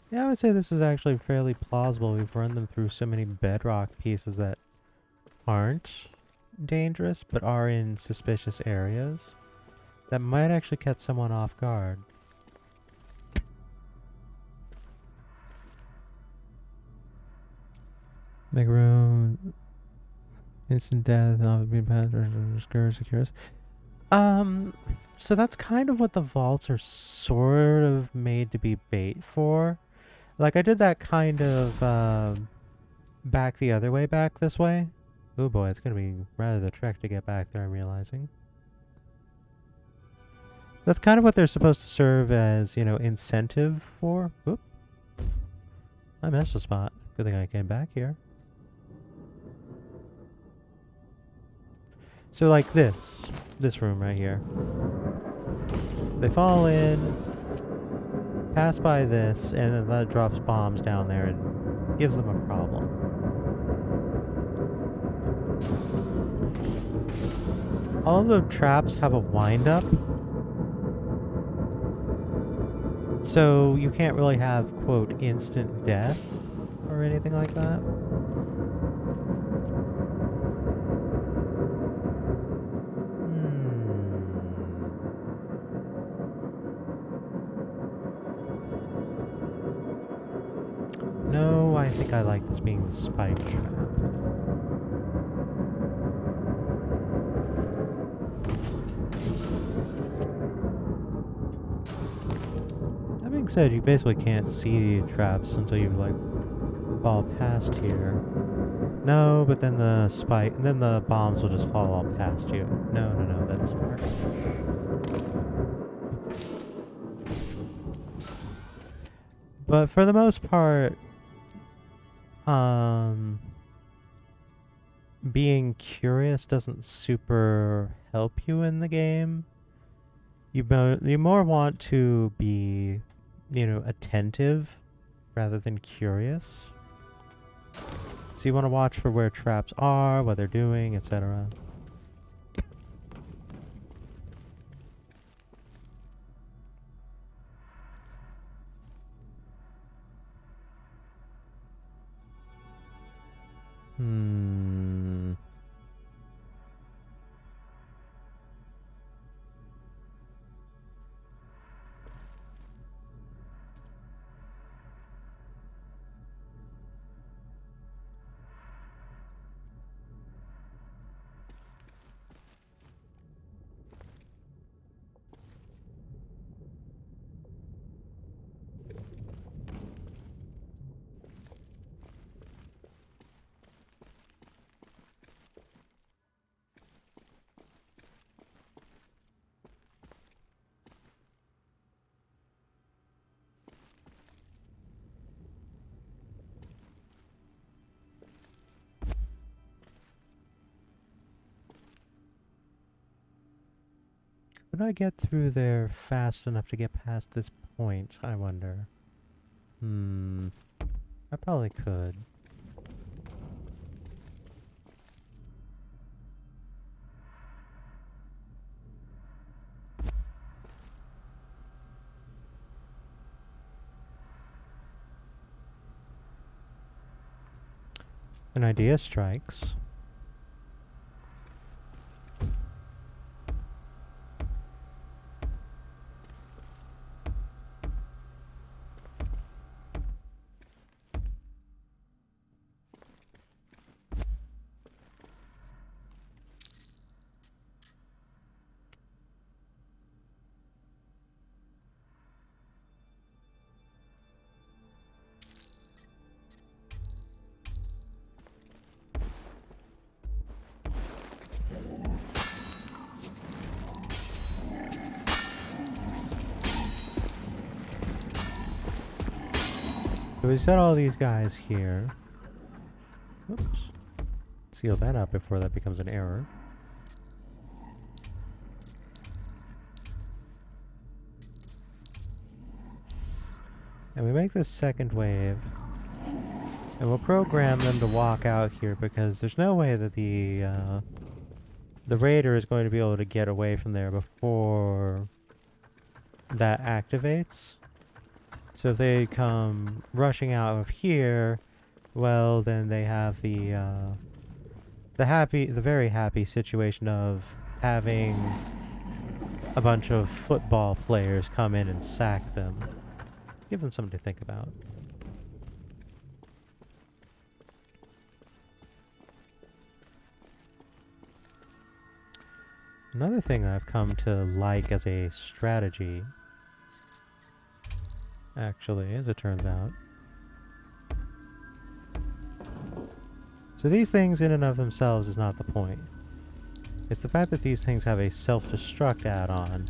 Yeah, I would say this is actually fairly plausible. We've run them through so many bedrock pieces that aren't dangerous, but are in suspicious areas. That might actually catch someone off guard. Make room. Instant death. Not be secures. So that's kind of what the vaults are sort of made to be bait for. Like, I did that kind of, back the other way, back this way. Oh boy, it's gonna be rather the trek to get back there, I'm realizing. That's kind of what they're supposed to serve as, you know, incentive for. Oop. I missed a spot. Good thing I came back here. So like this room right here. They fall in, pass by this, and then that drops bombs down there and gives them a problem. All of the traps have a wind-up, so you can't really have, quote, instant death or anything like that. No, I think I like this being the spike trap. That being said, you basically can't see traps until you, like, fall past here. No, but then the spike, and then the bombs will just fall all past you. No, no, no, that doesn't work. But for the most part, being curious doesn't super help you in the game. You more want to be, attentive rather than curious. So you want to watch for where traps are, what they're doing, etc. Hmm. Could I get through there fast enough to get past this point, I wonder? I probably could. An idea strikes. So we set all these guys here. Oops. Seal that up before that becomes an error. And we make this second wave. And we'll program them to walk out here because there's no way that the raider is going to be able to get away from there before that activates. So if they come rushing out of here, well, then they have the very happy situation of having a bunch of football players come in and sack them. Give them something to think about. Another thing I've come to like as a strategy, actually, as it turns out. So these things in and of themselves is not the point. It's the fact that these things have a self-destruct add-on.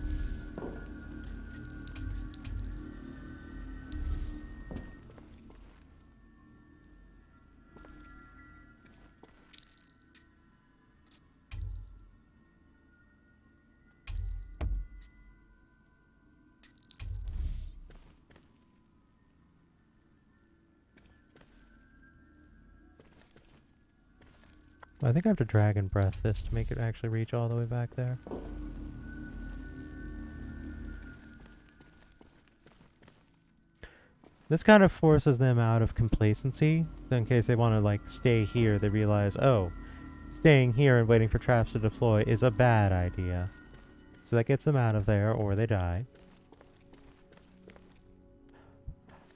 I think I have to dragon breath this to make it actually reach all the way back there. This kind of forces them out of complacency. So in case they want to like stay here, they realize, oh, staying here and waiting for traps to deploy is a bad idea. So that gets them out of there or they die.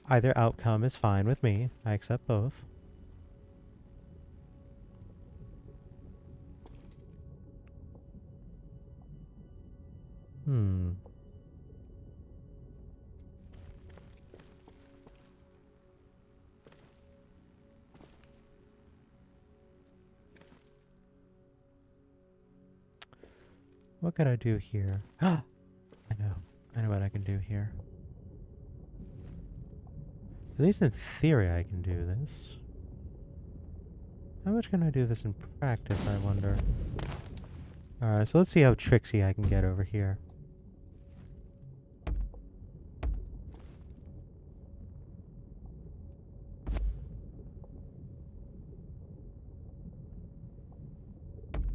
Either outcome is fine with me. I accept both. What could I do here? I know. I know what I can do here. At least in theory I can do this. How much can I do this in practice, I wonder? Alright, so let's see how tricksy I can get over here.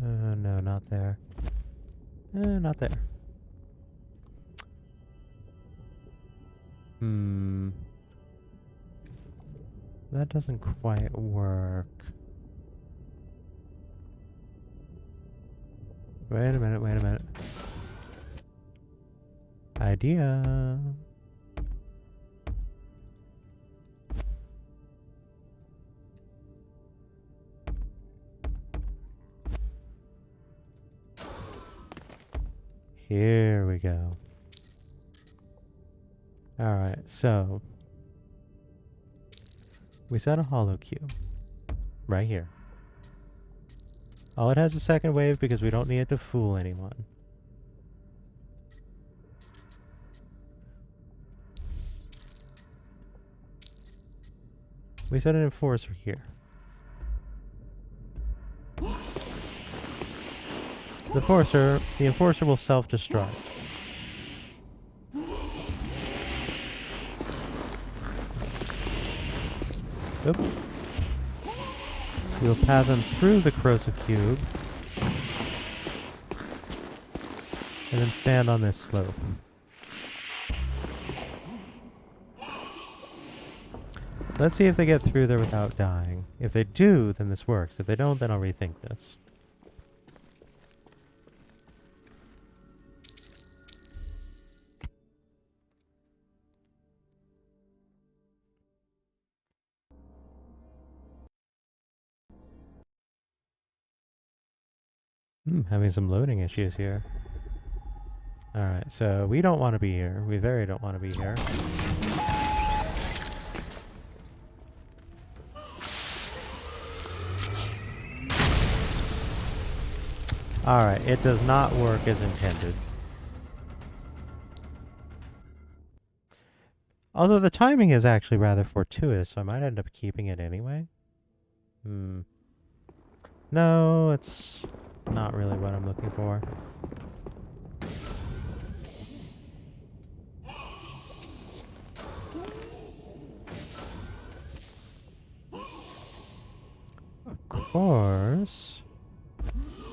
No, not there. Not there. That doesn't quite work. Wait a minute, wait a minute. Idea. Here we go. Alright, so we set a hollow cube right here. Oh, it has a second wave because we don't need it to fool anyone. We set an enforcer here. The enforcer will self-destruct. Oop. We'll pass them through the corrosive cube and then stand on this slope. Let's see if they get through there without dying. If they do, then this works. If they don't, then I'll rethink this. Having some loading issues here. Alright, so we don't want to be here. We very don't want to be here. Alright, it does not work as intended. Although the timing is actually rather fortuitous, so I might end up keeping it anyway. No, it's not really what I'm looking for. Of course.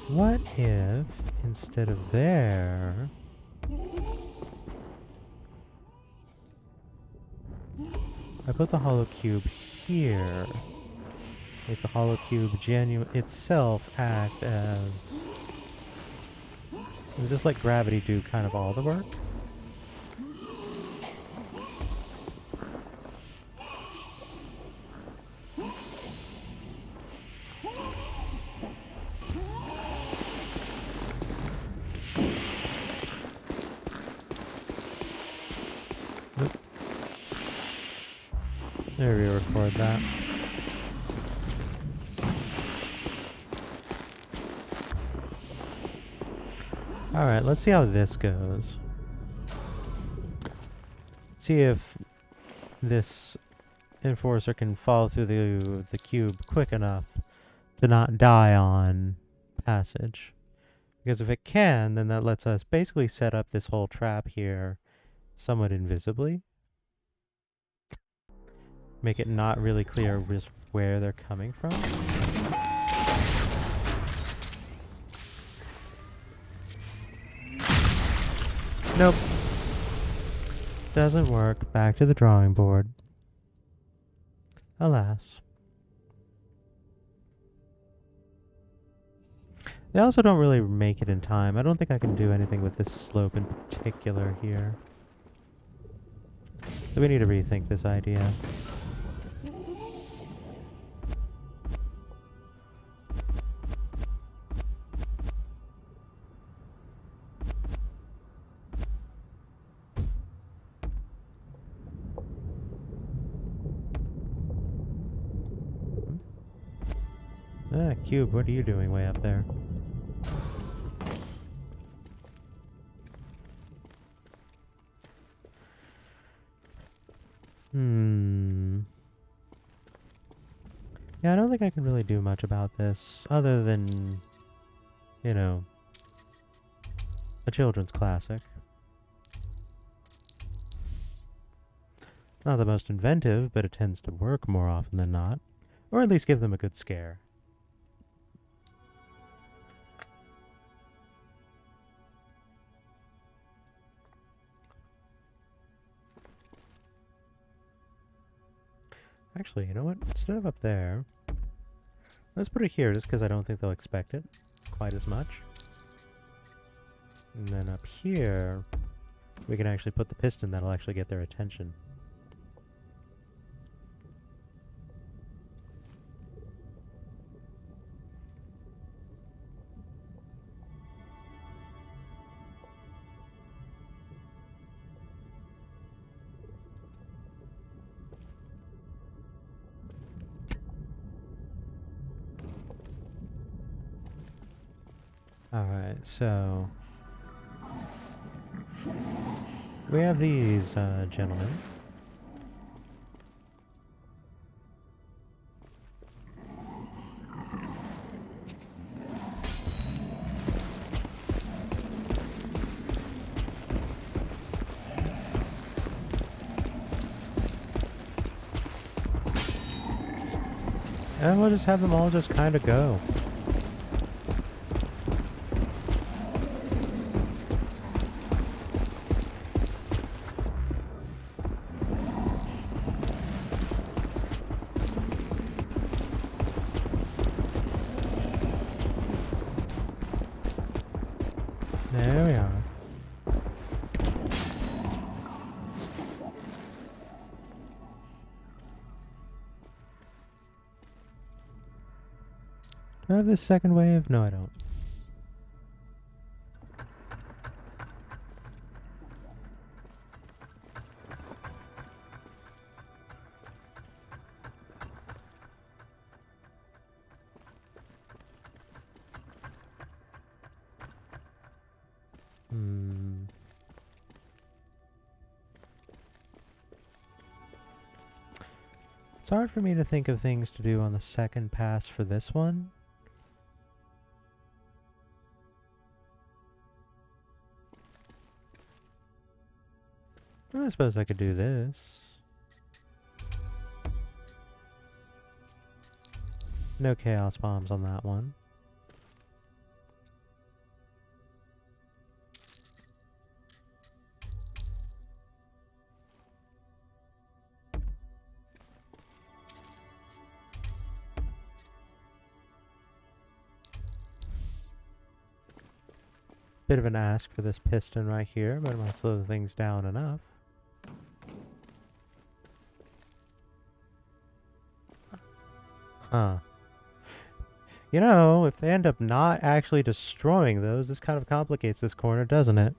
What if, instead of there, I put the hollow cube here? Make the hollow cube itself act as... just let gravity do kind of all the work. Oop. There we record that. Alright, let's see how this goes. See if this enforcer can fall through the cube quick enough to not die on passage. Because if it can, then that lets us basically set up this whole trap here somewhat invisibly. Make it not really clear just where they're coming from. Nope. Doesn't work. Back to the drawing board. Alas. They also don't really make it in time. I don't think I can do anything with this slope in particular here. So we need to rethink this idea. Cube, what are you doing way up there? Hmm. Yeah, I don't think I can really do much about this other than, you know, a children's classic. Not the most inventive, but it tends to work more often than not. Or at least give them a good scare. Actually, you know what? Instead of up there, let's put it here just because I don't think they'll expect it quite as much. And then up here, we can actually put the piston that'll actually get their attention. Alright, so we have these gentlemen. And we'll just have them all just kind of go. There we are. Do I have this second wave? No, I don't. Hmm. It's hard for me to think of things to do on the second pass for this one. Well, I suppose I could do this. No chaos bombs on that one. Bit of an ask for this piston right here, but it might slow things down enough. Huh. You know, if they end up not actually destroying those, this kind of complicates this corner, doesn't it?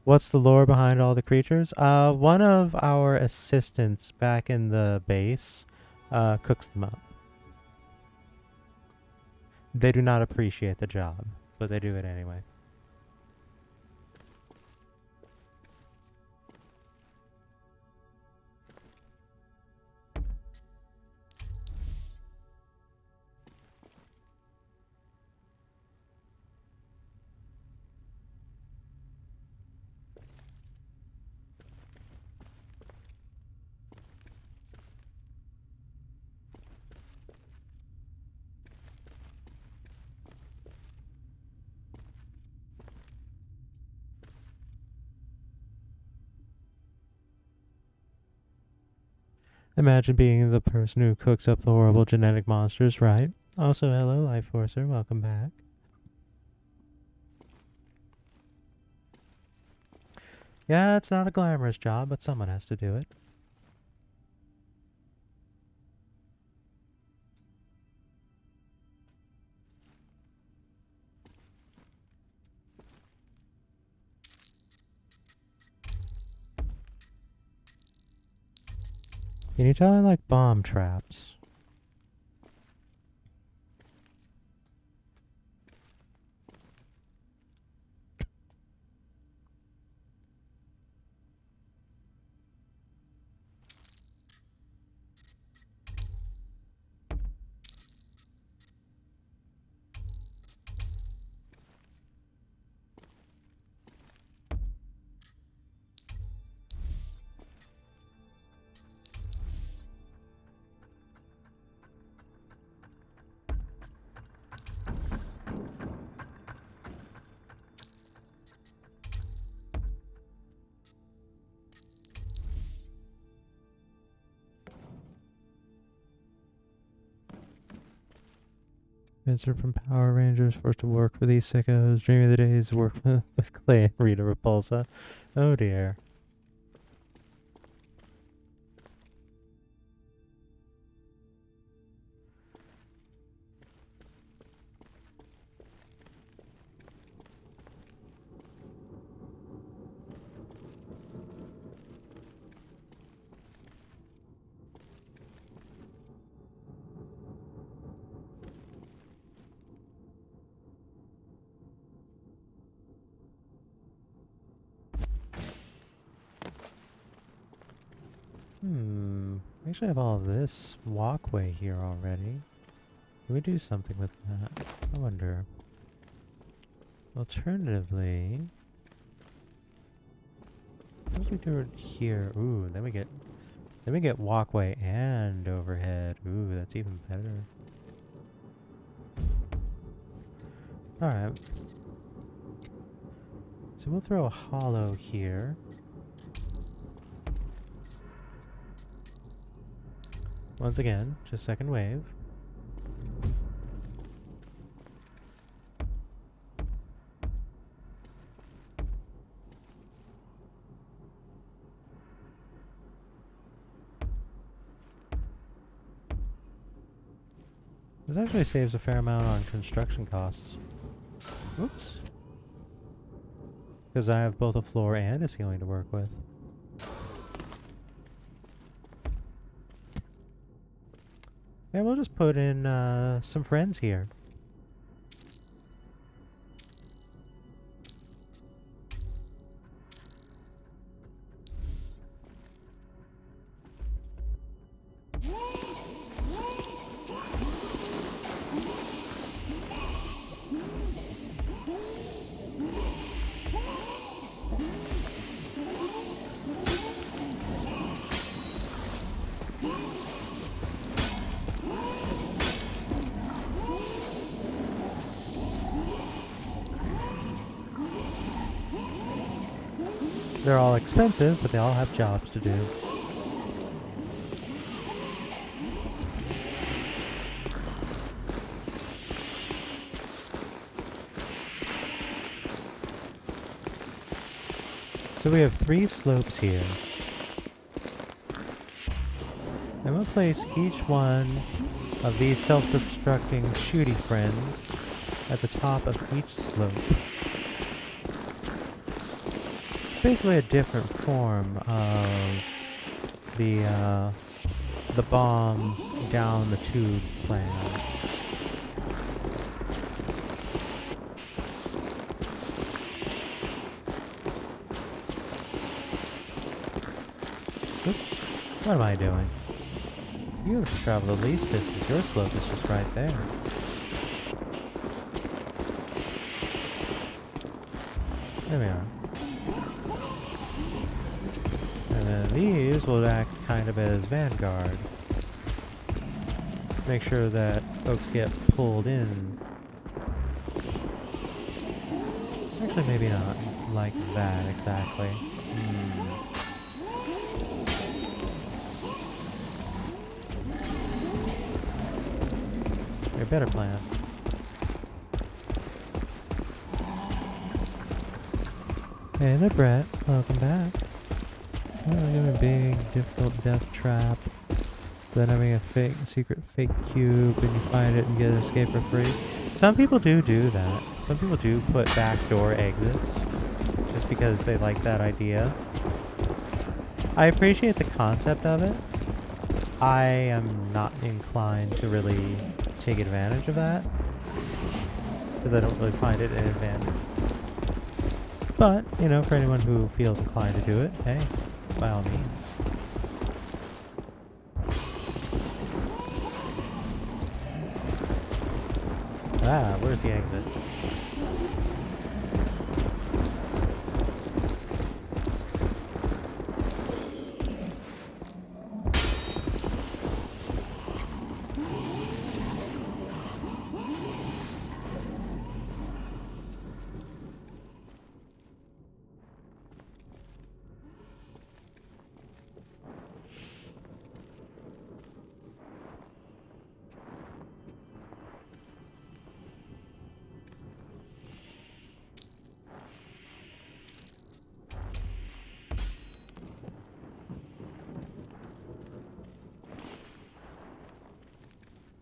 What's the lore behind all the creatures? One of our assistants back in the base cooks them up. They do not appreciate the job, but they do it anyway. Imagine being the person who cooks up the horrible genetic monsters, right? Also, hello, Life Forcer. Welcome back. Yeah, it's not a glamorous job, but someone has to do it. Can you tell I like bomb traps? Vincent from Power Rangers, forced to work for these sickos. Dreaming of the days work with Clay and Rita Repulsa. Oh dear. We actually have all of this walkway here already. Can we do something with that? I wonder. Alternatively, what if we do it here? Ooh, then we get walkway and overhead. Ooh, that's even better. Alright. So we'll throw a hollow here. Once again, just second wave. This actually saves a fair amount on construction costs. Oops. Because I have both a floor and a ceiling to work with. Yeah, we'll just put in some friends here. They're all expensive, but they all have jobs to do. So we have 3 slopes here. I'm going to place each one of these self-destructing shooty friends at the top of each slope. Basically a different form of the bomb down the tube plan. Oops. What am I doing? You have to travel the least distance. Your slope is just right there. There we are. And then these will act kind of as vanguard. Make sure that folks get pulled in. Actually, maybe not like that exactly. A better plan. Hey there, Brett. Welcome back. Oh, doing a big, difficult death trap. Then having a secret fake cube, and you find it and get an escape for free. Some people do that. Some people do put backdoor exits, just because they like that idea. I appreciate the concept of it. I am not inclined to really take advantage of that, because I don't really find it an advantage. But, you know, for anyone who feels inclined to do it, hey, by all means. Ah, where's the exit?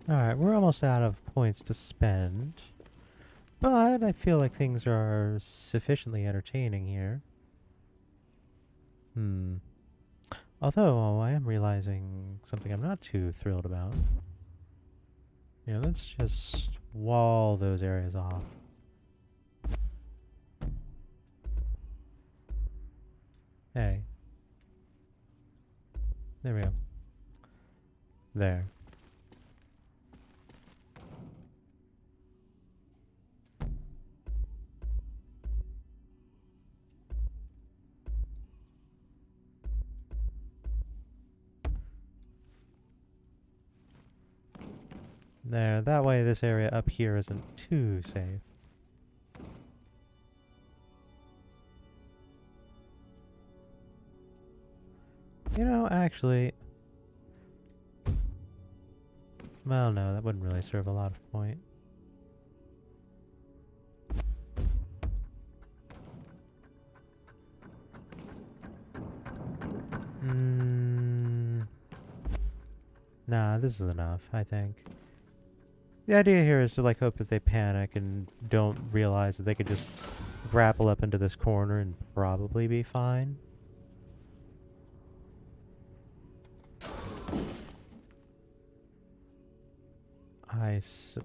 Alright, we're almost out of points to spend. But I feel like things are sufficiently entertaining here. Although, I am realizing something I'm not too thrilled about. Yeah, let's just wall those areas off. Hey. There we go. There. There, that way this area up here isn't too safe. You know, actually... Well, no, that wouldn't really serve a lot of point. Nah, this is enough, I think. The idea here is to, like, hope that they panic and don't realize that they could just grapple up into this corner and probably be fine. I suppose...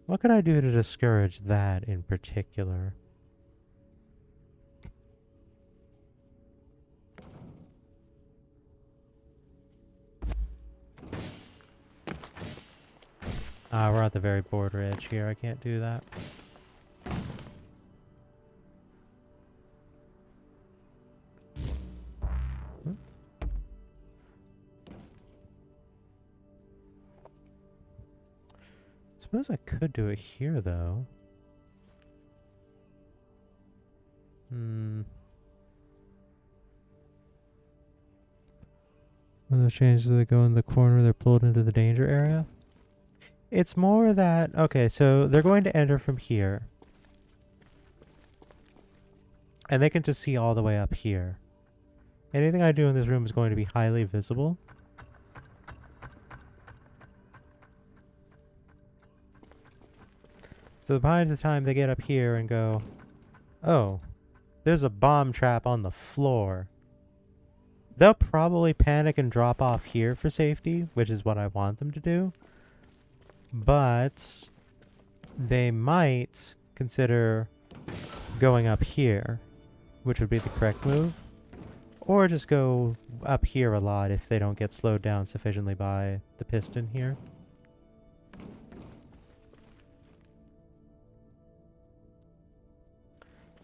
What could I do to discourage that in particular? We're at the very border edge here. I can't do that. Suppose I could do it here, though. When those changes that go in the corner, they're pulled into the danger area. It's more that... Okay, so they're going to enter from here. And they can just see all the way up here. Anything I do in this room is going to be highly visible. So by the time they get up here and go, oh, there's a bomb trap on the floor, they'll probably panic and drop off here for safety, which is what I want them to do. But they might consider going up here, which would be the correct move. Or just go up here a lot if they don't get slowed down sufficiently by the piston here.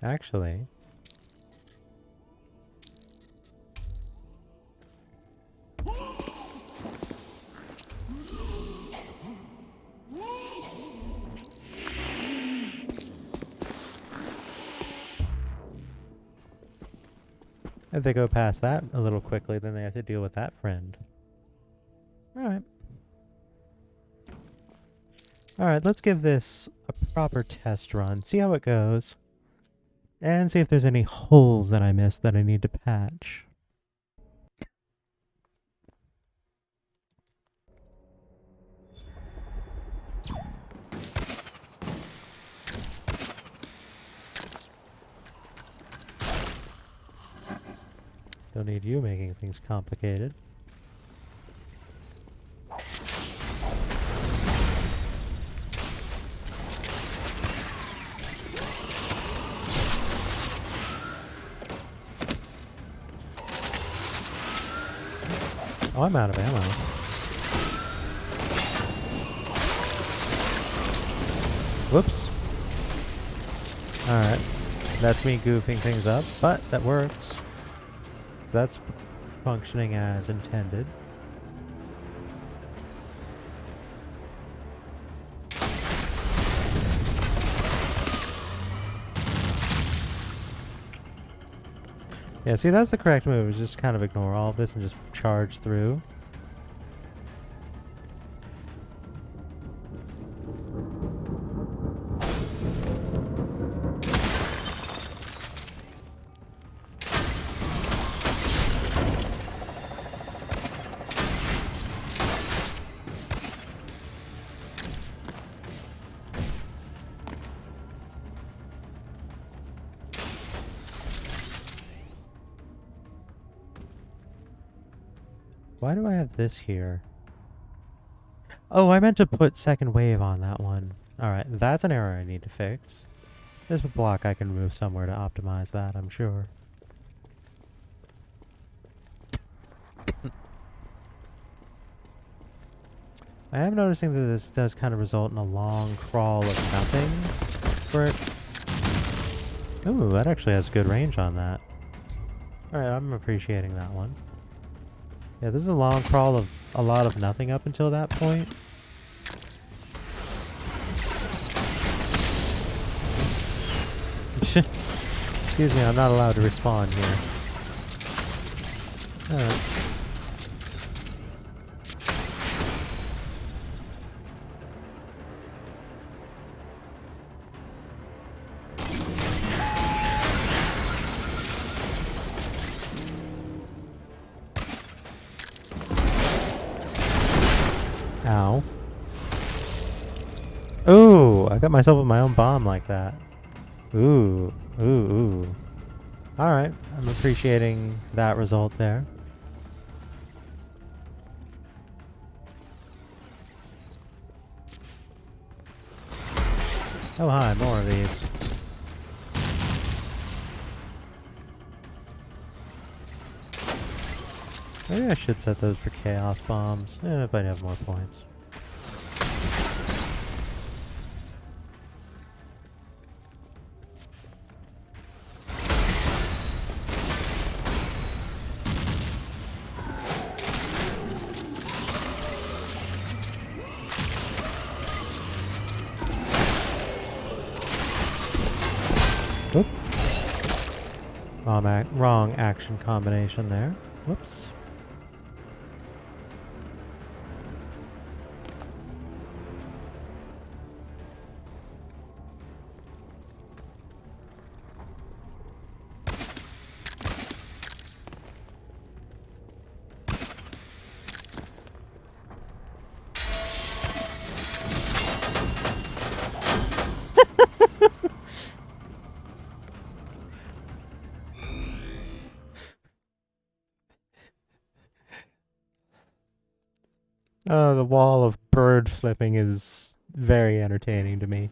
Actually, if they go past that a little quickly, then they have to deal with that friend. Alright. Alright, let's give this a proper test run. See how it goes. And see if there's any holes that I missed that I need to patch. Don't need you making things complicated. Oh, I'm out of ammo. Whoops. Alright. That's me goofing things up, but that works. So that's functioning as intended. Yeah, see, that's the correct move, is just kind of ignore all of this and just charge through. Why do I have this here? Oh, I meant to put second wave on that one. Alright, that's an error I need to fix. There's a block I can move somewhere to optimize that, I'm sure. I am noticing that this does kind of result in a long crawl of nothing for it. Ooh, that actually has good range on that. Alright, I'm appreciating that one. Yeah, this is a long crawl of a lot of nothing up until that point. Excuse me, I'm not allowed to respawn here. Alright. Ow. Ooh, I got myself with my own bomb like that. Ooh, ooh, ooh. Alright, I'm appreciating that result there. Oh hi, more of these. Maybe I should set those for chaos bombs. If I'd have more points. Oop. Wrong action combination there. Whoops. Oh, the wall of bird flipping is very entertaining to me.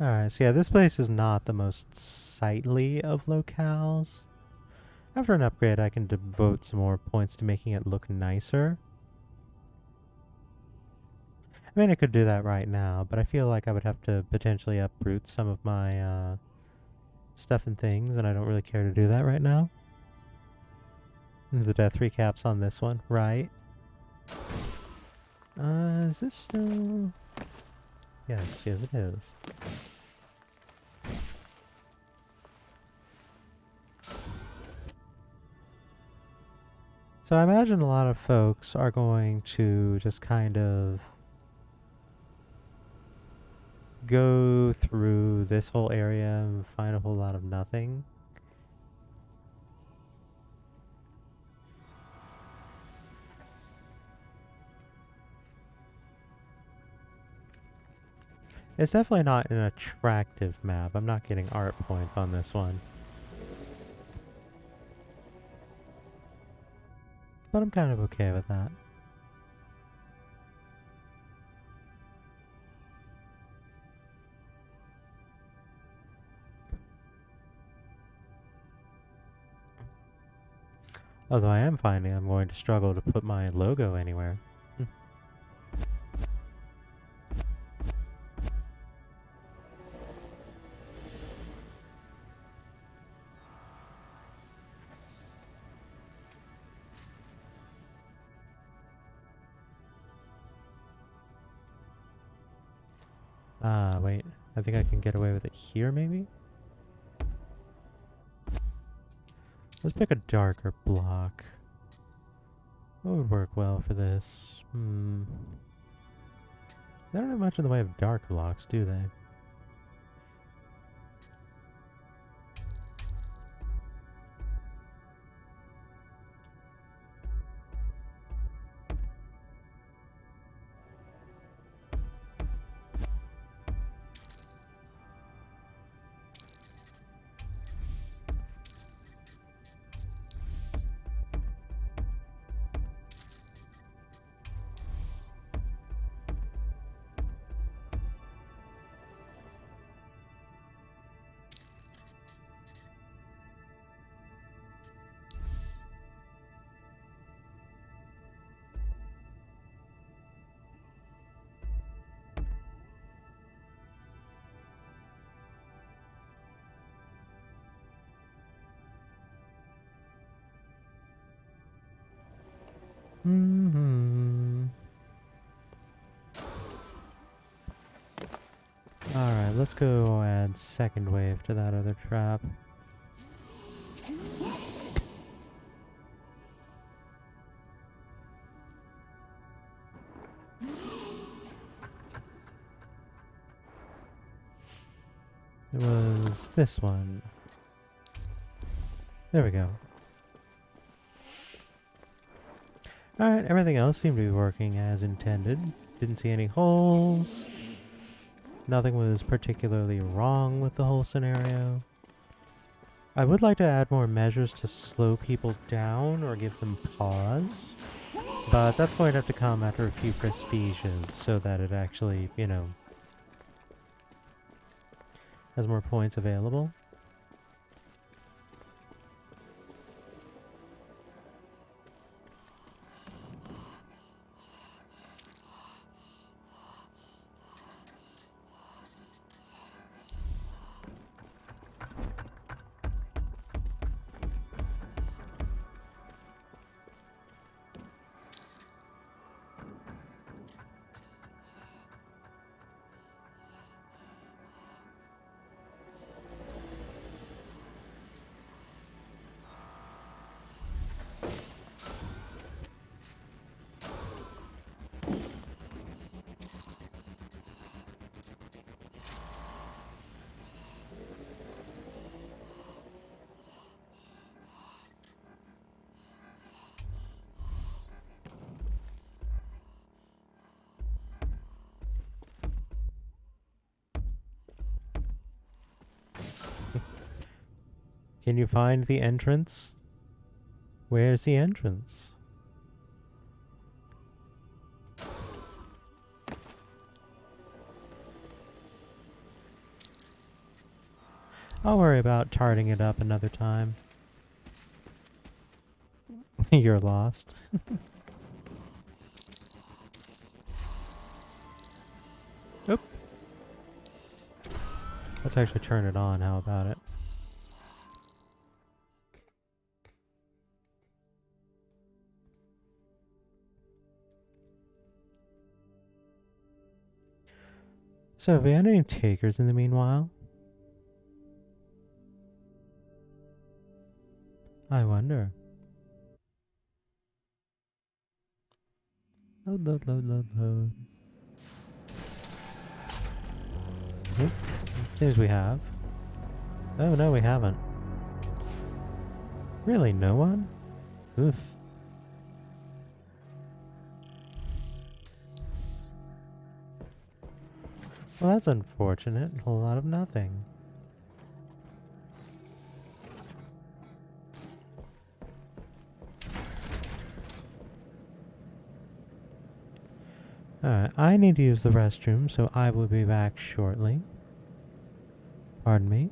Alright, so yeah, this place is not the most sightly of locales. After an upgrade, I can devote some more points to making it look nicer. I mean, I could do that right now, but I feel like I would have to potentially uproot some of my stuff and things, and I don't really care to do that right now. The death recaps on this one, right? Is this still... Yes, yes it is. So I imagine a lot of folks are going to just kind of go through this whole area and find a whole lot of nothing. It's definitely not an attractive map. I'm not getting art points on this one. But I'm kind of okay with that. Although I am finding I'm going to struggle to put my logo anywhere. Wait. I think I can get away with it here, maybe? Let's pick a darker block. What would work well for this? They don't have much in the way of dark blocks, do they? let's go add second wave to that other trap. It was this one. There we go. Alright, everything else seemed to be working as intended. Didn't see any holes. Nothing was particularly wrong with the whole scenario. I would like to add more measures to slow people down or give them pause. But that's going to have to come after a few prestiges so that it actually, you know, has more points available. Can you find the entrance? Where's the entrance? I'll worry about tarting it up another time. You're lost. Oop. Let's actually turn it on. How about it? So, have we had any takers in the meanwhile? I wonder. Load, load, load, load, load. Oop. Seems we have. Oh, no, we haven't. Really, no one? Oof. Well, that's unfortunate. A whole lot of nothing. Alright, I need to use the restroom, so I will be back shortly. Pardon me.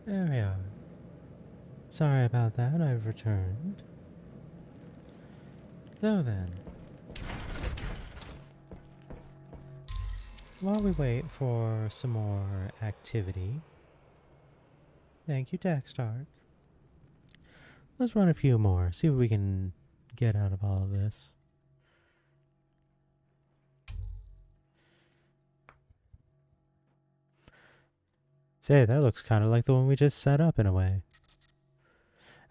There we are. Sorry about that, I've returned. So then, while we wait for some more activity, thank you, Dextark. Let's run a few more, see what we can get out of all of this. Say, that looks kind of like the one we just set up in a way.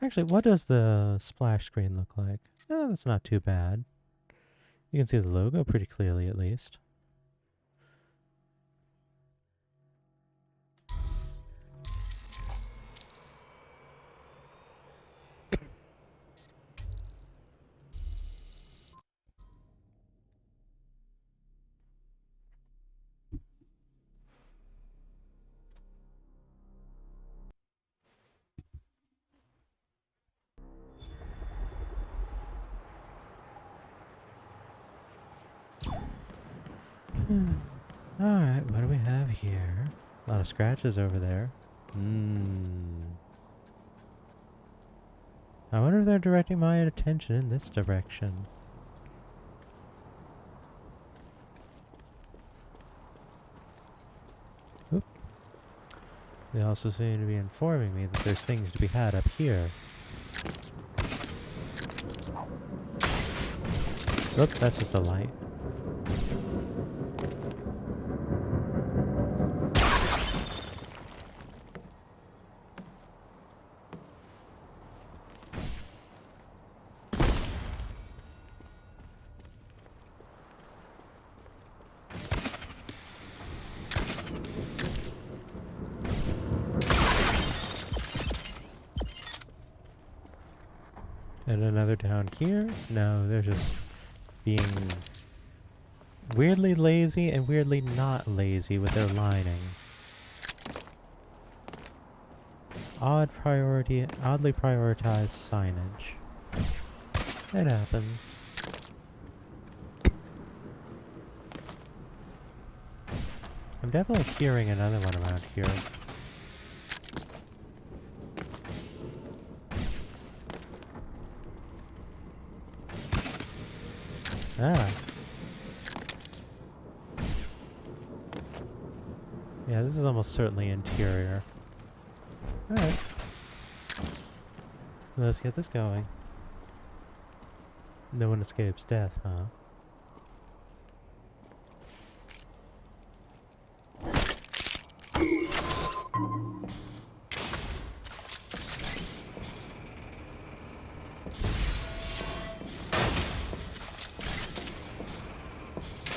Actually, what does the splash screen look like? Oh, that's not too bad. You can see the logo pretty clearly, at least. Alright, what do we have here? A lot of scratches over there. I wonder if they're directing my attention in this direction. Oop. They also seem to be informing me that there's things to be had up here. Oop, that's just a light. And another down here? No, they're just being weirdly lazy and weirdly not lazy with their lining. Oddly prioritized signage. It happens. I'm definitely hearing another one around here. Ah. Yeah, this is almost certainly interior. Alright. Let's get this going. No one escapes death, huh?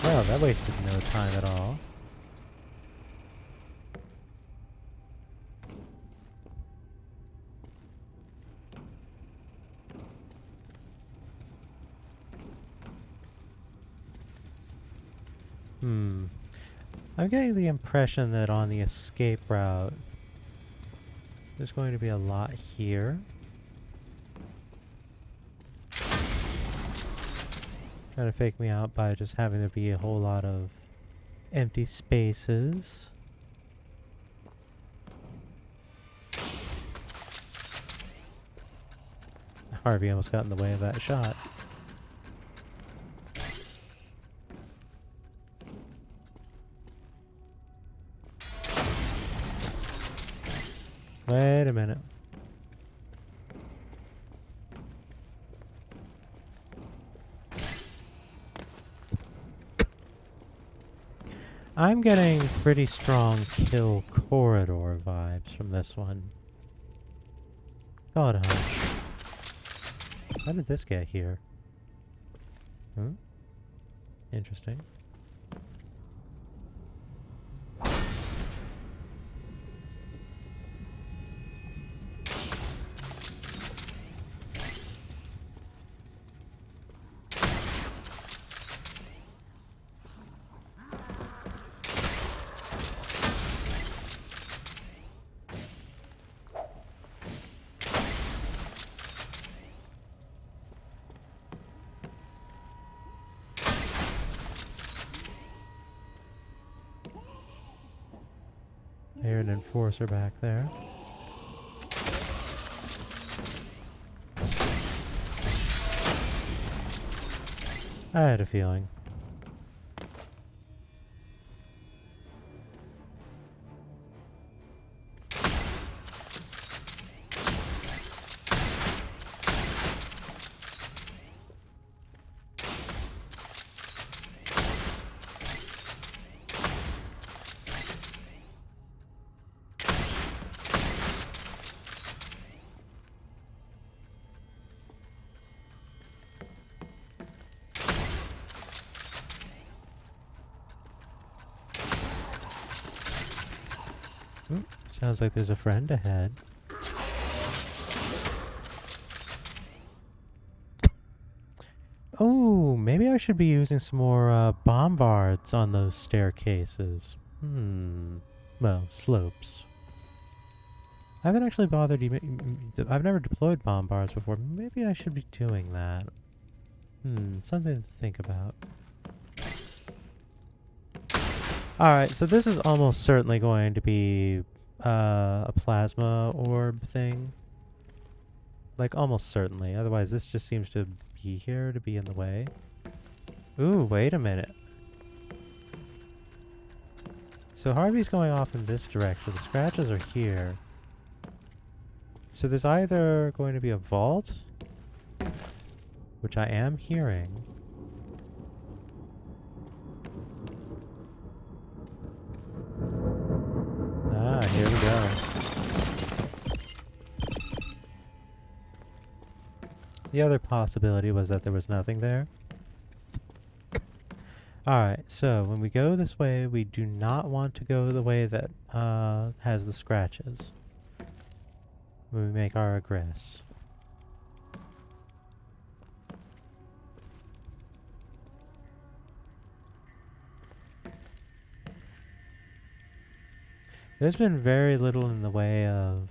Well, that wasted no time at all. I'm getting the impression that on the escape route, there's going to be a lot here. Trying to fake me out by just having there be a whole lot of empty spaces. Harvey almost got in the way of that shot. Wait a minute. I'm getting pretty strong kill corridor vibes from this one. Call it a hunch. How did this get here? Interesting. I hear an enforcer back there. I had a feeling. Ooh, sounds like there's a friend ahead. Oh, maybe I should be using some more bombards on those staircases. Well, slopes. I haven't actually bothered I've never deployed bombards before. Maybe I should be doing that. Something to think about. Alright, so this is almost certainly going to be a plasma orb thing. Like, almost certainly. Otherwise, this just seems to be here to be in the way. Ooh, wait a minute. So Harvey's going off in this direction. The scratches are here. So there's either going to be a vault, which I am hearing. Ah, here we go. The other possibility was that there was nothing there. Alright, so when we go this way, we do not want to go the way that has the scratches. When we make our egress. There's been very little in the way of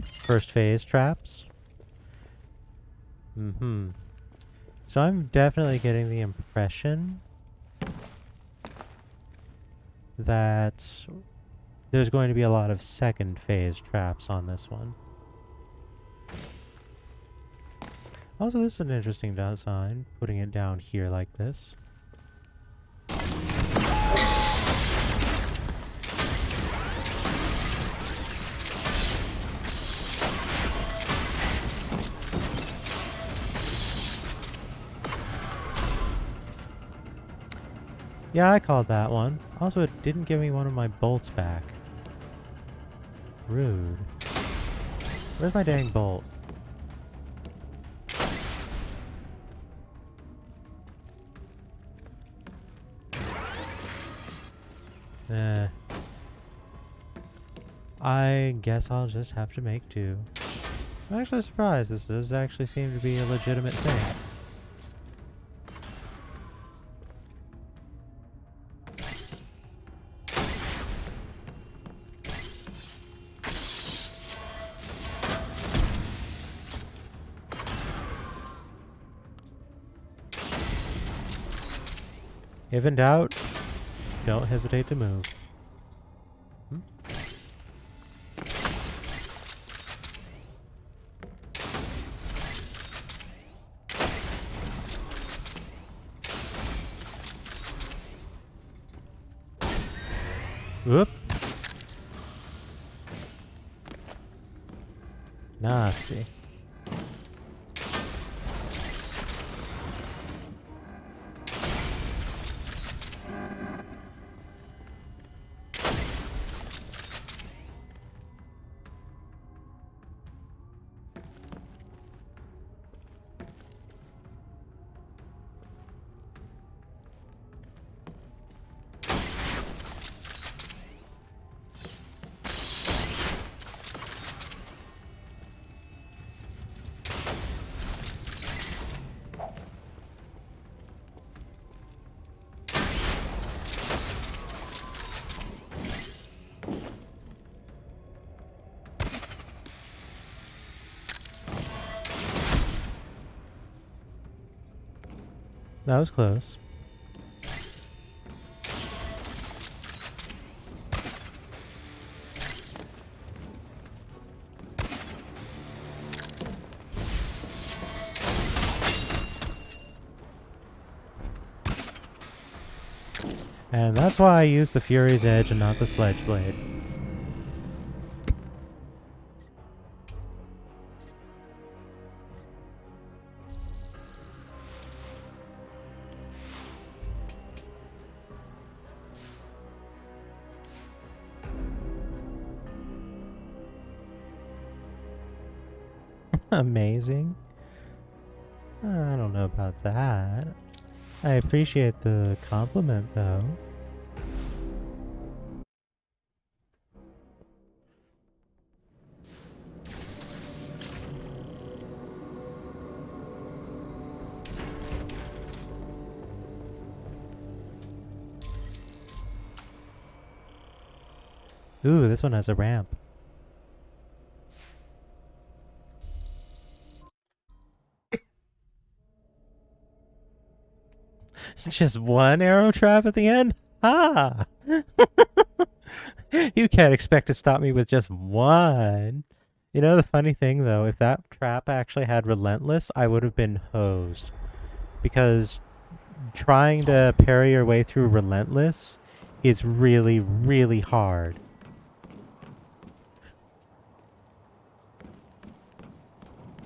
first phase traps. So I'm definitely getting the impression that there's going to be a lot of second phase traps on this one. Also, this is an interesting design, putting it down here like this. Yeah, I called that one. Also, it didn't give me one of my bolts back. Rude. Where's my dang bolt? I guess I'll just have to make do. I'm actually surprised. This does actually seem to be a legitimate thing. If in doubt, don't hesitate to move. Whoop. Nasty. That was close. And that's why I use the Fury's Edge and not the Sledge Blade. Amazing? I don't know about that. I appreciate the compliment, though. Ooh, this one has a ramp. Just one arrow trap at the end? Ah! You can't expect to stop me with just one. You know the funny thing though, if that trap actually had Relentless, I would have been hosed. Because trying to parry your way through Relentless is really, really hard.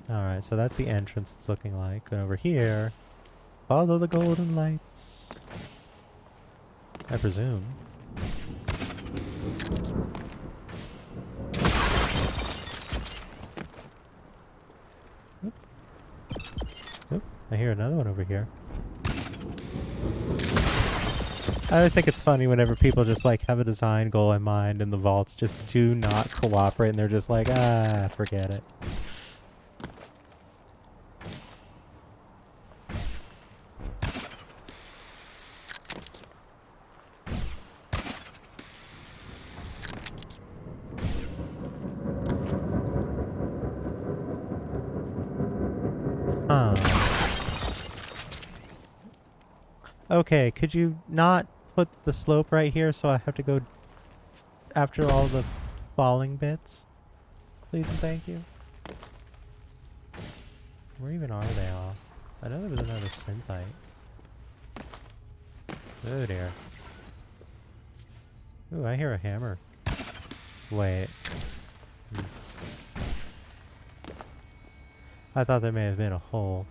Alright, so that's the entrance it's looking like. And over here, follow the golden lights. I presume. Oop. Oop, I hear another one over here. I always think it's funny whenever people just like have a design goal in mind and the vaults just do not cooperate and they're just like, ah, forget it. Huh. Okay, could you not put the slope right here so I have to go after all the falling bits? Please and thank you. Where even are they all? I know there was another synthite. Oh dear. Ooh, I hear a hammer. Wait. I thought there may have been a hole.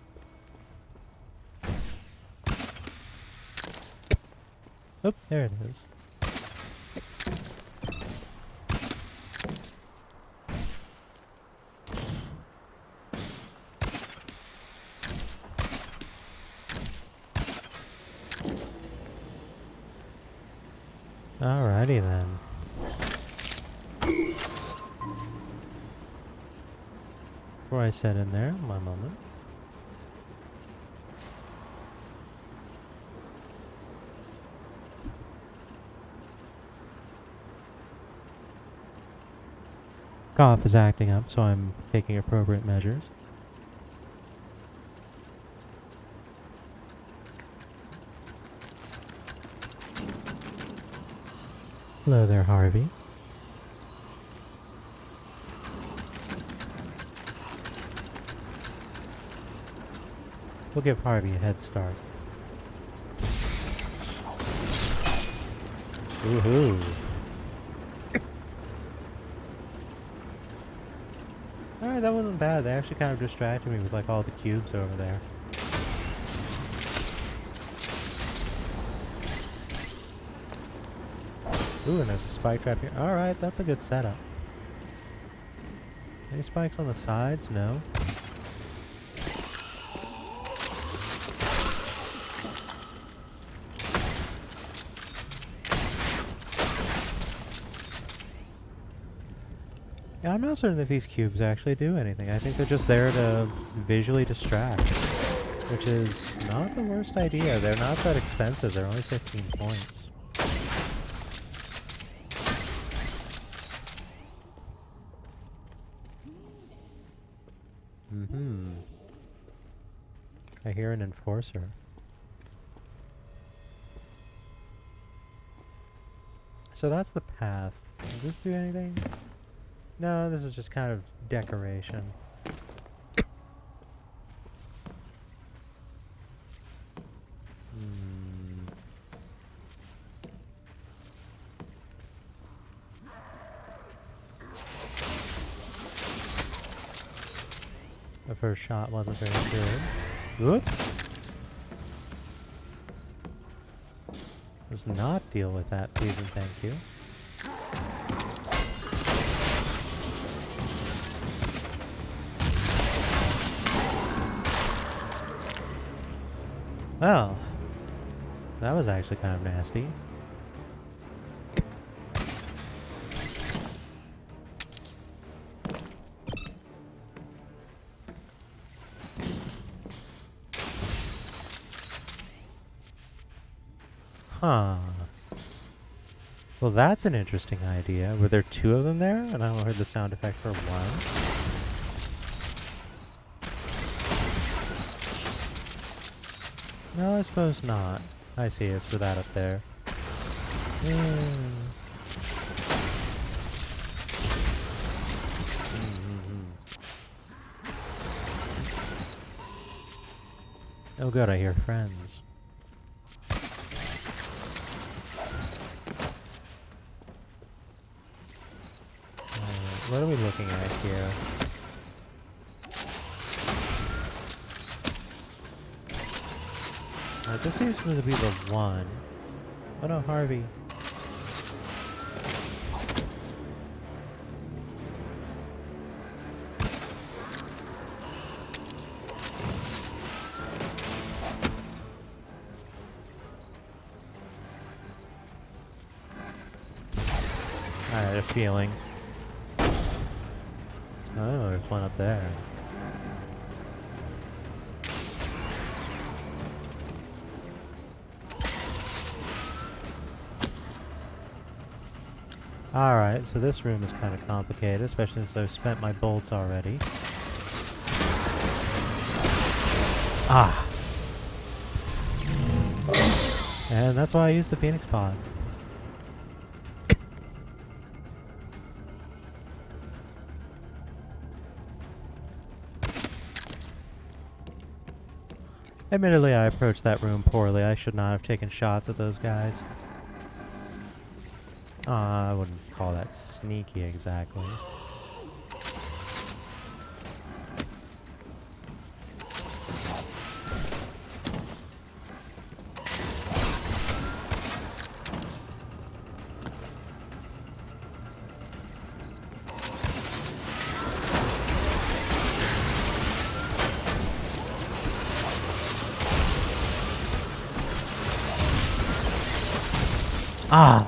Oop, there it is. Alrighty then. Before I set in there, one moment. Cough is acting up, so I'm taking appropriate measures. Hello there, Harvey. We'll give Harvey a head start. Woohoo! Alright, that wasn't bad. They actually kind of distracted me with like all the cubes over there. Ooh, and there's a spike trap here. Alright, that's a good setup. Any spikes on the sides? No. Yeah, I'm not certain if these cubes actually do anything. I think they're just there to visually distract, which is not the worst idea. They're not that expensive. They're only 15 points. I hear an enforcer. So that's the path. Does this do anything? No, this is just kind of decoration. first shot wasn't very good. Whoop. Does not deal with that, please and thank you. Well, that was actually kind of nasty. Huh. Well, that's an interesting idea. Were there two of them there? And I only heard the sound effect for one. No, I suppose not. I see, it's for that up there. Oh good, I hear friends. What are we looking at here? This seems to be the one. Oh no, Harvey. I had a feeling. Oh, there's one up there. Alright, so this room is kind of complicated, especially since I've spent my bolts already. Ah! And that's why I used the Phoenix Pod. Admittedly, I approached that room poorly. I should not have taken shots at those guys. I wouldn't call that sneaky exactly. Ah!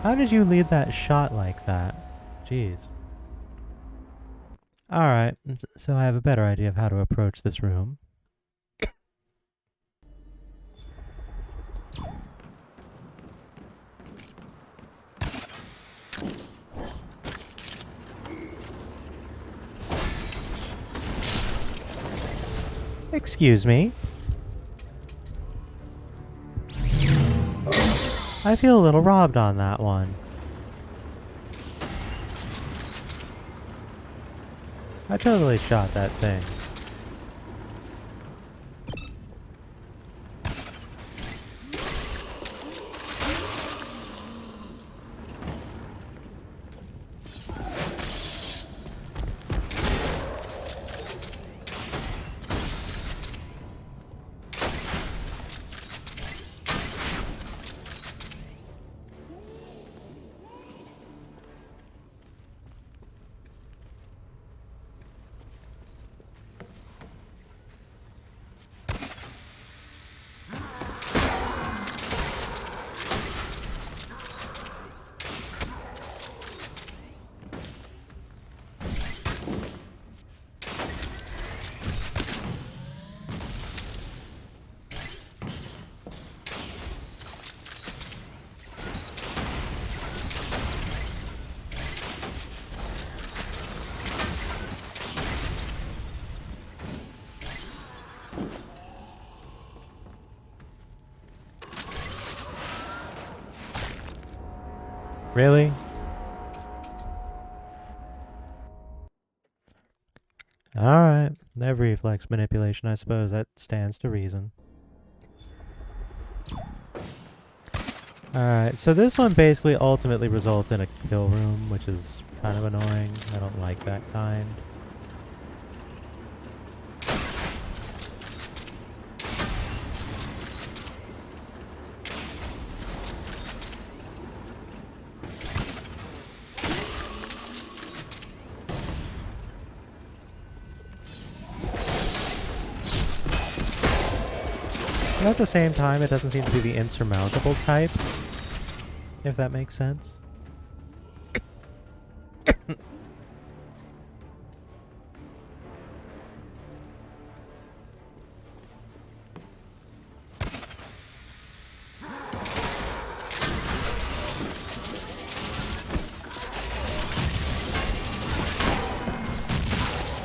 How did you lead that shot like that? Jeez. Alright, so I have a better idea of how to approach this room. Excuse me. I feel a little robbed on that one. I totally shot that thing. Really? Alright. They have reflex manipulation, I suppose that stands to reason. Alright, so this one basically ultimately results in a kill room, which is kind of annoying. I don't like that kind. And at the same time, it doesn't seem to be the insurmountable type, if that makes sense.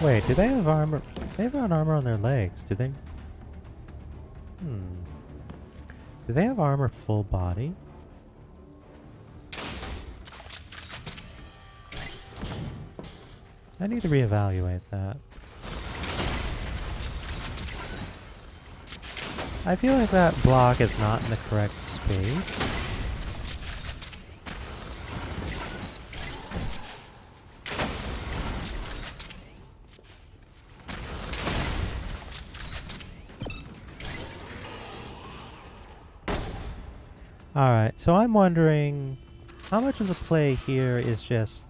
Wait, do they have armor? They have armor on their legs, do they? Do they have armor full body? I need to reevaluate that. I feel like that block is not in the correct space. Alright, so I'm wondering how much of the play here is just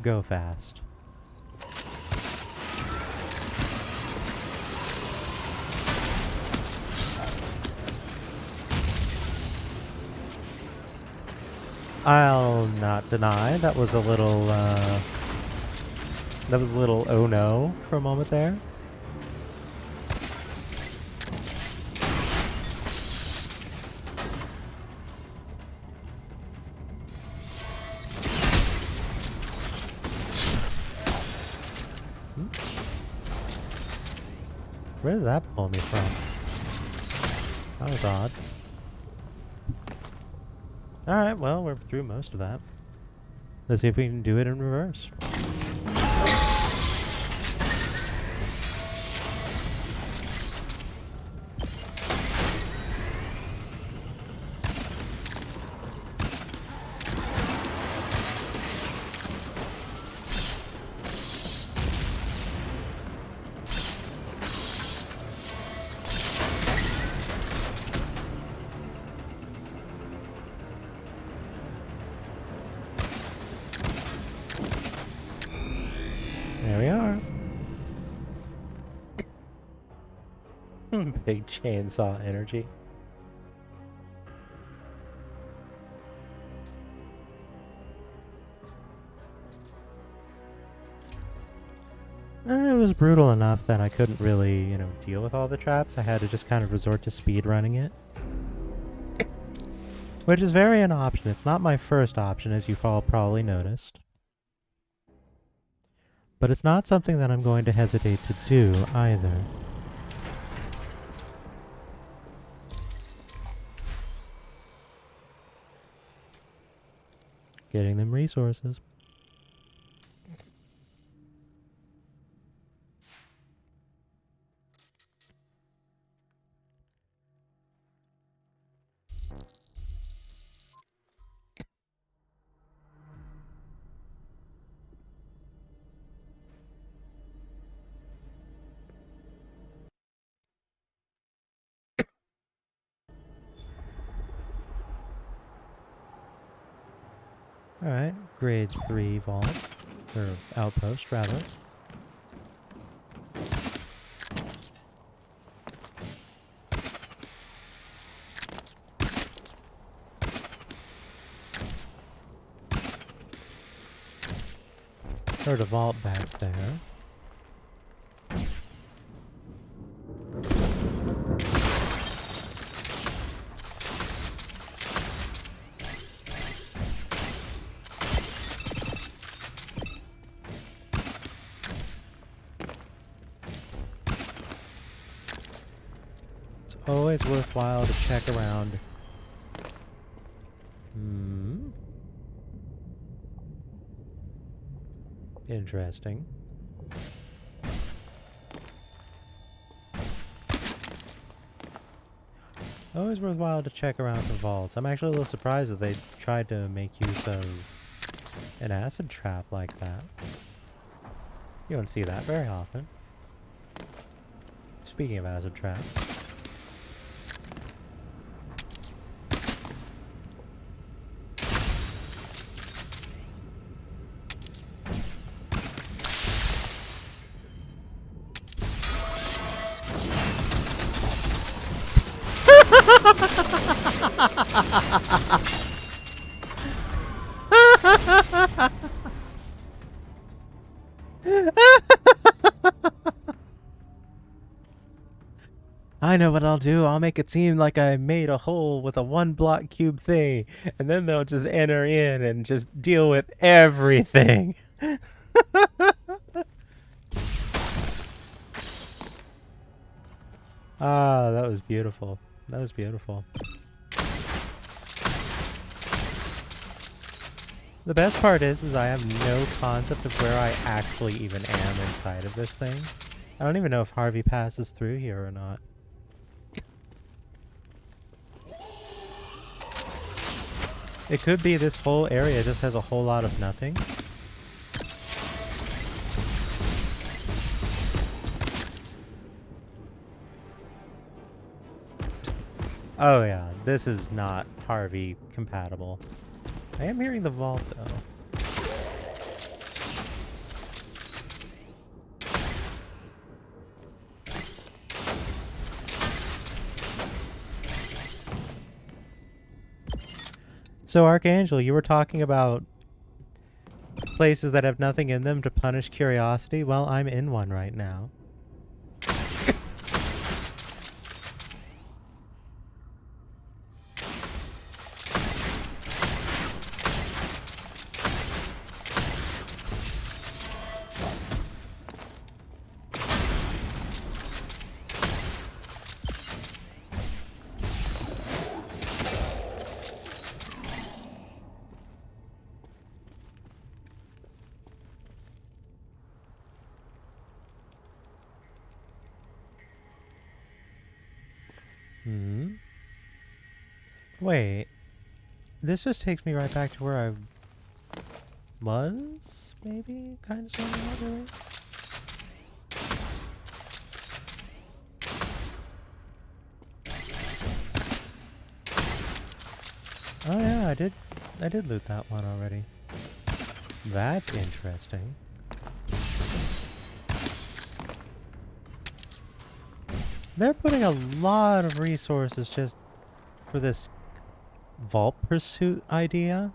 go fast. I'll not deny that was a little oh no for a moment there. Where did that pull me from? That was odd. Alright, well, we're through most of that. Let's see if we can do it in reverse. There we are. Big chainsaw energy. It was brutal enough that I couldn't really, deal with all the traps. I had to just kind of resort to speed running it. Which is very an option. It's not my first option, as you've all probably noticed. But it's not something that I'm going to hesitate to do, either. Getting them resources. Alright, grade 3 vault, or outpost rather. Heard a vault back there. Always worthwhile to check around. Interesting. Always worthwhile to check around for vaults. I'm actually a little surprised that they tried to make use of an acid trap like that. You don't see that very often. Speaking of acid traps. I know what I'll do. I'll make it seem like I made a hole with a 1 block cube thing, and then they'll just enter in and just deal with everything. Ah, that was beautiful. That was beautiful. The best part is I have no concept of where I actually even am inside of this thing. I don't even know if Harvey passes through here or not. It could be this whole area just has a whole lot of nothing. Oh yeah, this is not Harvey compatible. I am hearing the vault though. So Archangel, you were talking about places that have nothing in them to punish curiosity? Well, I'm in one right now. Hmm. Wait. This just takes me right back to where I was? Maybe? Kind of, sort of, not really. Oh yeah, I did loot that one already. That's interesting. They're putting a lot of resources just for this vault pursuit idea.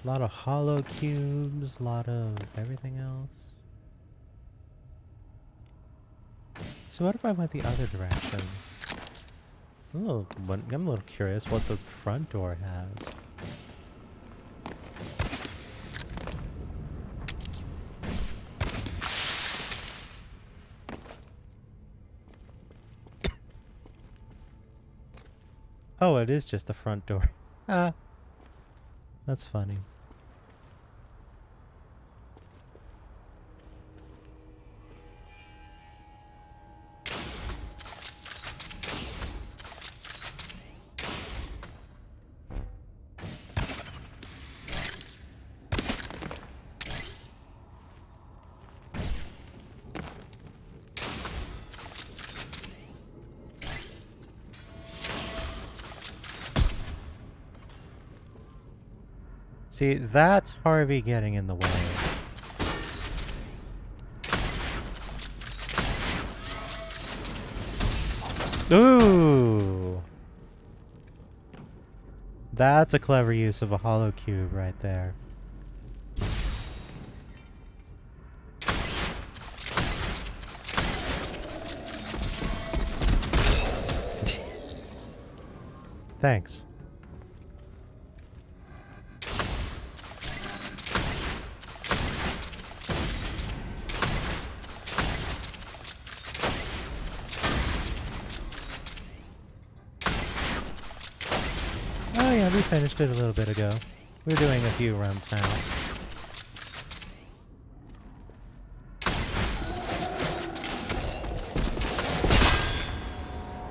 A lot of hollow cubes, a lot of everything else. So what if I went the other direction? I'm a little curious what the front door has. Oh, it is just the front door. Ah, that's funny. See, that's Harvey getting in the way. Ooh! That's a clever use of a hollow cube right there. Thanks. Oh yeah, we finished it a little bit ago. We're doing a few runs now.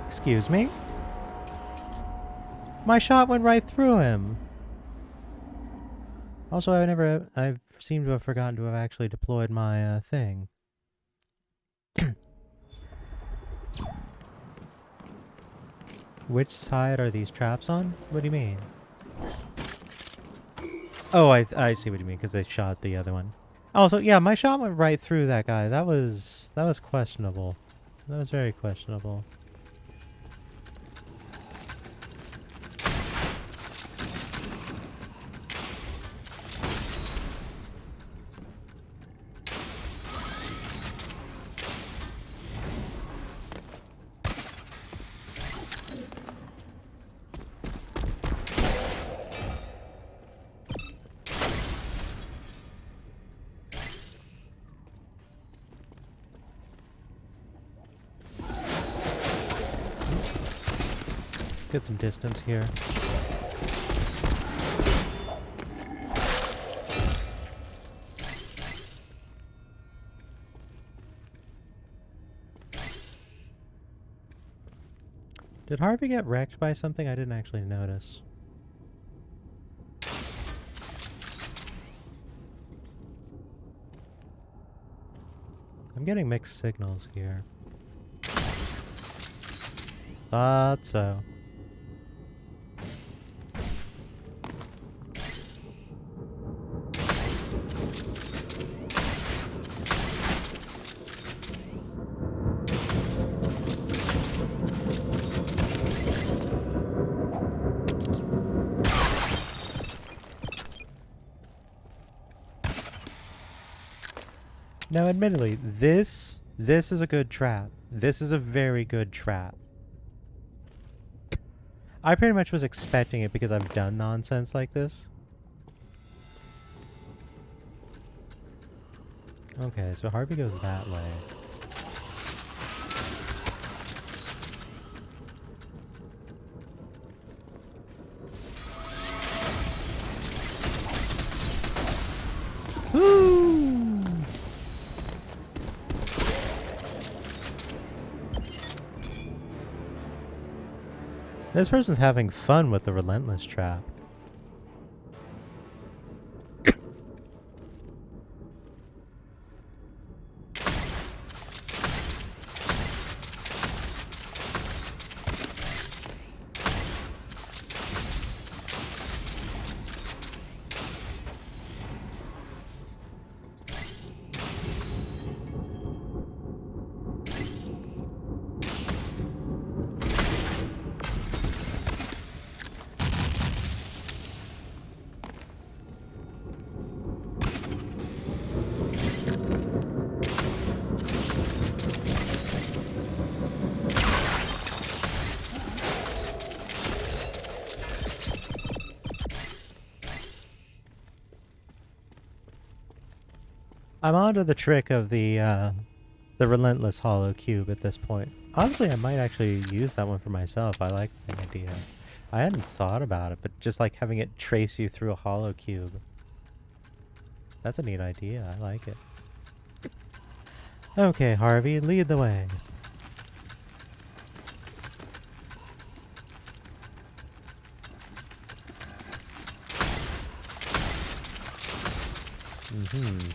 Excuse me? My shot went right through him! Also, I seem to have forgotten to have actually deployed my, thing. Which side are these traps on? What do you mean? Oh, I see what you mean, because they shot the other one. Oh, so yeah, my shot went right through that guy. That was questionable. That was very questionable. Get some distance here. Did Harvey get wrecked by something? I didn't actually notice. I'm getting mixed signals here. Thought so. Now, admittedly, this is a good trap. This is a very good trap. I pretty much was expecting it because I've done nonsense like this. Okay, so Harvey goes that way. Woo! This person's having fun with the relentless trap. I'm onto the trick of the relentless hollow cube at this point. Honestly, I might actually use that one for myself. I like the idea. I hadn't thought about it, but just like having it trace you through a hollow cube. That's a neat idea. I like it. Okay, Harvey, lead the way. Mm-hmm.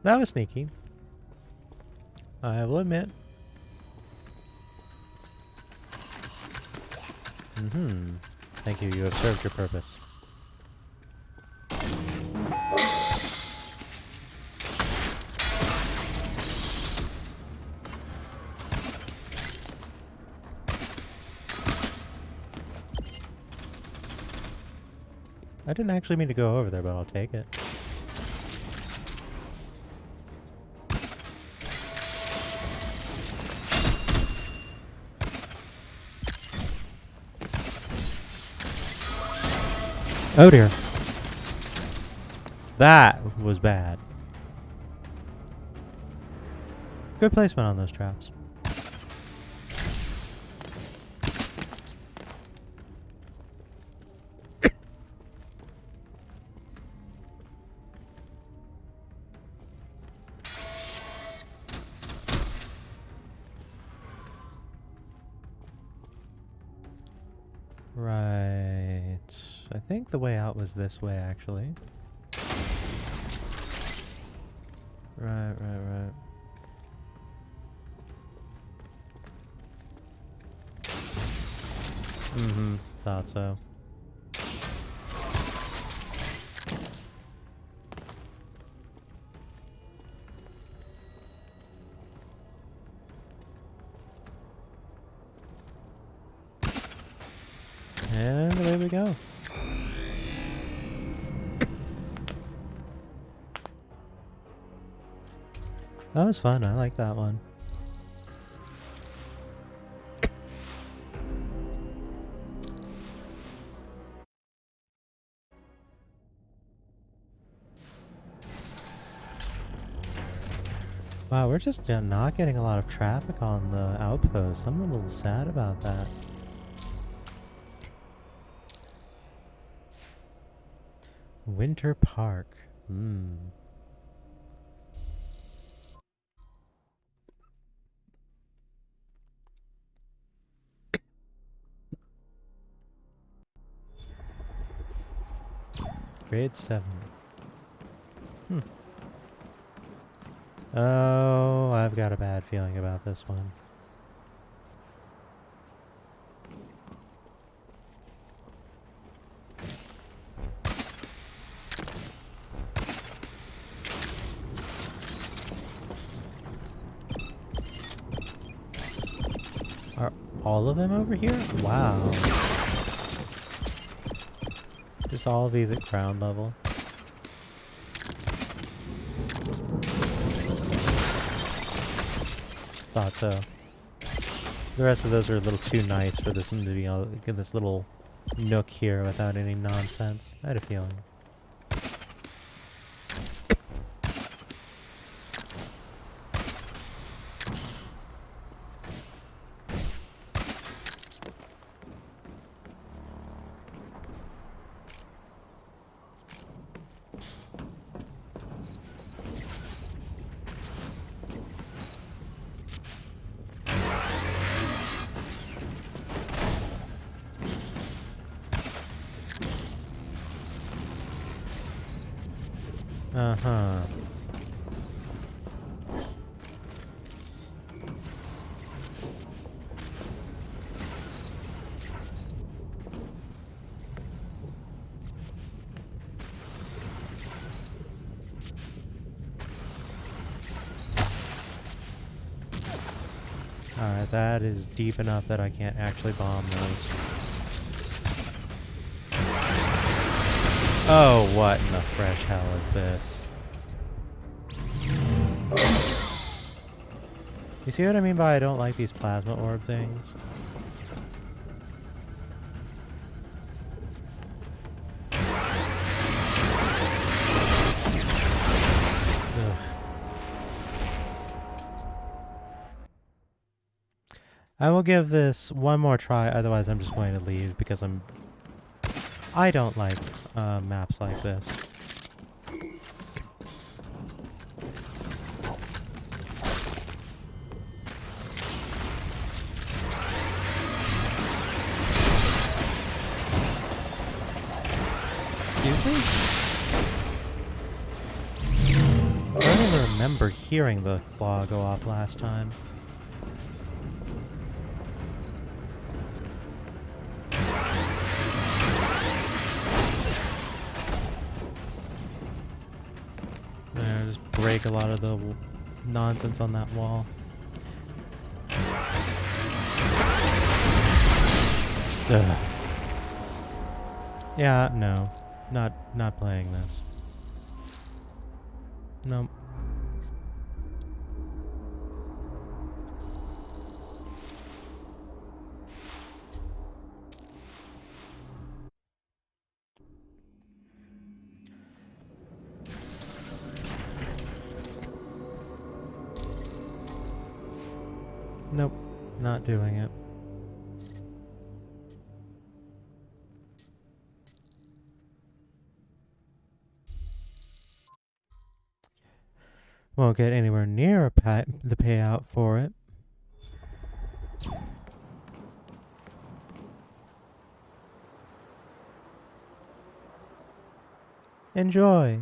That was sneaky. I will admit. Mm-hmm. Thank you. You have served your purpose. I didn't actually mean to go over there, but I'll take it. Oh dear. That was bad. Good placement on those traps. Right. I think the way out was this way, actually. Right. Mm-hmm. Thought so. And away we go. That was fun. I like that one. Wow, we're just not getting a lot of traffic on the outpost. I'm a little sad about that. Winter Park. Hmm. Grade 7. Hmm. Oh, I've got a bad feeling about this one. Are all of them over here? Wow. Just all of these at ground level. Thought so. The rest of those are a little too nice for this one to be in this little nook here without any nonsense. I had a feeling. Uh-huh. Alright, that is deep enough that I can't actually bomb those. Oh, what in the fresh hell is this? You see what I mean by I don't like these plasma orb things? Ugh. I will give this one more try, otherwise I'm just going to leave because I don't like maps like this. Excuse me? I don't even remember hearing the claw go off last time. There, just break a lot of the nonsense on that wall. Ugh. Yeah, no. Not playing this. Nope. Nope. Not doing it. Won't get anywhere near the payout for it. Enjoy.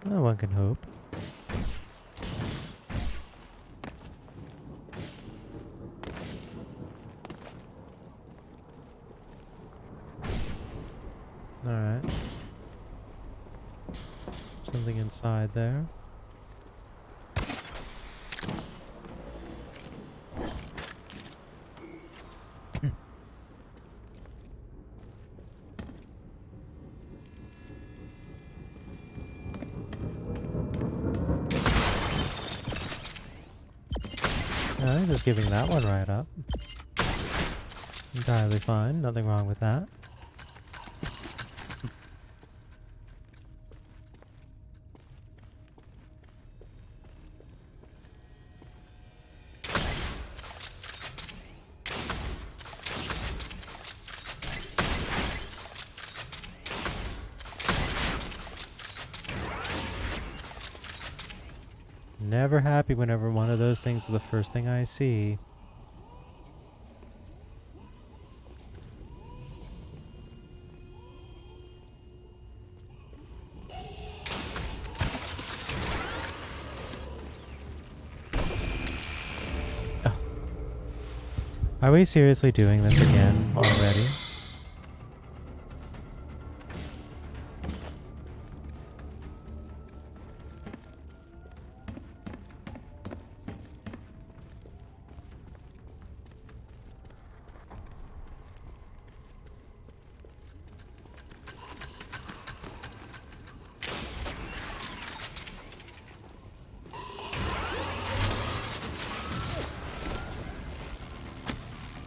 Well, one can hope. Alright. Something inside there. Just giving that one right up. Entirely fine. Nothing wrong with that. Never happy whenever one of those things is the first thing I see. Oh. Are we seriously doing this again already?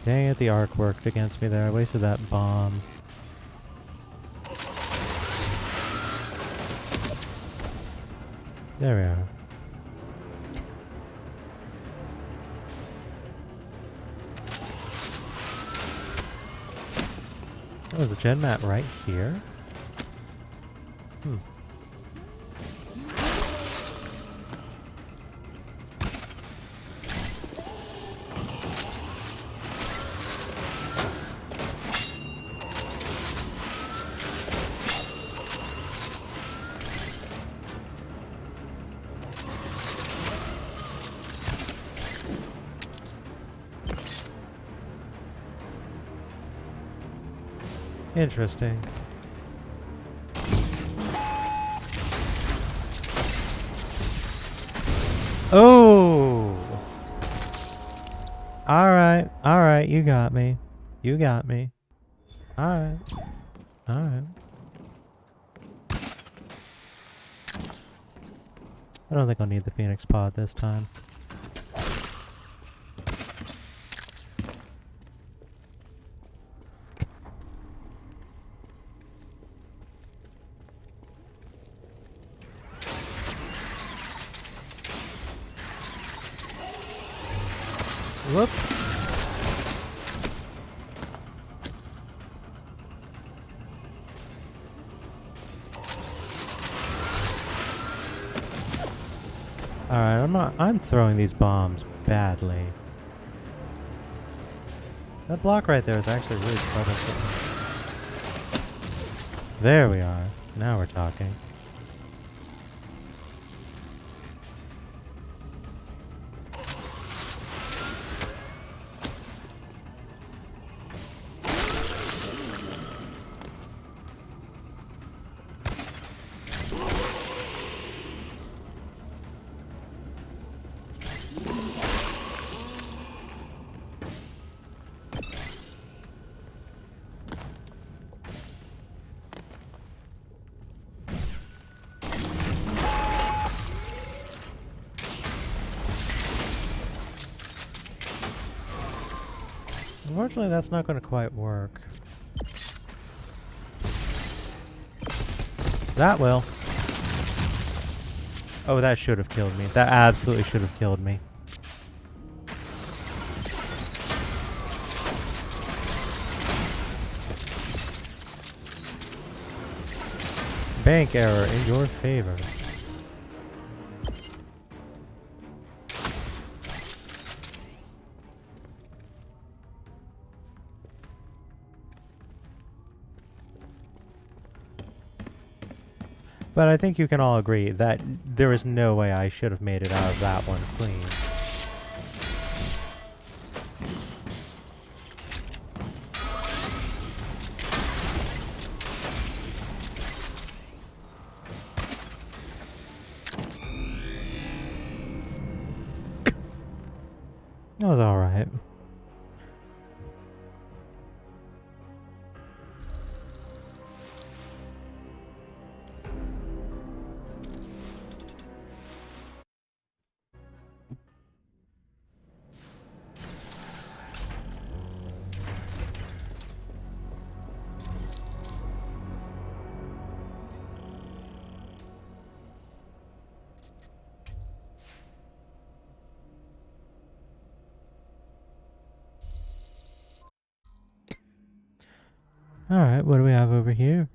Dang it, the arc worked against me there. I wasted that bomb. There we are. Oh, is the gen mat right here? Hmm. Interesting. Oh! Alright, you got me. You got me. Alright. Alright. I don't think I'll need the Phoenix pod this time. Whoop. Alright, I'm throwing these bombs badly. That block right there is actually really troublesome. There we are. Now we're talking. Unfortunately, that's not going to quite work. That will. Oh, that should have killed me. That absolutely should have killed me. Bank error in your favor. But I think you can all agree that there is no way I should have made it out of that one clean. That was alright. Alright, what do we have over here?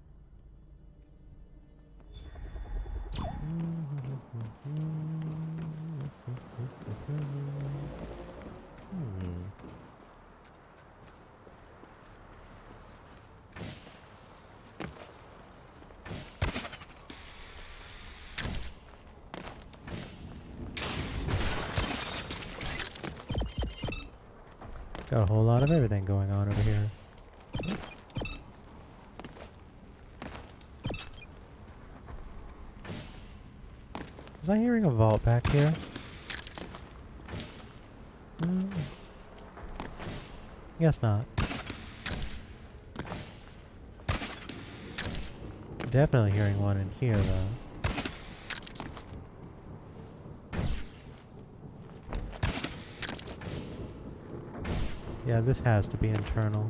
Got a whole lot of everything going on over here. Was I hearing a vault back here? Guess not. Definitely hearing one in here though. Yeah, this has to be internal.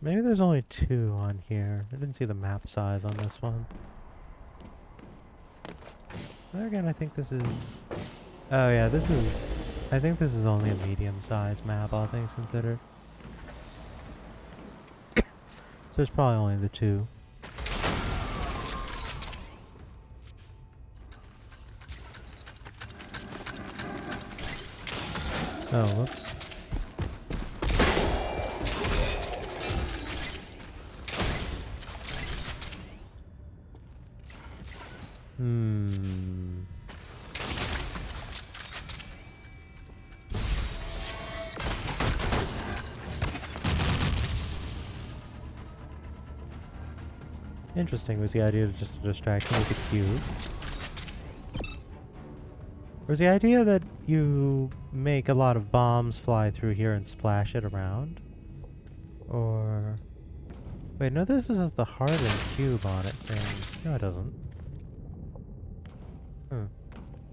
Maybe there's only 2 on here. I didn't see the map size on this one. There again, I think this is... Oh yeah, this is... I think this is only a medium-sized map, all things considered. So it's probably only the 2. Oh, whoops. Interesting was the idea to just distract me with the cube. Or is the idea that you make a lot of bombs fly through here and splash it around? Or... Wait, no, this is the hardened cube on it thing. No, it doesn't.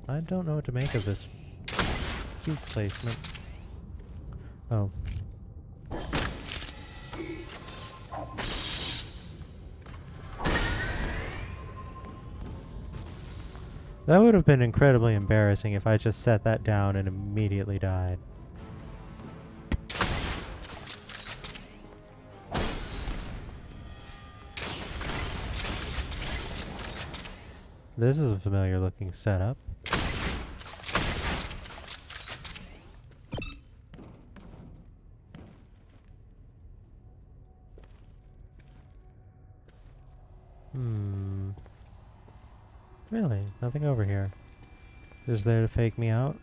I don't know what to make of this cube placement. Oh. That would have been incredibly embarrassing if I just set that down and immediately died. This is a familiar looking setup. Really? Nothing over here. Just there to fake me out?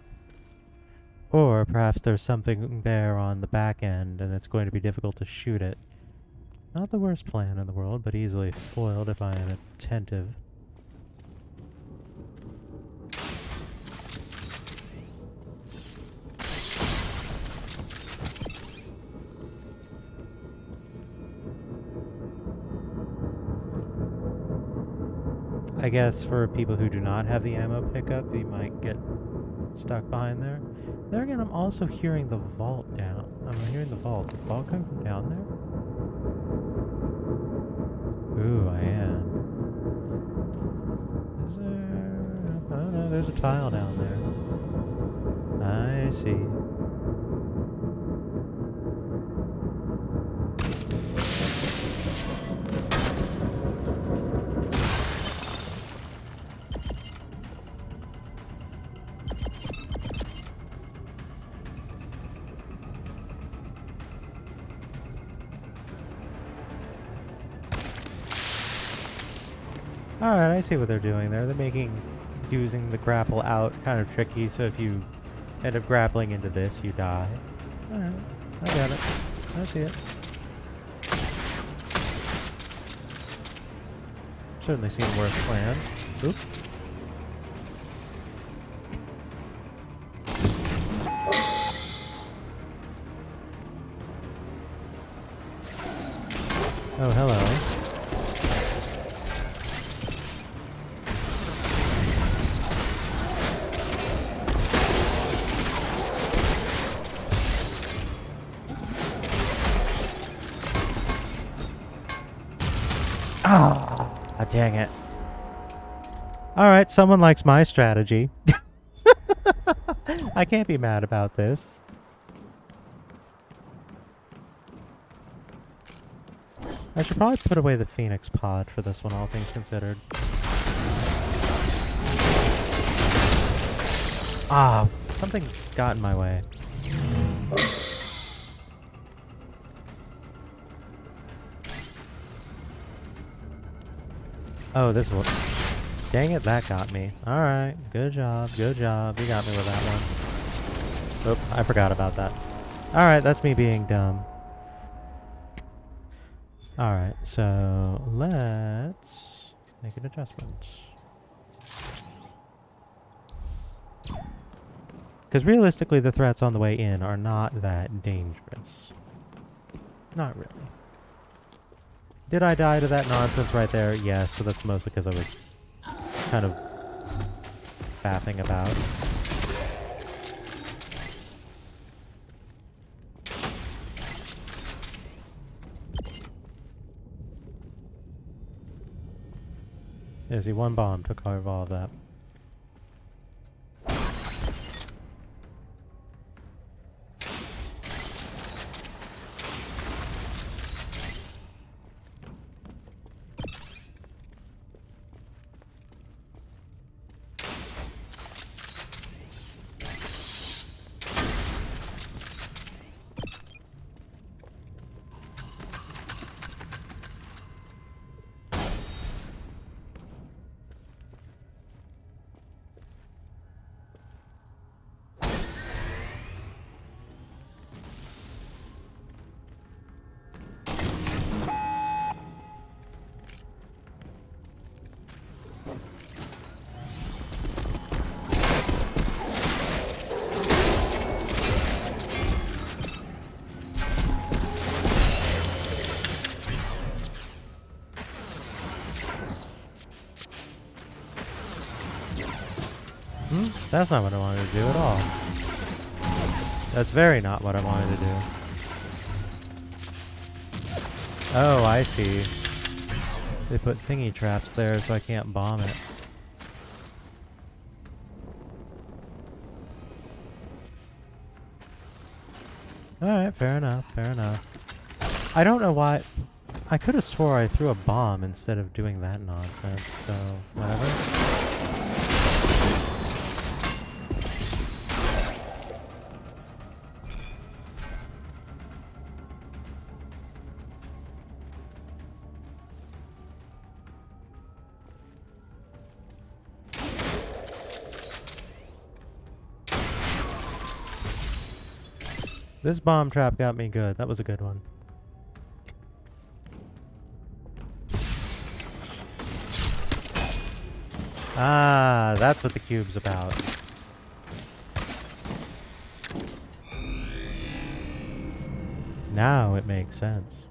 Or perhaps there's something there on the back end and it's going to be difficult to shoot it. Not the worst plan in the world, but easily foiled if I am attentive. I guess for people who do not have the ammo pickup, you might get stuck behind there. There again, I'm also hearing the vault down. I'm hearing the vault. Is the vault coming from down there? Ooh, I am. Is there... Oh no, there's a tile down there. I see. Alright, I see what they're doing there. They're making using the grapple out kind of tricky, so if you end up grappling into this, you die. Alright, I got it. I see it. Certainly seem worth plans. Oops. Oh, hello. Ah, dang it. Alright, someone likes my strategy. I can't be mad about this. I should probably put away the Phoenix pod for this one, all things considered. Ah, something got in my way. Oh, this one. Dang it, that got me. Alright, good job, good job. You got me with that one. Oop, I forgot about that. Alright, that's me being dumb. Alright, so let's make an adjustment. Because realistically, the threats on the way in are not that dangerous. Not really. Did I die to that nonsense right there? Yes, so that's mostly because I was kind of faffing about. Yeah, see, one bomb took care of all of that. That's not what I wanted to do at all. That's very not what I wanted to do. Oh, I see. They put thingy traps there so I can't bomb it. Alright, fair enough, fair enough. I don't know why... I could have swore I threw a bomb instead of doing that nonsense, so whatever. This bomb trap got me good. That was a good one. Ah, that's what the cube's about. Now it makes sense.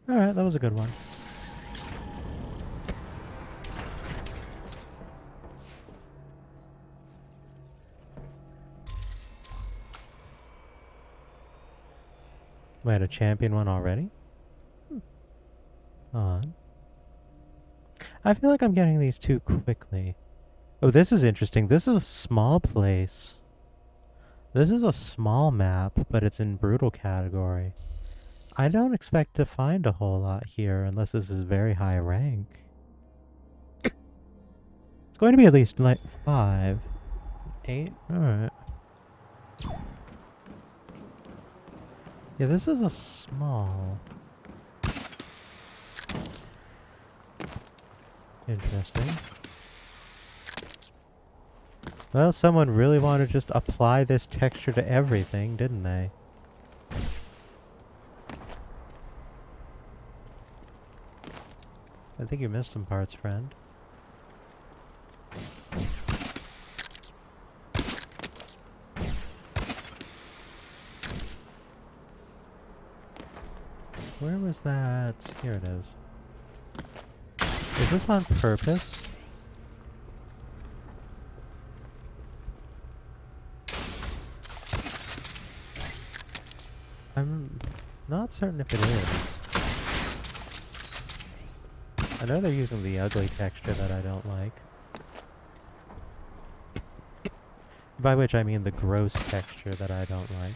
Alright, that was a good one. We had a champion one already? On. I feel like I'm getting these too quickly. Oh, this is interesting. This is a small place. This is a small map, but it's in brutal category. I don't expect to find a whole lot here unless this is very high rank. It's going to be at least like 5. 8? Alright. Yeah, this is a small. Interesting. Well, someone really wanted to just apply this texture to everything, didn't they? I think you missed some parts, friend. Where was that? Here it is. Is this on purpose? I'm not certain if it is. I know they're using the ugly texture that I don't like. By which I mean the gross texture that I don't like.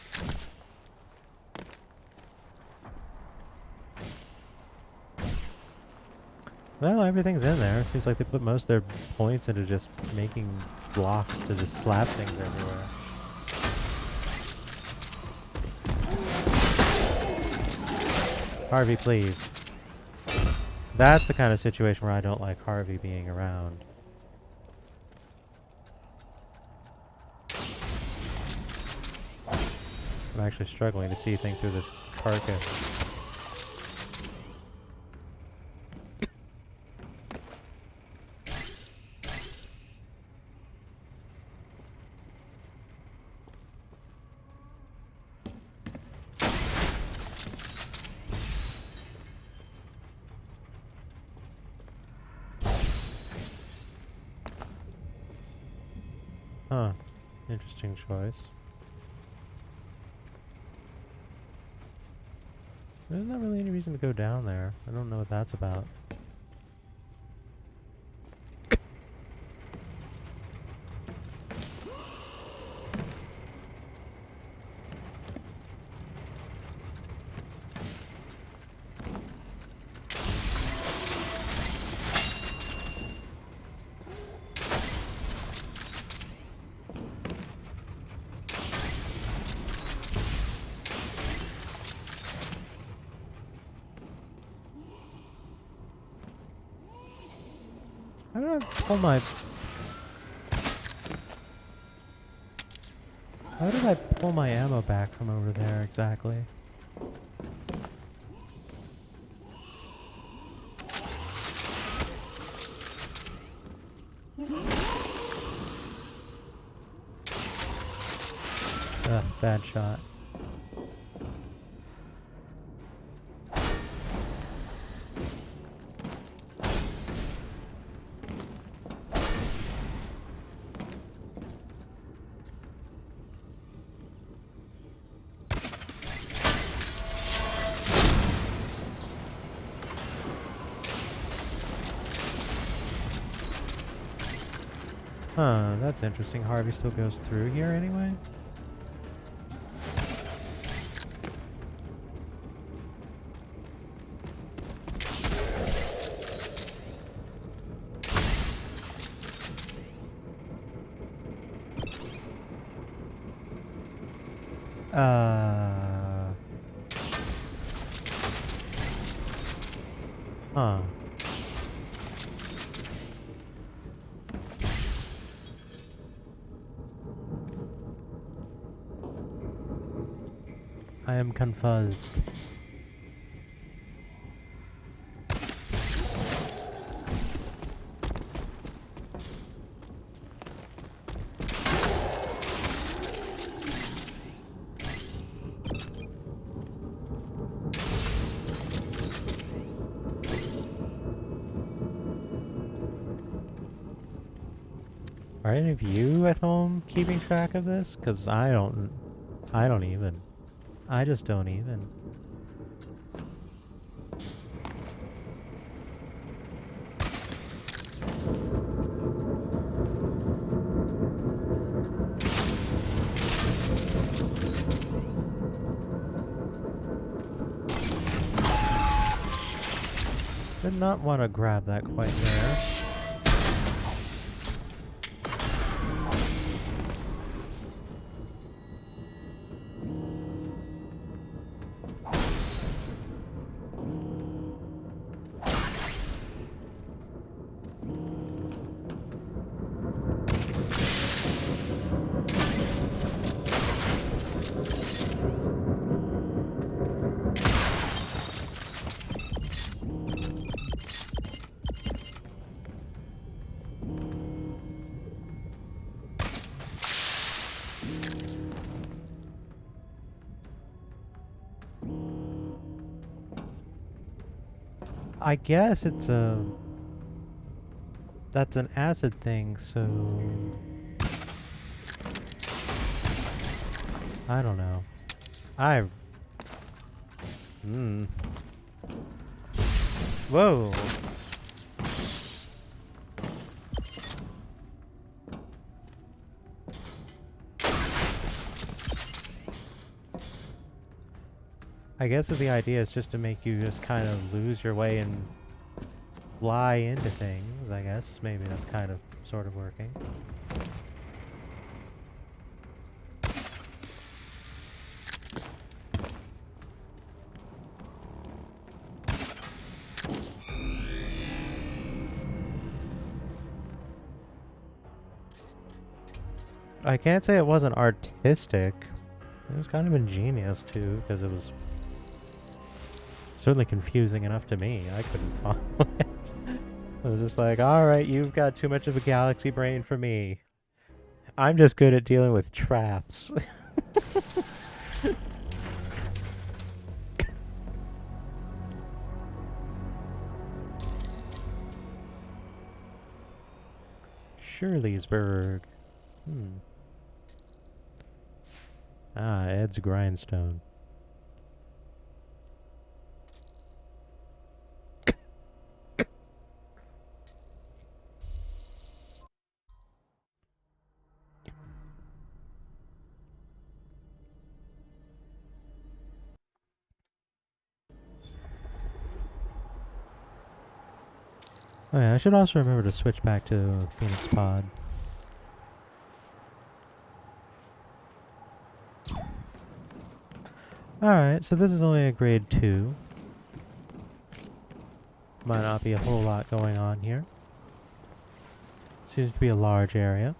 Well, everything's in there. Seems like they put most of their points into just making blocks to just slap things everywhere. Harvey, please. That's the kind of situation where I don't like Harvey being around. I'm actually struggling to see things through this carcass. Huh. Interesting choice. There's not really any reason to go down there. I don't know what that's about. How do I pull my... How did I pull my ammo back from over there exactly? Ugh, bad shot. Huh, that's interesting. Harvey still goes through here anyway? Huh. I am confused. Are any of you at home keeping track of this? 'Cause I don't even. I just don't even. Did not want to grab that quite there. I guess it's a... That's an acid thing, so... I don't know. I Hmm. Whoa. I guess the idea is just to make you just kind of lose your way and fly into things, I guess. Maybe that's kind of sort of working. I can't say it wasn't artistic. It was kind of ingenious too, because it was certainly confusing enough to me. I couldn't follow it. I was just like, alright, you've got too much of a galaxy brain for me. I'm just good at dealing with traps. Shirleysburg. Hmm. Ah, Ed's Grindstone. Oh yeah, I should also remember to switch back to Phoenix Pod. Alright, so this is only a grade 2. Might not be a whole lot going on here. Seems to be a large area.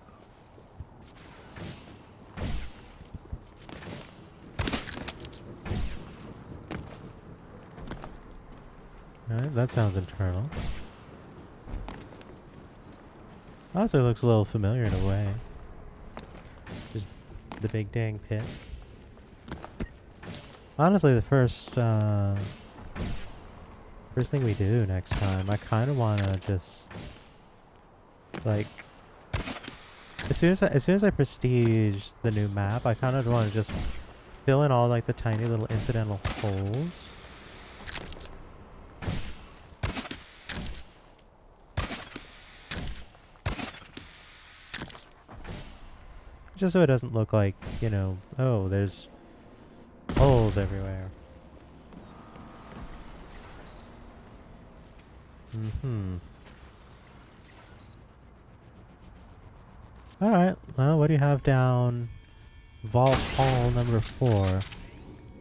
Alright, that sounds internal. Also looks a little familiar in a way. Just the big dang pit. Honestly, the first thing we do next time, I kind of want to just like as soon as I prestige the new map, I kind of want to just fill in all like the tiny little incidental holes. Just so it doesn't look like, you know, oh, there's holes everywhere. Mm-hmm. Alright, well, what do you have down Vault Hall number 4?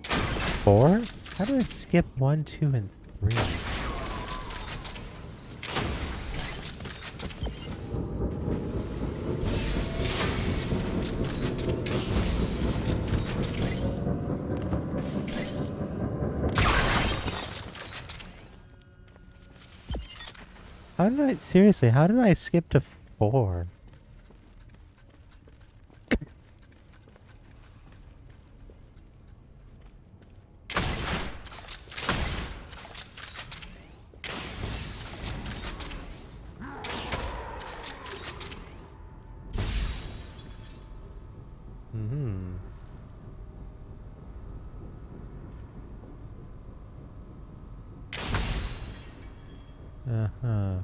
4? How do I skip 1, 2, and 3? How did I, seriously, how did I skip to 4? Mm-hmm. Uh-huh.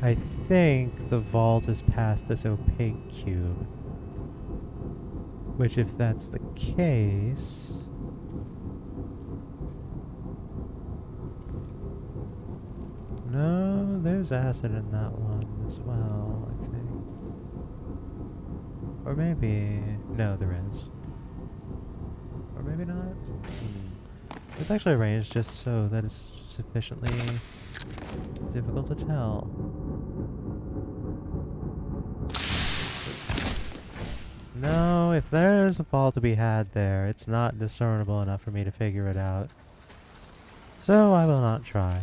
I think the vault is past this opaque cube. Which, if that's the case... No, there's acid in that one as well, I think. Or maybe... No, there is. Or maybe not? It's actually arranged just so that it's sufficiently difficult to tell. No, if there's a vault to be had there, it's not discernible enough for me to figure it out. So I will not try.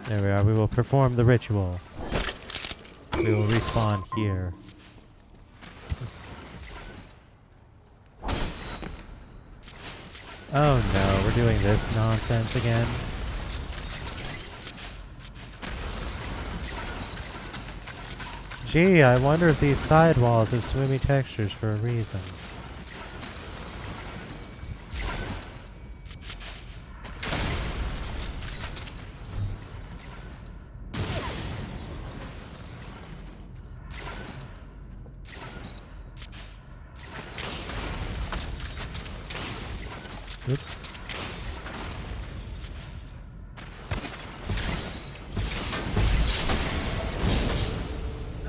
There we are. We will perform the ritual. We will respawn here. Oh no, we're doing this nonsense again. Gee, I wonder if these sidewalls have swimmy textures for a reason. Oops.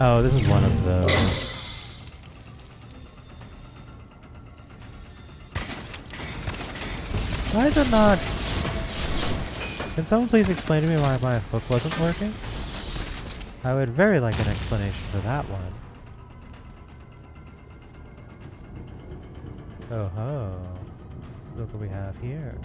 Oh, this is one of those. Why is it not? Can someone please explain to me why my hook wasn't working? I would very like an explanation for that one. Oh ho. Look what we have here.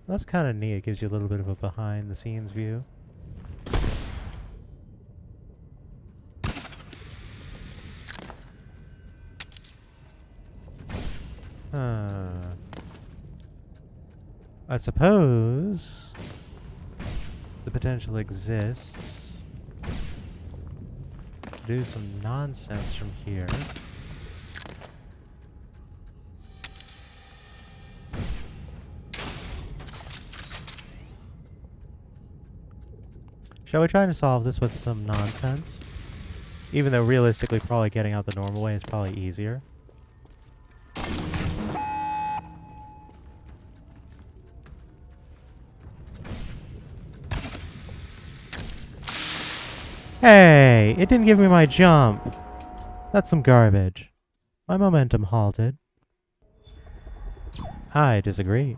That's kind of neat. It gives you a little bit of a behind-the-scenes view. I suppose the potential exists to do some nonsense from here. Shall we try to solve this with some nonsense? Even though realistically probably getting out the normal way is probably easier. Hey! It didn't give me my jump! That's some garbage. My momentum halted. I disagree.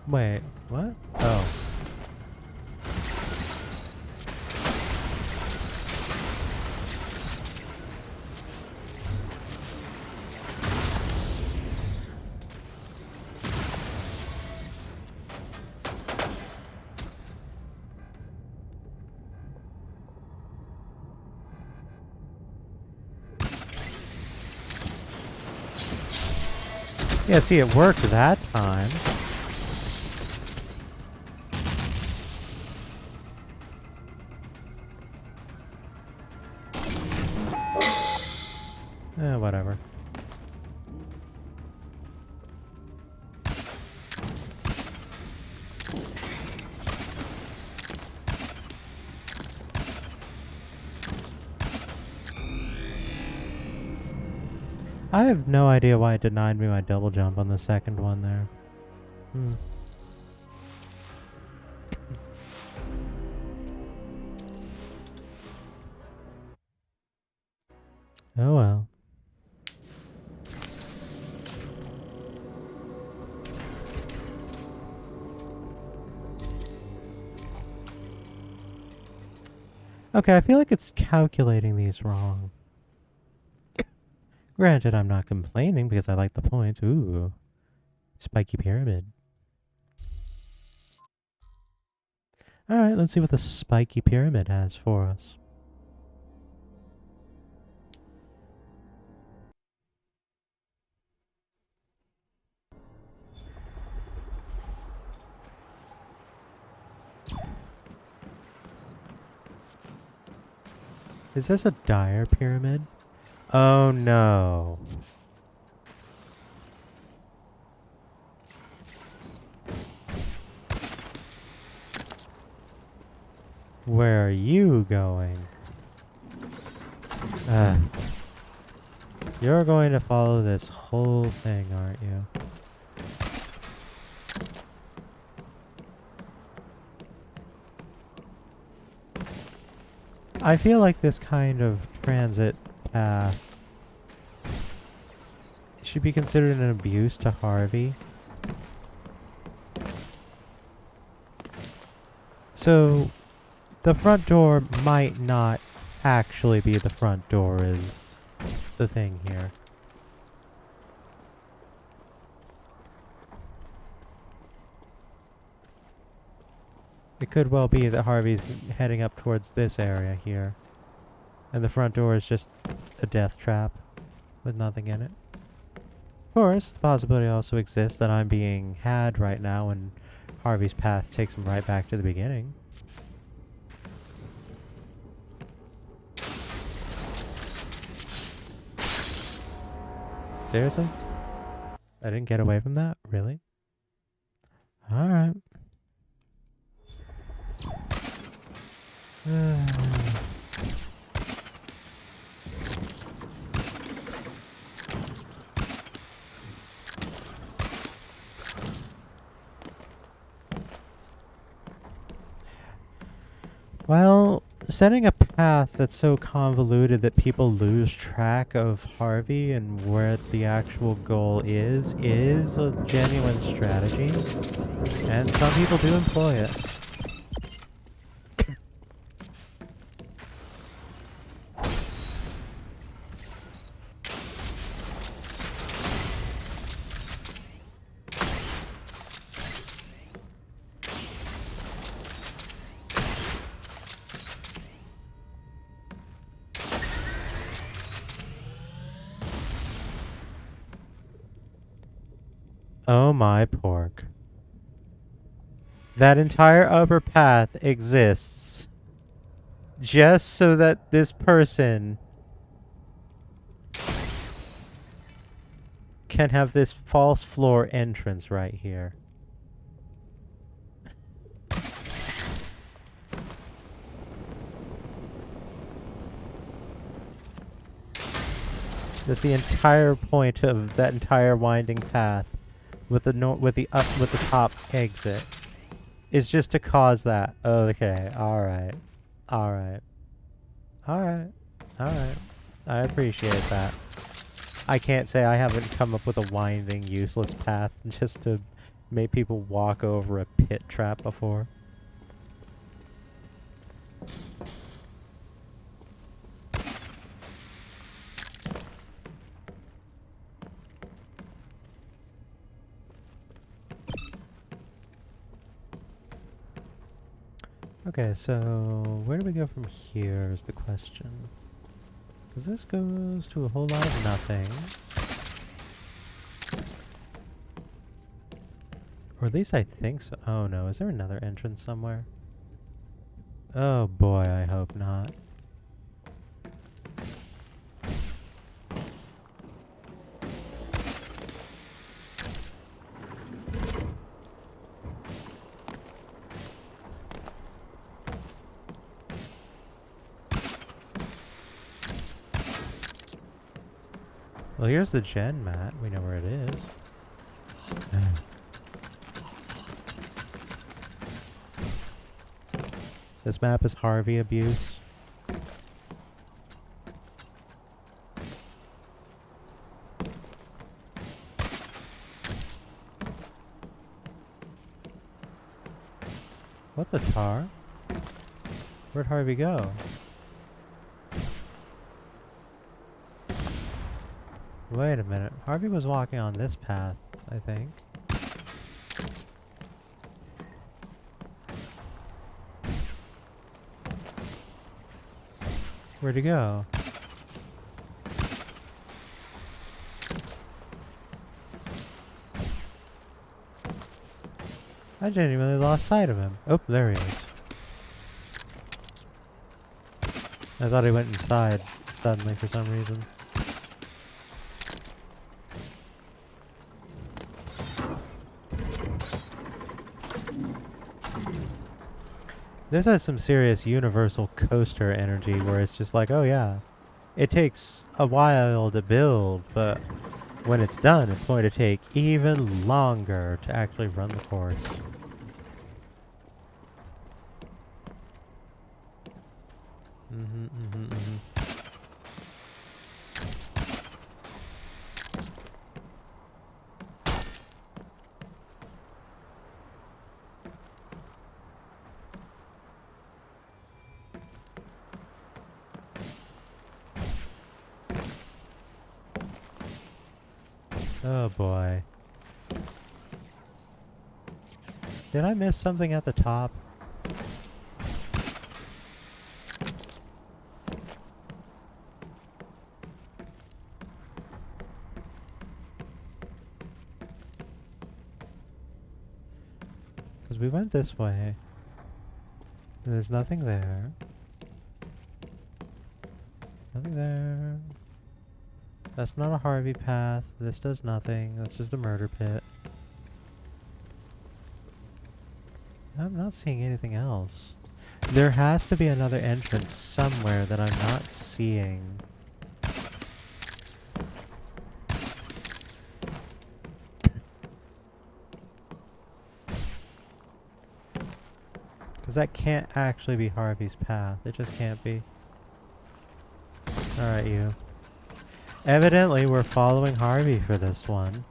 Wait, what? Oh. Yeah, see, it worked that time. Whatever. I have no idea why it denied me my double jump on the second one there. Oh well. Okay, I feel like it's calculating these wrong. Granted, I'm not complaining because I like the points. Ooh. Spiky pyramid. Alright, let's see what the spiky pyramid has for us. Is this a dire pyramid? Oh no. Where are you going? You're going to follow this whole thing, aren't you? I feel like this kind of transit path should be considered an abuse to Harvey. So, the front door might not actually be the front door is the thing here. It could well be that Harvey's heading up towards this area here. And the front door is just a death trap with nothing in it. Of course, the possibility also exists that I'm being had right now and Harvey's path takes him right back to the beginning. Seriously? I didn't get away from that? Really? Alright. Well, setting a path that's so convoluted that people lose track of Harvey and where the actual goal is a genuine strategy. And some people do employ it. Oh my pork. That entire upper path exists just so that this person can have this false floor entrance right here. That's the entire point of that entire winding path with the top exit. Is just to cause that. Okay, alright. Alright. Alright. Alright. I appreciate that. I can't say I haven't come up with a winding, useless path just to make people walk over a pit trap before. Okay, so where do we go from here is the question. Because this goes to a whole lot of nothing. Or at least I think so. Oh no, is there another entrance somewhere? Oh boy, I hope not. Well, here's the gen mat. We know where it is. This map is Harvey abuse. What the tar? Where'd Harvey go? Wait a minute. Harvey was walking on this path, I think. Where'd he go? I genuinely lost sight of him. Oh, there he is. I thought he went inside suddenly for some reason. This has some serious universal coaster energy where it's just like, oh yeah, it takes a while to build, but when it's done, it's going to take even longer to actually run the course. Oh boy. Did I miss something at the top? Because we went this way. There's nothing there. Nothing there. That's not a Harvey path. This does nothing. That's just a murder pit. I'm not seeing anything else. There has to be another entrance somewhere that I'm not seeing. Because that can't actually be Harvey's path. It just can't be. Alright, you. Evidently, we're following Harvey for this one.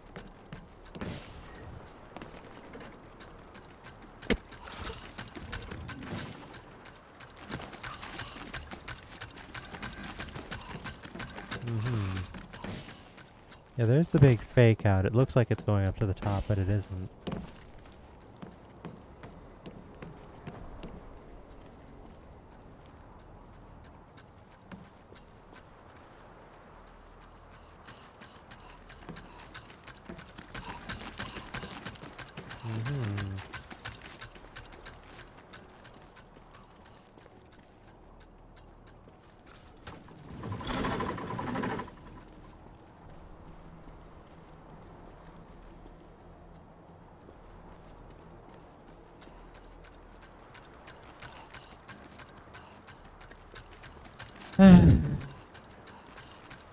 Yeah, there's the big fake out. It looks like it's going up to the top, but it isn't.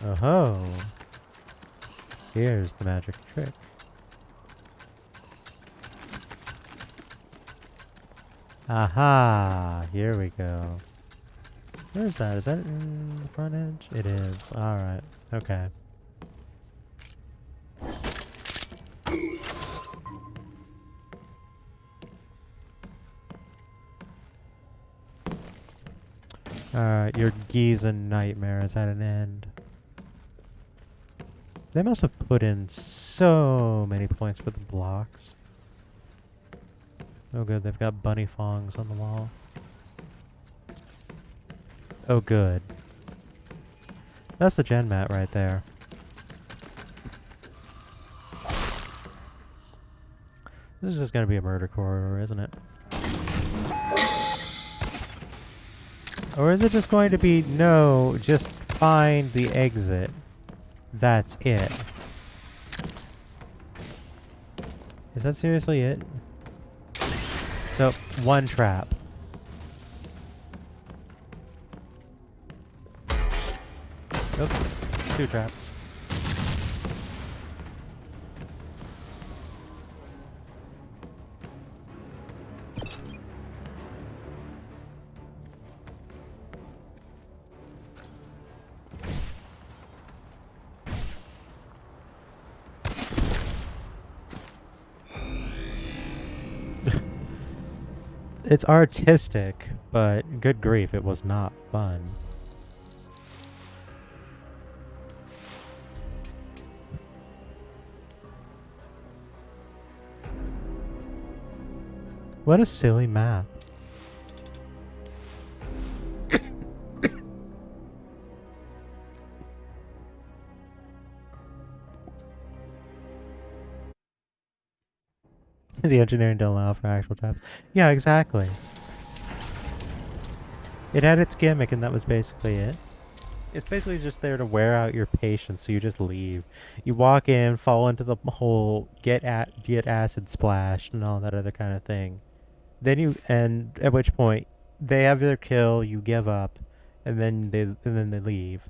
Oh-ho. Here's the magic trick. Aha! Here we go. Where is that? Is that in the front edge? It is. Alright. Okay. Alright, your Giza nightmare is at an end. They must have put in so many points for the blocks. Oh good, they've got bunny fongs on the wall. Oh good. That's the gen mat right there. This is just gonna be a murder corridor, isn't it? Or is it just going to be, no, just find the exit. That's it. Is that seriously it? So, one trap. Nope, two traps. It's artistic, but good grief, it was not fun. What a silly map. The engineering didn't allow for actual taps. Yeah, exactly. It had its gimmick and that was basically it. It's basically just there to wear out your patience, so you just leave. You walk in, fall into the hole, get acid splashed and all that other kind of thing. Then at which point they have their kill, you give up, and then they leave.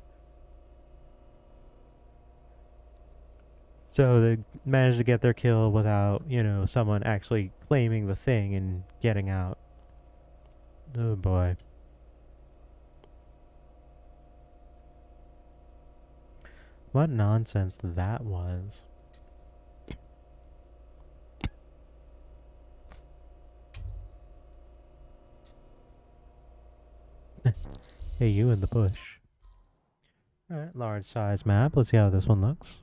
So they managed to get their kill without, you know, someone actually claiming the thing and getting out. Oh boy. What nonsense that was. Hey, you in the bush. Alright, large size map. Let's see how this one looks.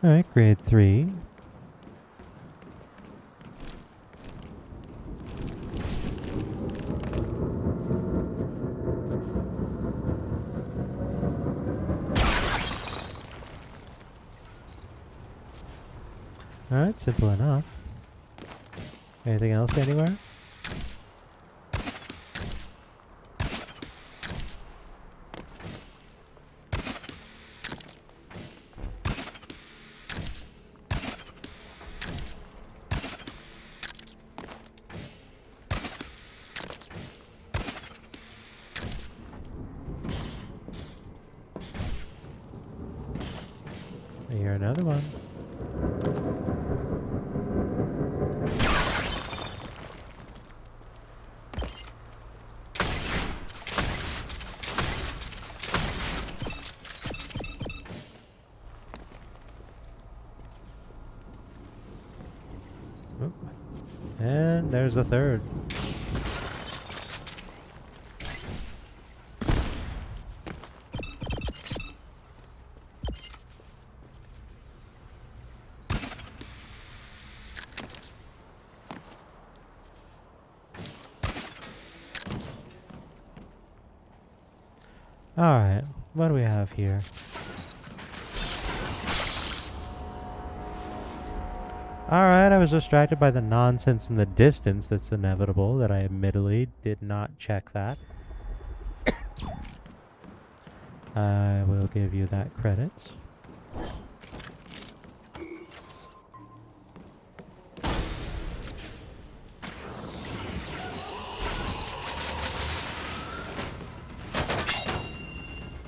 Alright, grade 3. Alright, simple enough. Anything else anywhere? I hear another one. Oop. And there's the third. Alright, what do we have here? Alright, I was distracted by the nonsense in the distance that's inevitable that I admittedly did not check that. I will give you that credit.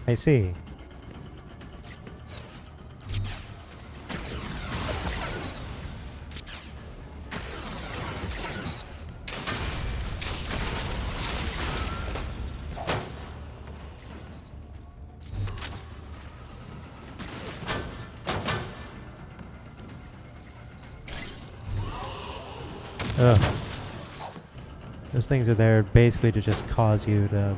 I see. Ugh. Those things are there basically to just cause you to...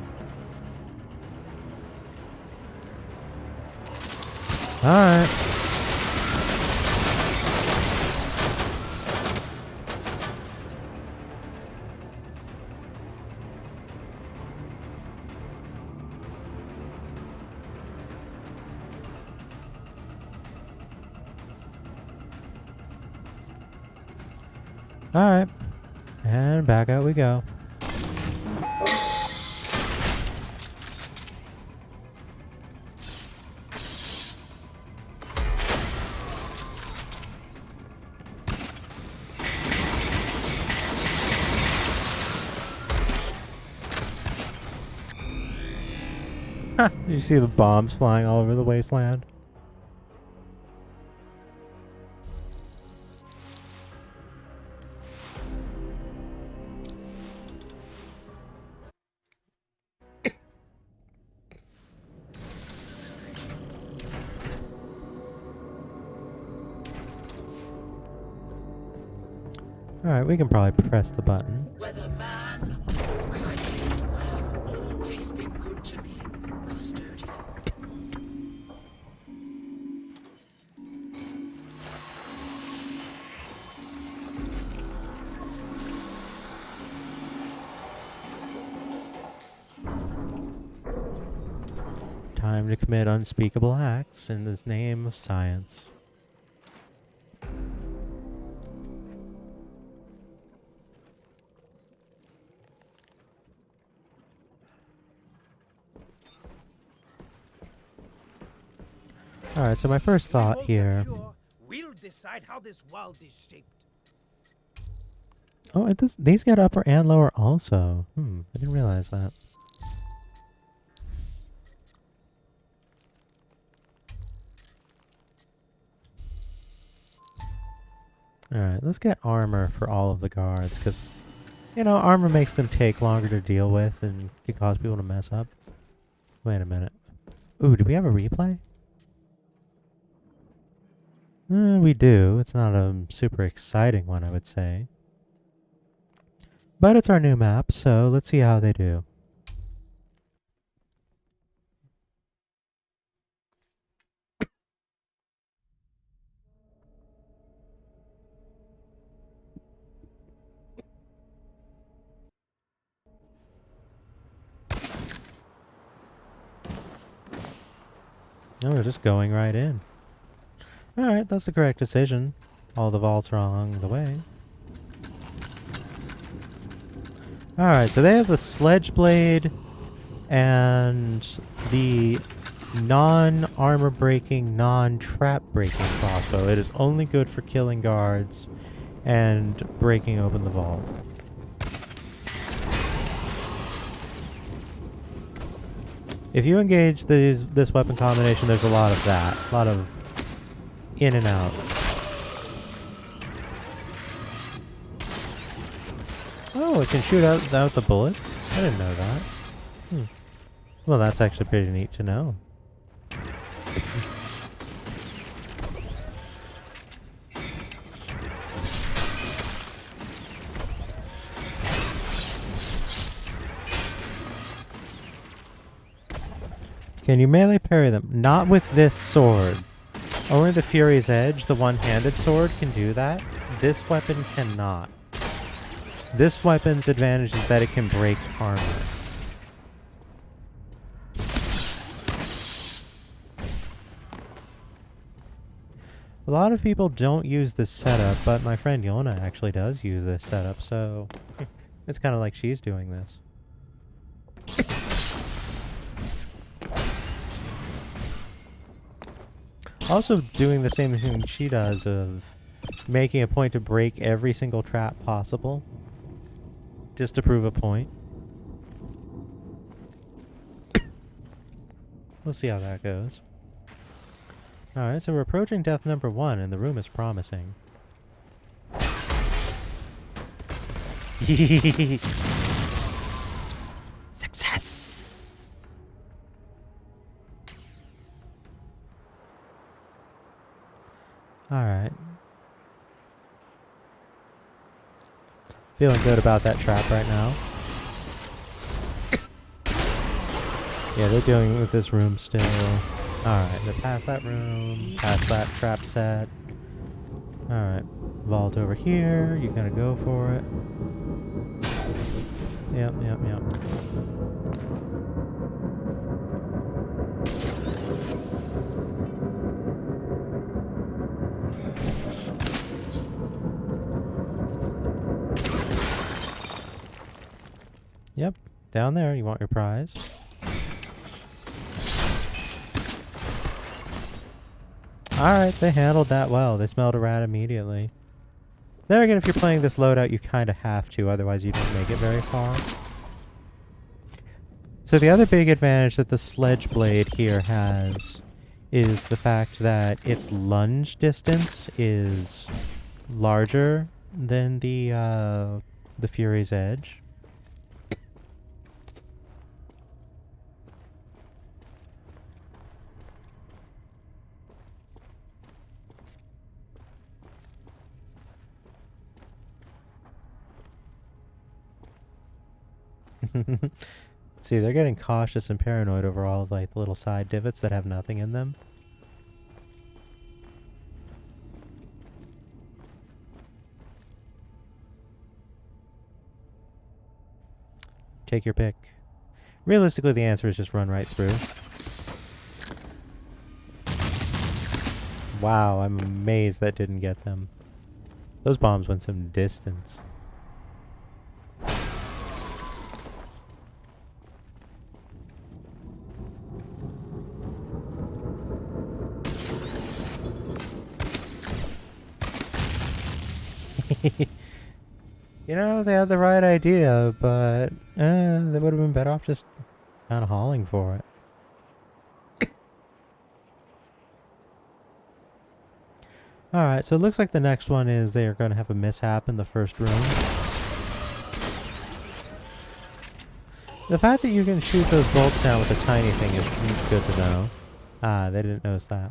Alright. Alright. And back out we go. You see the bombs flying all over the wasteland? Alright, we can probably press the button. Whether man or kind, you have always been good to me, custodian. Time to commit unspeakable acts in the name of science. Alright, so my first thought here... We'll decide how this world is shaped. Oh, it does. These get upper and lower also. I didn't realize that. Alright, let's get armor for all of the guards, because, you know, armor makes them take longer to deal with and can cause people to mess up. Wait a minute. Ooh, do we have a replay? We do. It's not a super exciting one, I would say. But it's our new map, so let's see how they do. Oh, we're just going right in. Alright, that's the correct decision. All the vaults are along the way. Alright, so they have the sledge blade and the non-armor breaking, non-trap breaking crossbow. It is only good for killing guards and breaking open the vault. If you engage this weapon combination, there's a lot of that. A lot of in and out. Oh, it can shoot out the bullets? I didn't know that. Well, that's actually pretty neat to know. Can you melee parry them? Not with this sword. Only the Fury's Edge, the one-handed sword, can do that. This weapon cannot. This weapon's advantage is that it can break armor. A lot of people don't use this setup, but my friend Yona actually does use this setup, so it's kind of like she's doing this. Also doing the same thing she does of making a point to break every single trap possible. Just to prove a point. We'll see how that goes. Alright, so we're approaching death number 1 and the room is promising. Success! Alright. Feeling good about that trap right now. Yeah, they're dealing with this room still. Alright, they're past that room, past that trap set. Alright, vault over here. You gonna go for it? Yep. Yep, down there. You want your prize. Alright, they handled that well. They smelled a rat immediately. There again, if you're playing this loadout, you kind of have to, otherwise you don't make it very far. So the other big advantage that the sledge blade here has is the fact that its lunge distance is larger than the Fury's Edge. See, they're getting cautious and paranoid over all of like the little side divots that have nothing in them. Take your pick. Realistically, the answer is just run right through. Wow, I'm amazed that didn't get them. Those bombs went some distance. You You know, they had the right idea, but they would have been better off just kind of hauling for it. Alright, so it looks like the next one is they are going to have a mishap in the first room. The fact that you can shoot those bolts down with a tiny thing is good to know. Ah, they didn't notice that.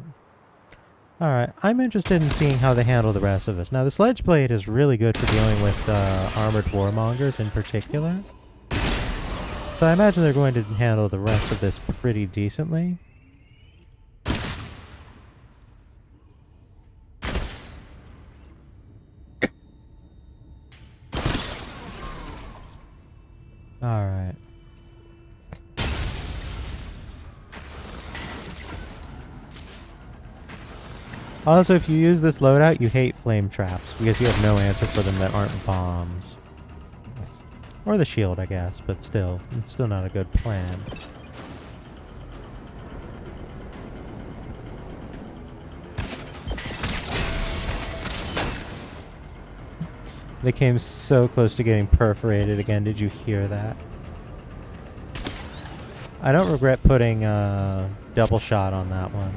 Alright, I'm interested in seeing how they handle the rest of this. Now, the sledge blade is really good for dealing with armored warmongers in particular. So I imagine they're going to handle the rest of this pretty decently. Alright. Also, if you use this loadout, you hate flame traps, because you have no answer for them that aren't bombs. Or the shield, I guess, but still, it's still not a good plan. They came so close to getting perforated again, did you hear that? I don't regret putting double shot on that one.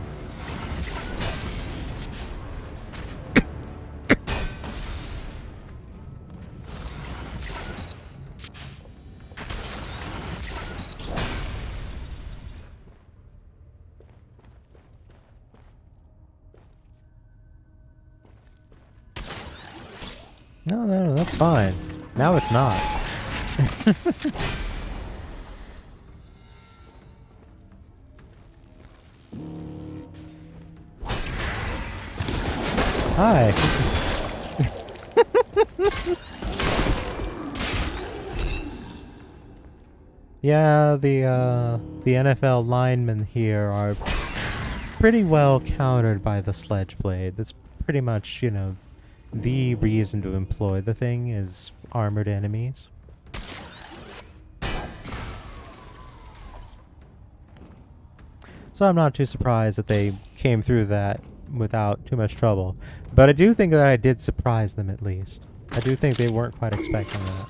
No, that's fine. Now it's not. Hi. Yeah, the NFL linemen here are pretty well countered by the sledge blade. That's pretty much, you know, the reason to employ the thing is armored enemies. So I'm not too surprised that they came through that without too much trouble. But I do think that I did surprise them at least. I do think they weren't quite expecting that.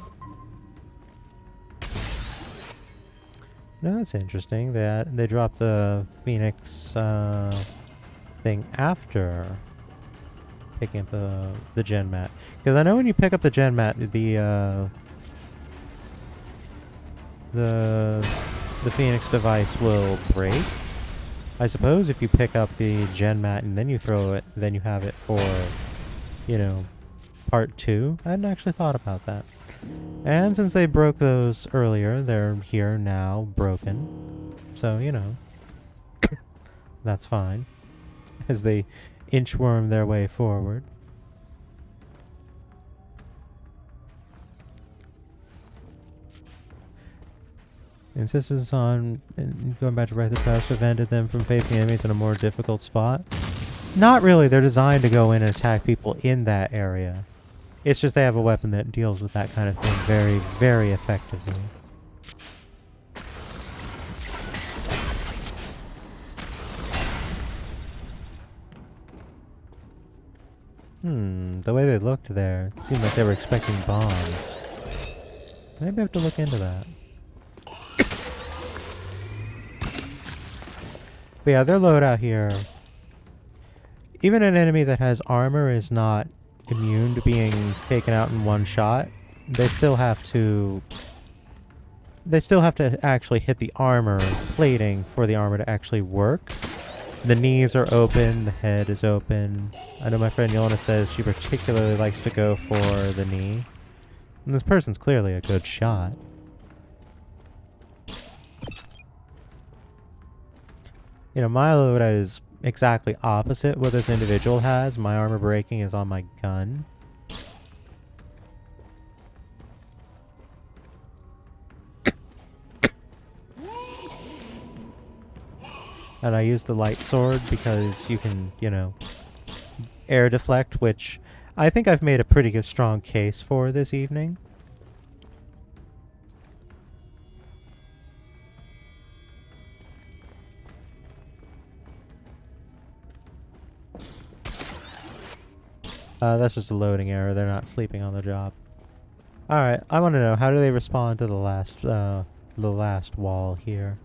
No, that's interesting that they dropped the Phoenix thing after picking up the gen mat. Because I know when you pick up the gen mat, the Phoenix device will break. I suppose if you pick up the gen mat and then you throw it, then you have it for, you know, part 2. I hadn't actually thought about that. And since they broke those earlier, they're here now, broken. So, you know, that's fine. As they inchworm their way forward. Insistence on going back to right the traps prevented them from facing enemies in a more difficult spot. Not really. They're designed to go in and attack people in that area. It's just they have a weapon that deals with that kind of thing very, very effectively. The way they looked there, it seemed like they were expecting bombs. Maybe I have to look into that. But yeah, their loadout here, even an enemy that has armor is not immune to being taken out in one shot. They still have to actually hit the armor plating for the armor to actually work. The knees are open, the head is open. I know my friend Yolanda says she particularly likes to go for the knee. And this person's clearly a good shot. You know, my loadout is exactly opposite what this individual has. My armor breaking is on my gun. And I use the light sword because you can, you know, air deflect, which I think I've made a pretty good strong case for this evening. That's just a loading error. They're not sleeping on the job. Alright, I want to know, how do they respond to the last wall here?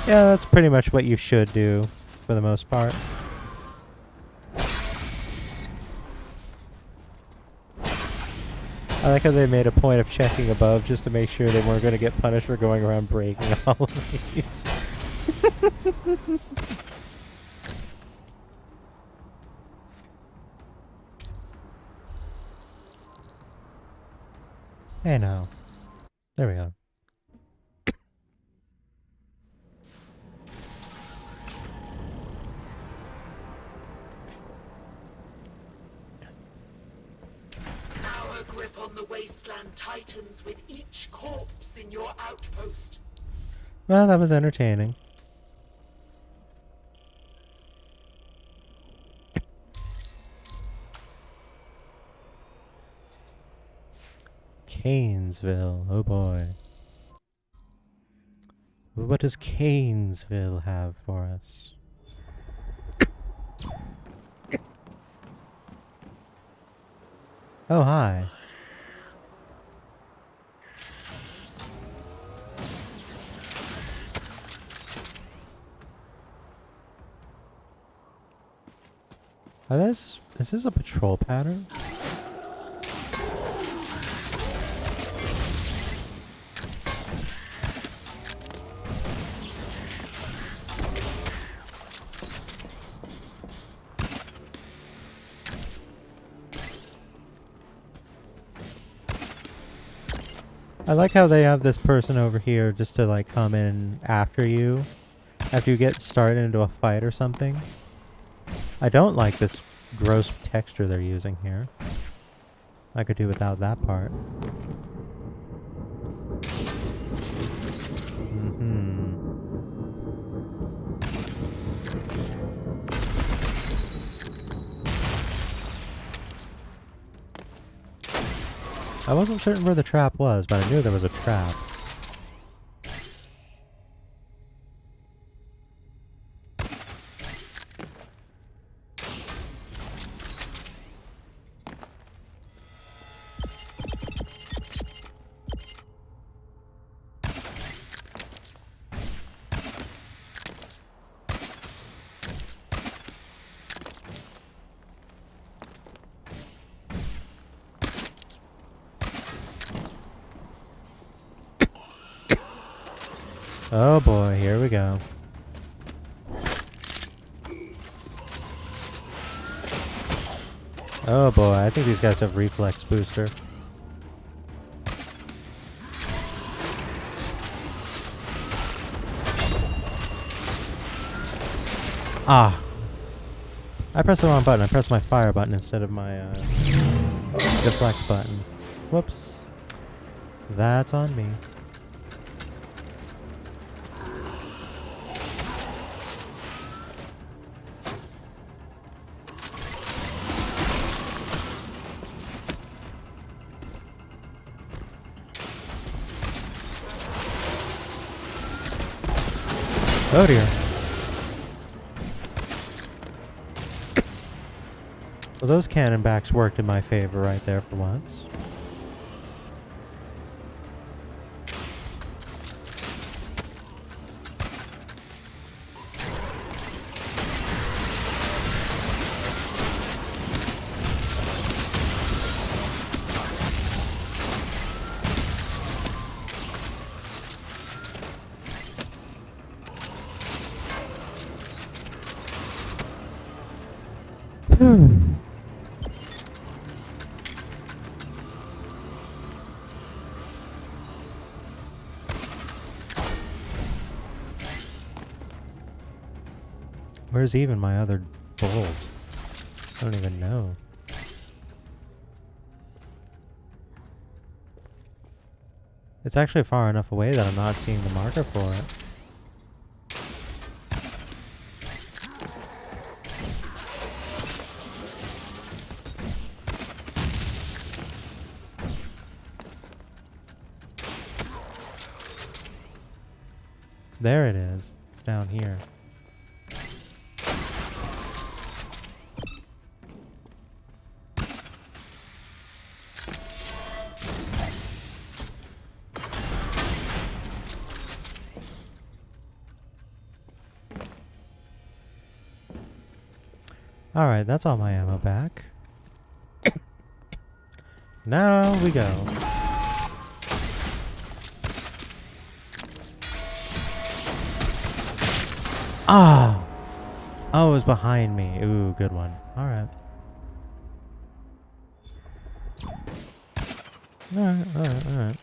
Yeah, that's pretty much what you should do, for the most part. I like how they made a point of checking above just to make sure they weren't going to get punished for going around breaking all of these. Hey now. There we go. Our grip on the wasteland tightens with each corpse in your outpost. Well, that was entertaining. Canesville, oh boy. What does Canesville have for us? Oh, hi. Is this a patrol pattern? I like how they have this person over here just to like come in after you get started into a fight or something. I don't like this gross texture they're using here. I could do without that part. I wasn't certain where the trap was, but I knew there was a trap. Oh boy, here we go. Oh boy, I think these guys have reflex booster. Ah! I pressed the wrong button. I pressed my fire button instead of my deflect button. Whoops. That's on me. Oh dear. Well, those cannon backs worked in my favor right there for once. Where's even my other bolt? I don't even know. It's actually far enough away that I'm not seeing the marker for it. There it is. It's down here. Alright, that's all my ammo back. Now we go. Ah! Oh, it was behind me. Ooh, good one. Alright. Alright.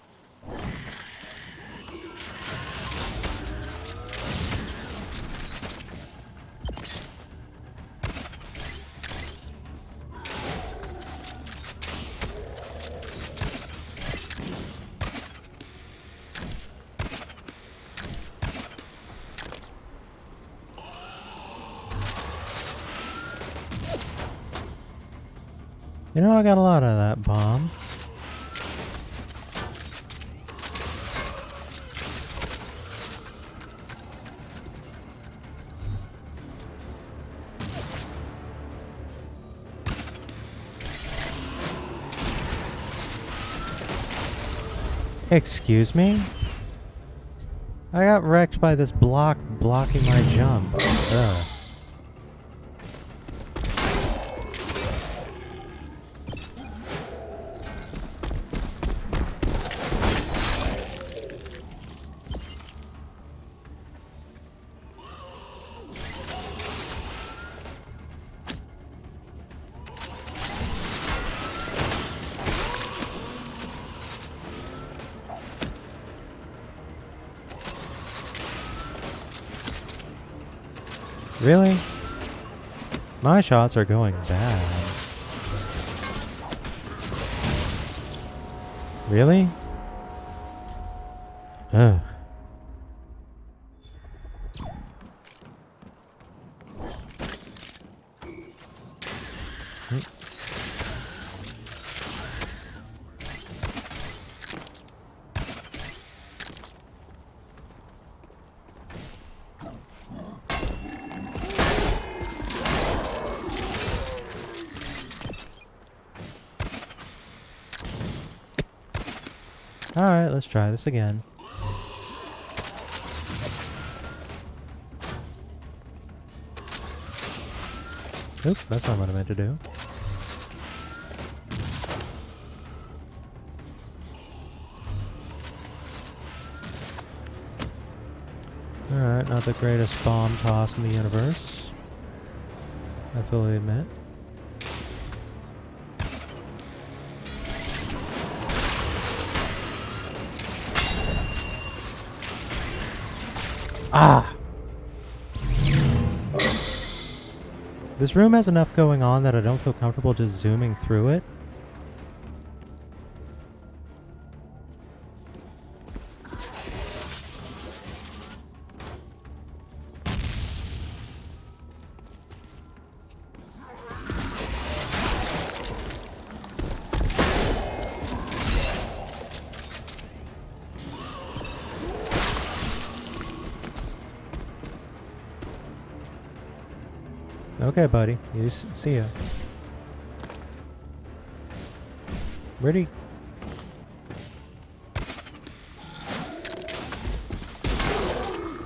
You know, I got a lot of that bomb. Excuse me? I got wrecked by this block blocking my jump. Ugh. Really? My shots are going bad. Really? Ugh. Alright, let's try this again. Oops, that's not what I meant to do. Alright, not the greatest bomb toss in the universe. I fully admit. Ah! This room has enough going on that I don't feel comfortable just zooming through it. Okay, buddy. See ya. Where'd he...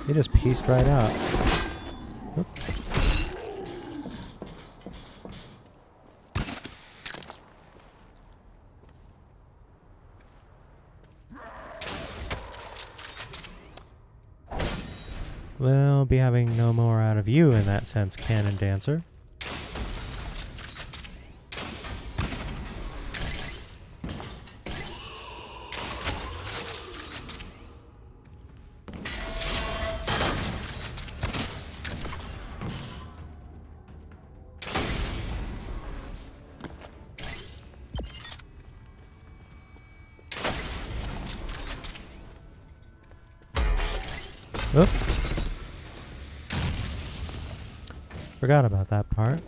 He just pieced right out. Oop. We'll be having no more out of you in that sense, Cannon Dancer. Oops. Forgot about that part.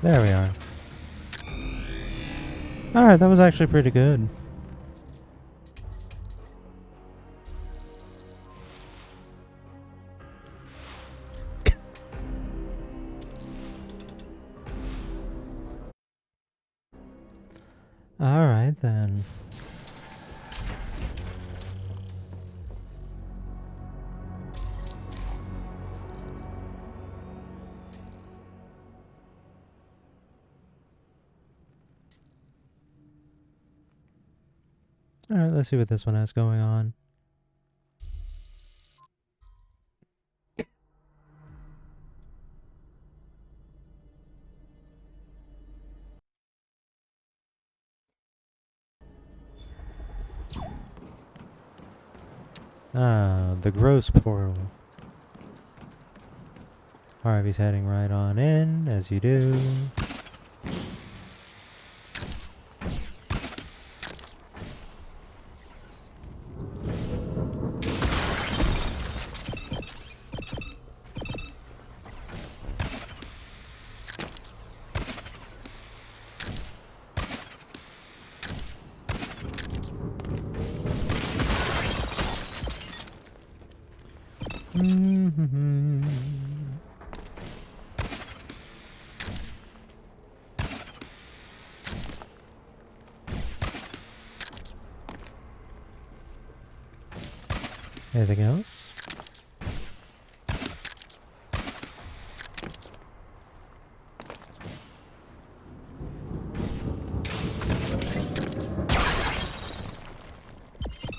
There we are. Alright, that was actually pretty good. Alright then. Alright, let's see what this one has going on. Ah, the gross portal. Harvey's heading right on in, as you do. Anything else?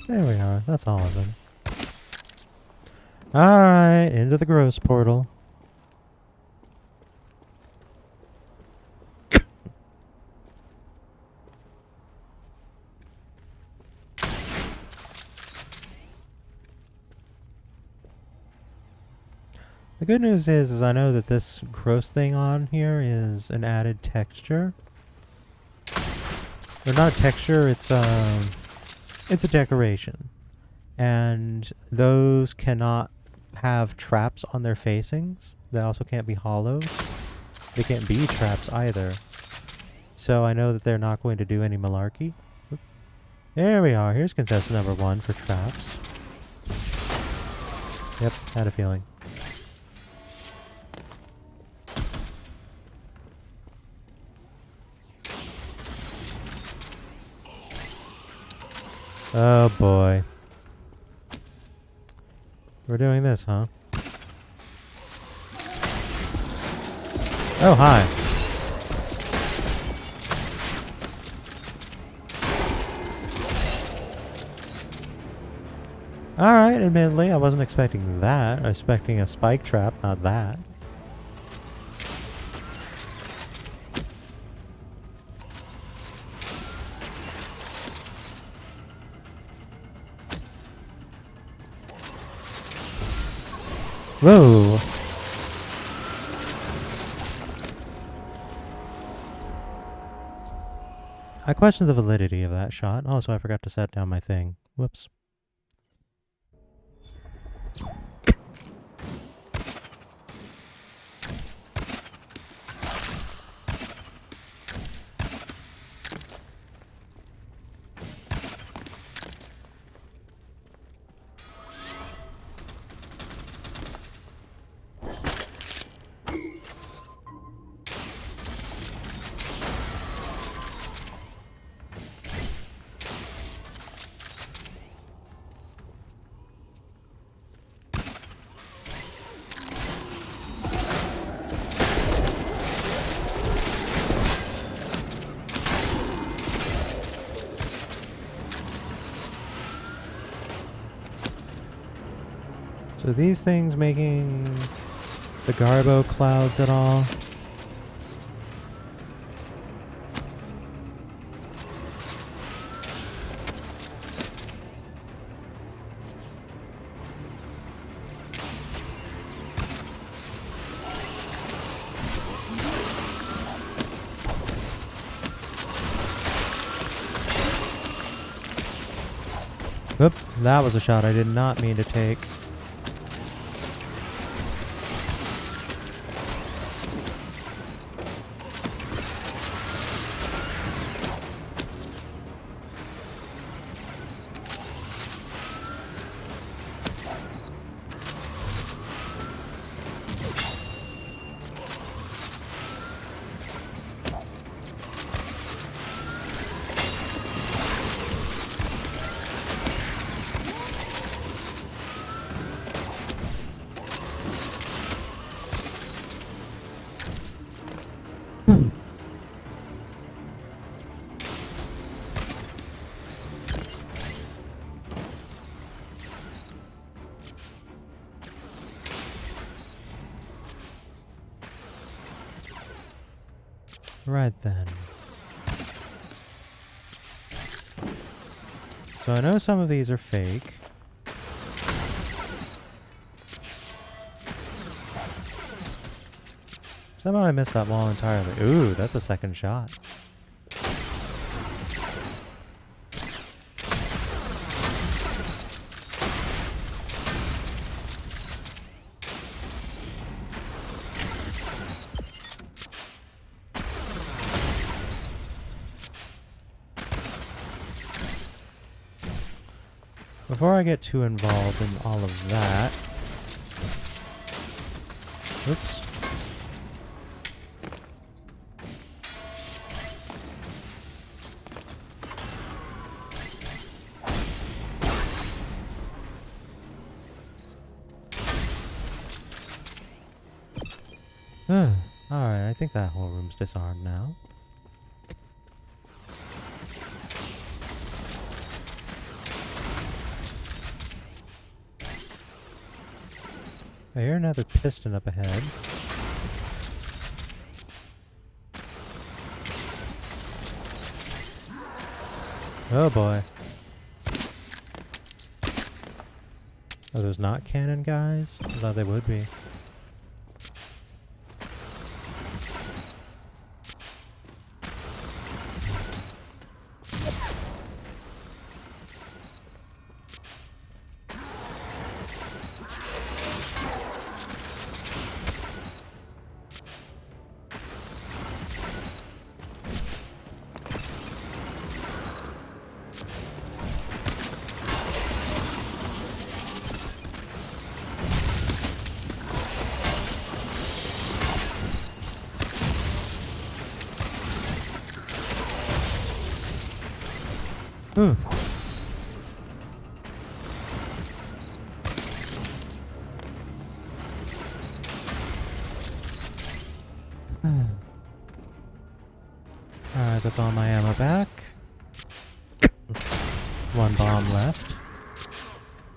There we are. That's all of them. Alright, into the gross portal. The good news is I know that this gross thing on here is an added texture. Or not a texture, it's a decoration. And those cannot have traps on their facings. They also can't be hollows. They can't be traps either. So I know that they're not going to do any malarkey. Oop. There we are. Here's contestant number 1 for traps. Yep, had a feeling. Oh boy. We're doing this, huh? Oh, hi. Alright, admittedly, I wasn't expecting that. I was expecting a spike trap, not that. Whoa! I question the validity of that shot. Also, I forgot to set down my thing. Whoops. So these things making the Garbo clouds at all? Oop, that was a shot I did not mean to take. Right then. So I know some of these are fake. Somehow I missed that wall entirely. Ooh, that's a second shot. Before I get too involved in all of that... Oops. Alright, I think that whole room's disarmed now. I hear another piston up ahead. Oh boy. Are those not cannon guys? I thought they would be. Ooh. Alright, that's all my ammo back. One bomb left.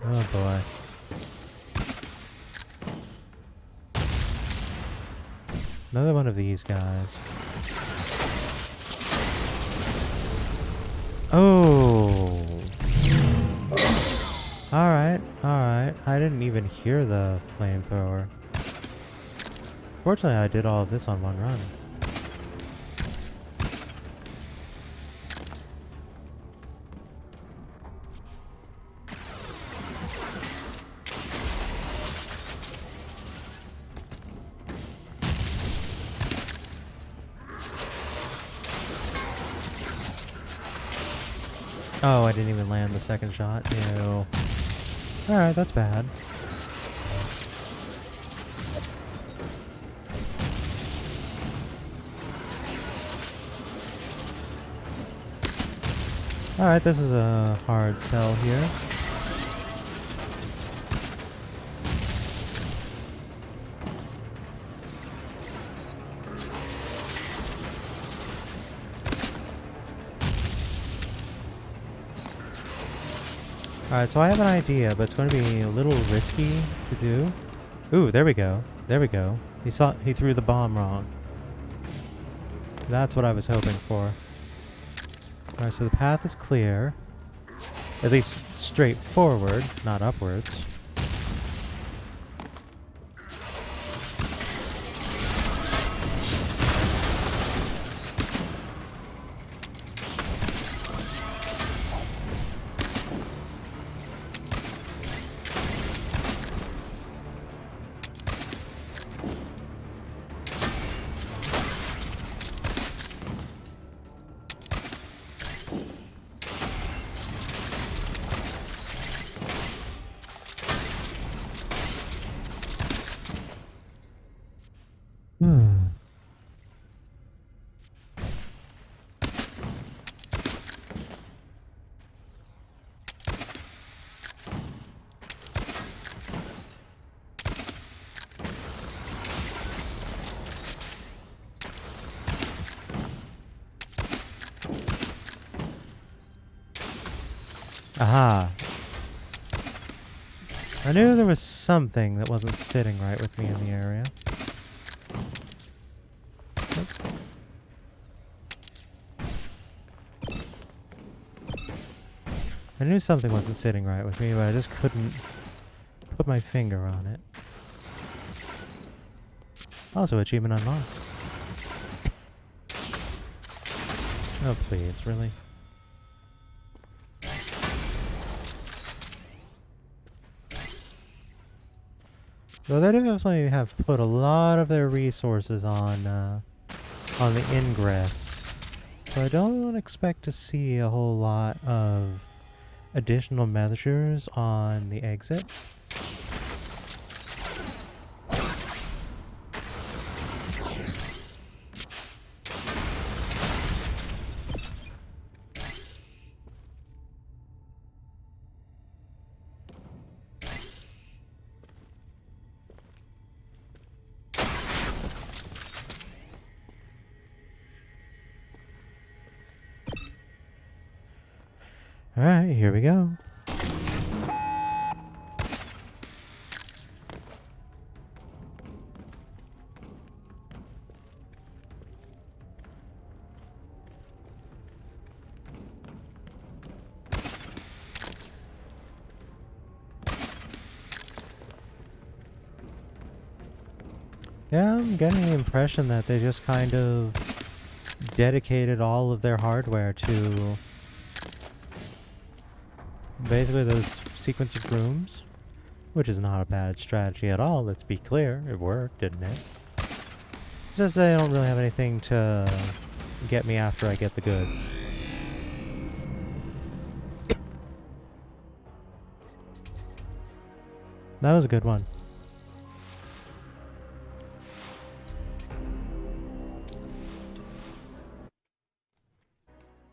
Oh boy. Another one of these guys. Oh! Alright, alright. I didn't even hear the flamethrower. Fortunately, I did all of this on one run. Oh, I didn't even land the second shot. Ew. Alright, that's bad. Alright, this is a hard sell here. Alright, so I have an idea, but it's going to be a little risky to do. Ooh, there we go. There we go. He threw the bomb wrong. That's what I was hoping for. Alright, so the path is clear. At least straight forward, not upwards. Aha. I knew there was something that wasn't sitting right with me in the area. Nope. I knew something wasn't sitting right with me, but I just couldn't put my finger on it. Also, achievement unlocked. Oh, please, really? So they definitely have put a lot of their resources on the ingress. So I don't expect to see a whole lot of additional measures on the exit. Alright, here we go. Yeah, I'm getting the impression that they just kind of dedicated all of their hardware to basically those sequence of rooms, which is not a bad strategy at all, let's be clear. It worked, didn't it? It's just they don't really have anything to get me after I get the goods. That was a good one.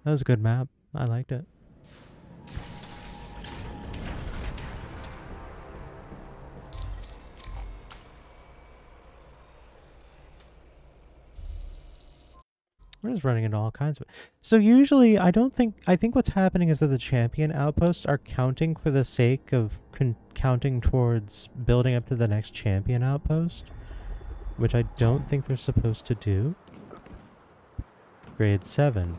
That was a good map. I liked it. We're just running into all kinds of... So usually, I think what's happening is that the champion outposts are counting for the sake of counting towards building up to the next champion outpost, which I don't think they're supposed to do. Grade 7.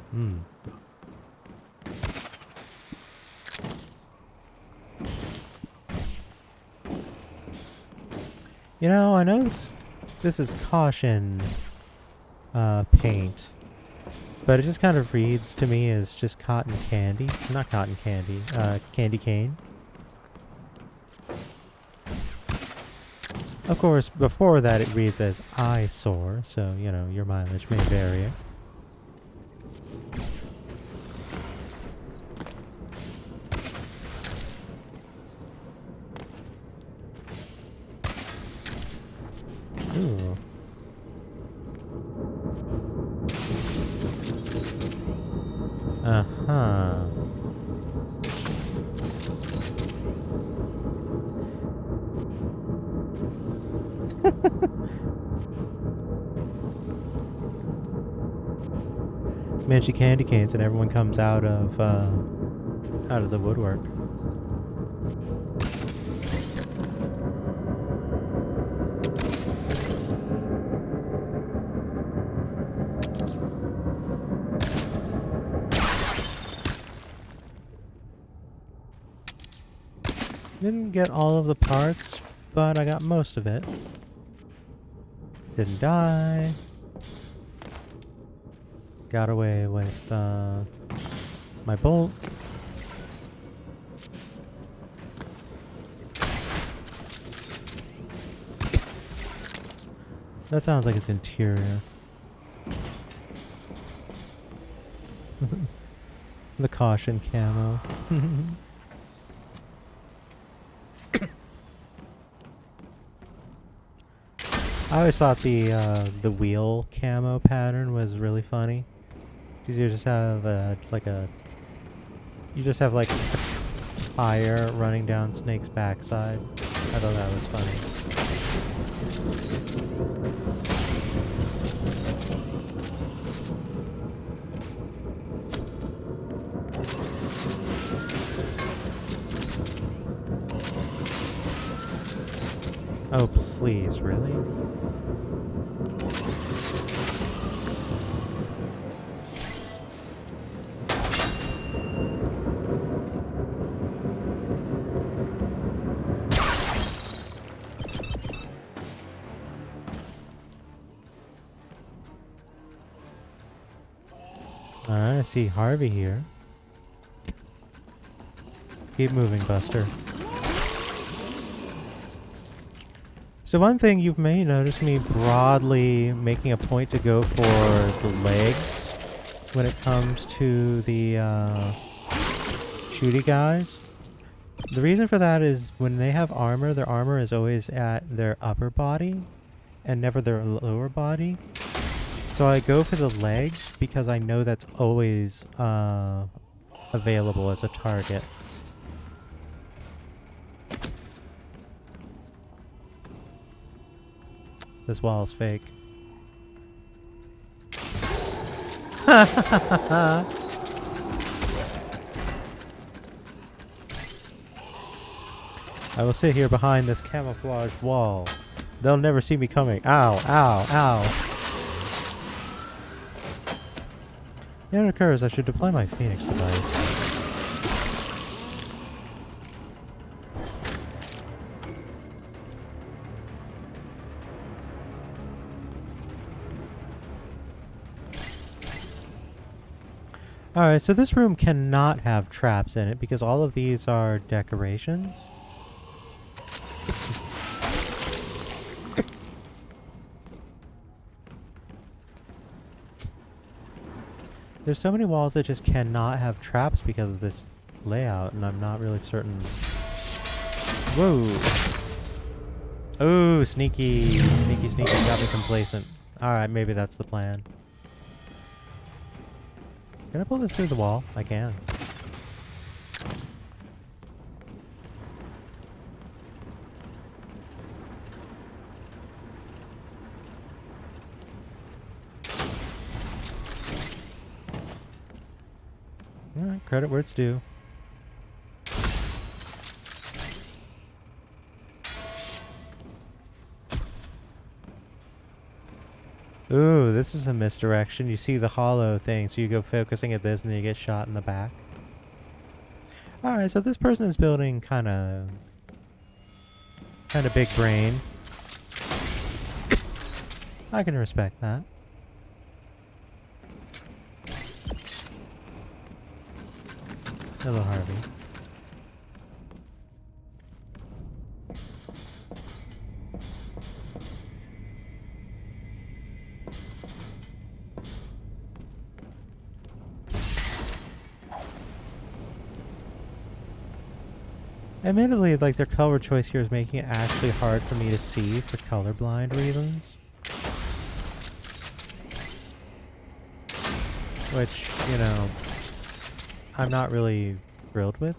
You know, I know this is caution paint, but it just kind of reads to me as just cotton candy. Not cotton candy, candy cane. Of course, before that it reads as eyesore, so, you know, your mileage may vary. Ooh. Uh-huh. Manchi candy canes and everyone comes out of the woodwork. Didn't get all of the parts, but I got most of it. Didn't die. Got away with my bolt. That sounds like it's interior. The caution camo. I always thought the wheel camo pattern was really funny. Because you just have you just have like a tire running down Snake's backside. I thought that was funny. Oh, please, really? Alright, I see Harvey here. Keep moving, Buster. So one thing you may notice me broadly making a point to go for the legs when it comes to the shooty guys. The reason for that is when they have armor, their armor is always at their upper body and never their lower body. So I go for the legs because I know that's always available as a target. This wall is fake. I will sit here behind this camouflage wall. They'll never see me coming. Ow, ow, ow. It occurs I should deploy my Phoenix device. Alright, so this room cannot have traps in it because all of these are decorations. There's so many walls that just cannot have traps because of this layout, and I'm not really certain. Whoa! Oh, sneaky! Sneaky, sneaky, got me complacent. Alright, maybe that's the plan. Can I pull this through the wall? I can. Alright, credit where it's due. Ooh, this is a misdirection. You see the hollow thing, so you go focusing at this and then you get shot in the back. Alright, so this person is building kinda big brain. I can respect that. Hello, Harvey. Admittedly, like, their color choice here is making it actually hard for me to see for colorblind reasons. Which, you know, I'm not really thrilled with.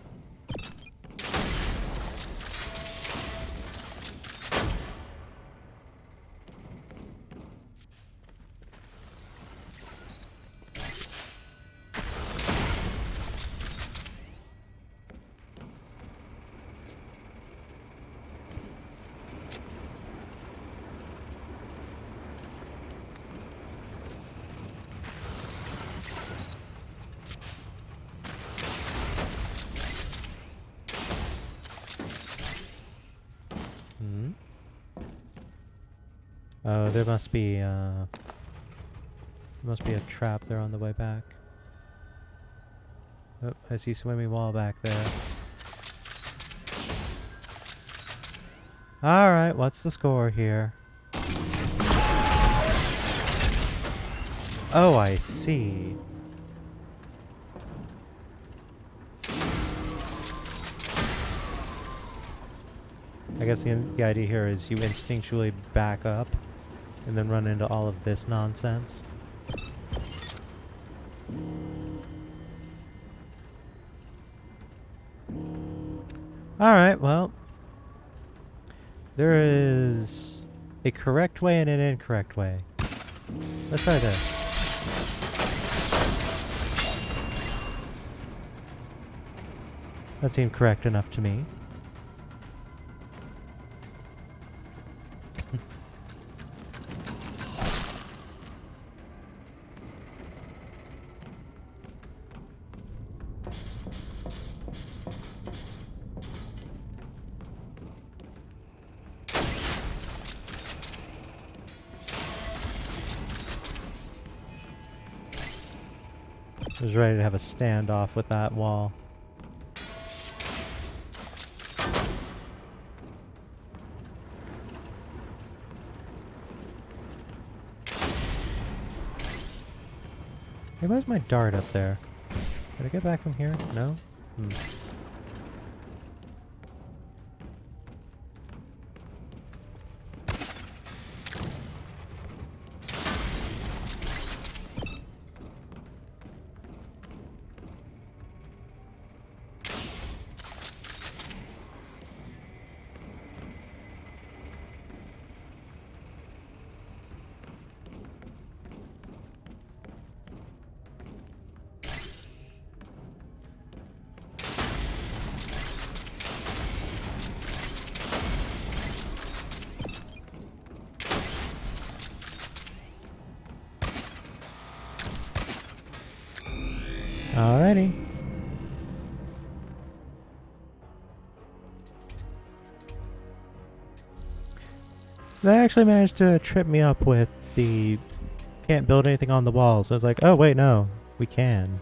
Oh, there must be a trap there on the way back. Oh, I see swimming wall back there. Alright, what's the score here? Oh, I see. I guess the idea here is you instinctually back up and then run into all of this nonsense. Alright, well, there is a correct way and an incorrect way. Let's try this. That seemed correct enough to me. I was ready to have a standoff with that wall. Hey, where's my dart up there? Did I get back from here? No? Hmm. Alrighty. They actually managed to trip me up with the can't build anything on the walls. I was like, oh wait, no, we can.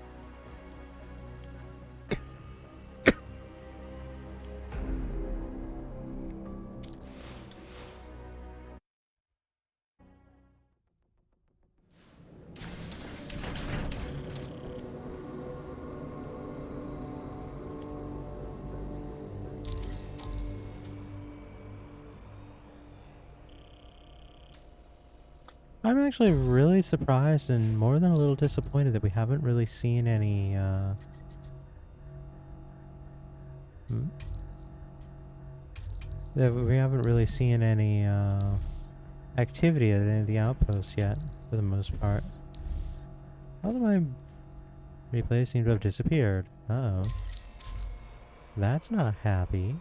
I'm actually really surprised and more than a little disappointed that we haven't really seen any, that we haven't really seen any, activity at any of the outposts yet, for the most part. All of my replays seem to have disappeared. Uh-oh. That's not happy.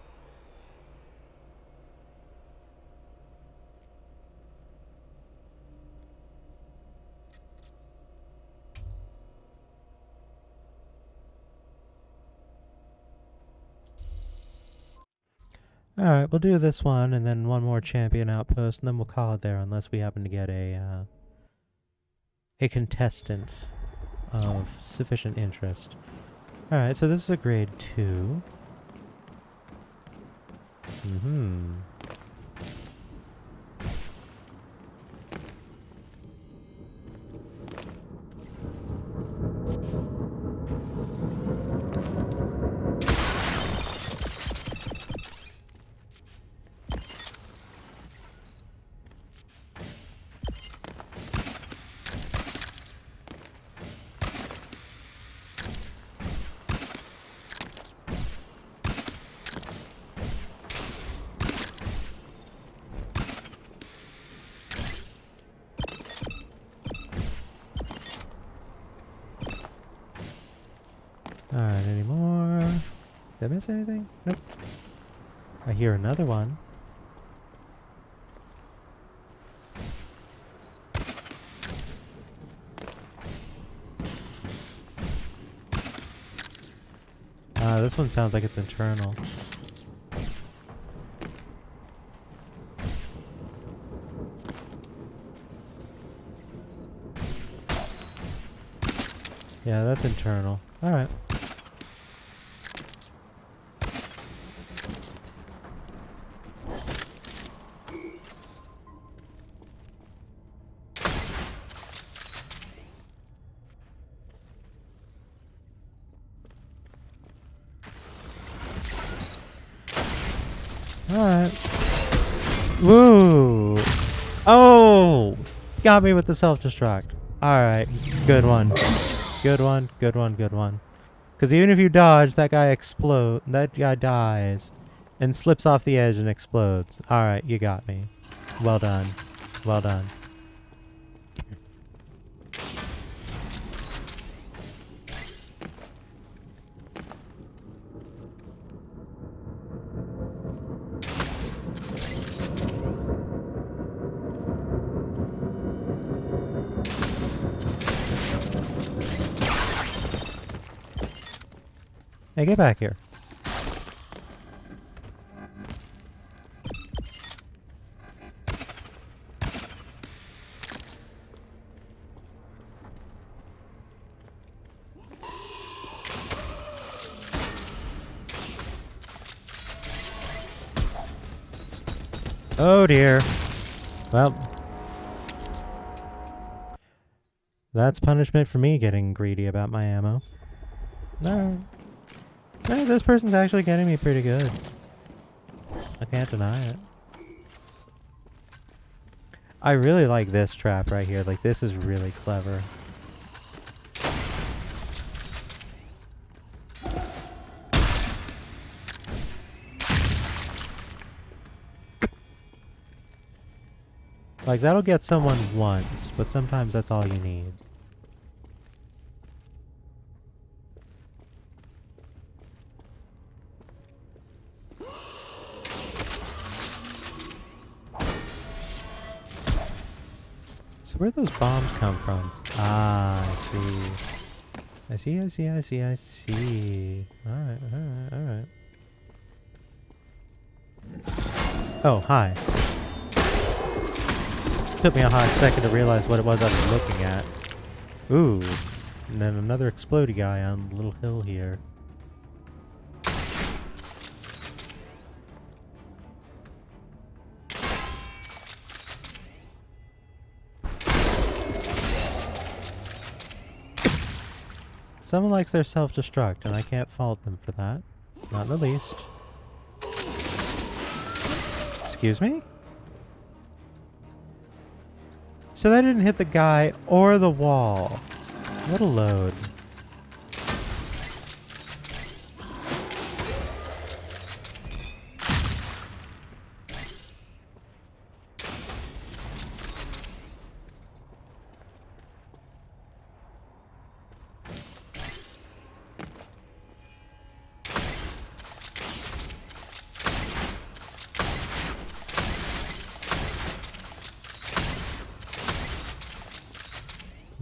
Alright, we'll do this one and then one more champion outpost and then we'll call it there unless we happen to get a contestant of sufficient interest. Alright, so this is a grade 2. Alright, any more? Did I miss anything? Nope. I hear another one. This one sounds like it's internal. Yeah, that's internal. Alright. Alright. Woo! Oh! Got me with the self-destruct. Alright. Good one. Good one, good one, good one. Because even if you dodge, that guy dies. And slips off the edge and explodes. Alright, you got me. Well done. Well done. Hey, get back here. Oh dear. Well, that's punishment for me getting greedy about my ammo. No. No, this person's actually getting me pretty good. I can't deny it. I really like this trap right here. Like, this is really clever. Like, that'll get someone once, but sometimes that's all you need. So where'd those bombs come from? Ah, I see. I see, I see, I see, I see. Alright, alright, alright. Oh, hi. Took me a hot second to realize what it was I was looking at. Ooh. And then another explodey guy on the little hill here. Someone likes their self-destruct, and I can't fault them for that. Not in the least. Excuse me? So that didn't hit the guy or the wall. What a load.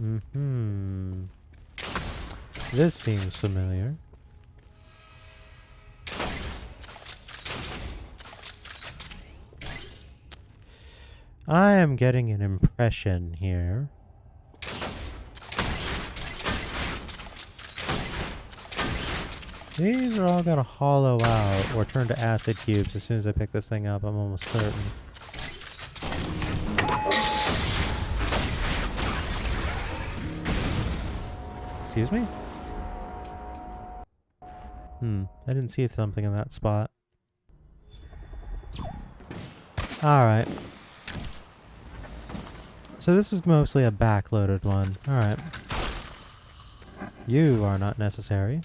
Mm-hmm. This seems familiar. I am getting an impression here. These are all gonna hollow out or turn to acid cubes as soon as I pick this thing up, I'm almost certain. Excuse me? I didn't see something in that spot. Alright. So this is mostly a backloaded one. Alright. You are not necessary.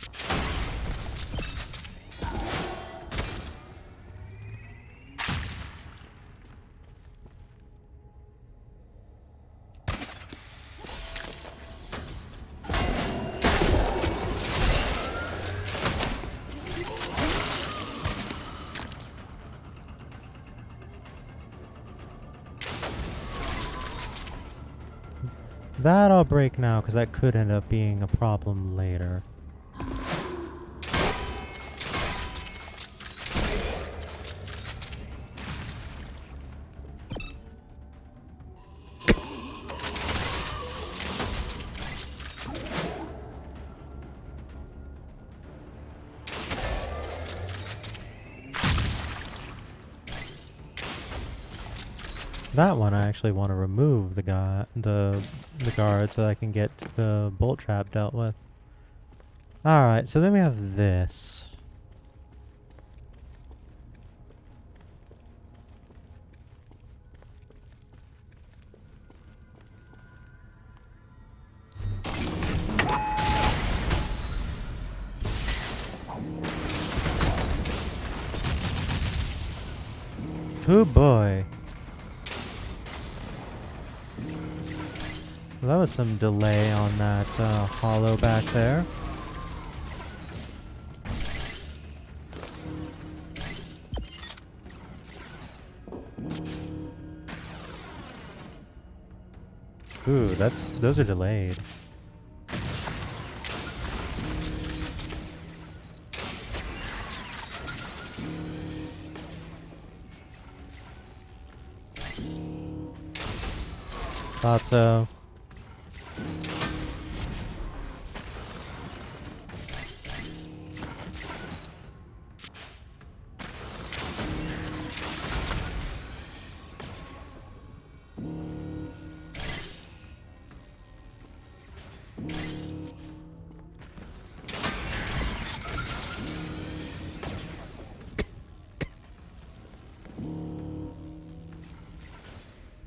That I'll break now, because that could end up being a problem later. That one I actually want to remove the guard so I can get the bolt trap dealt with. Alright, so then we have this. Oh boy. Well, that was some delay on that hollow back there. Ooh, those are delayed. Thought so.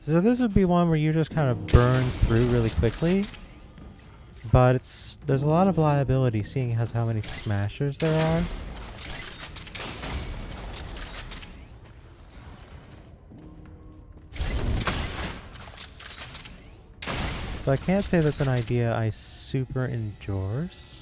So this would be one where you just kind of burn through really quickly. But there's a lot of liability seeing as how many smashers there are. So I can't say that's an idea I super endorse.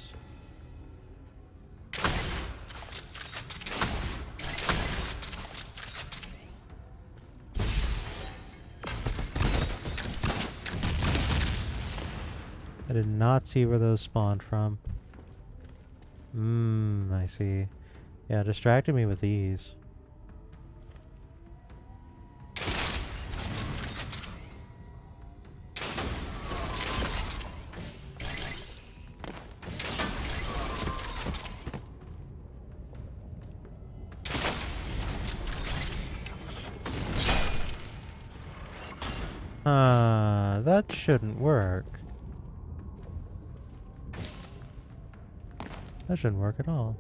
I did not see where those spawned from. I see. Yeah, distracted me with these. That shouldn't work. That shouldn't work at all.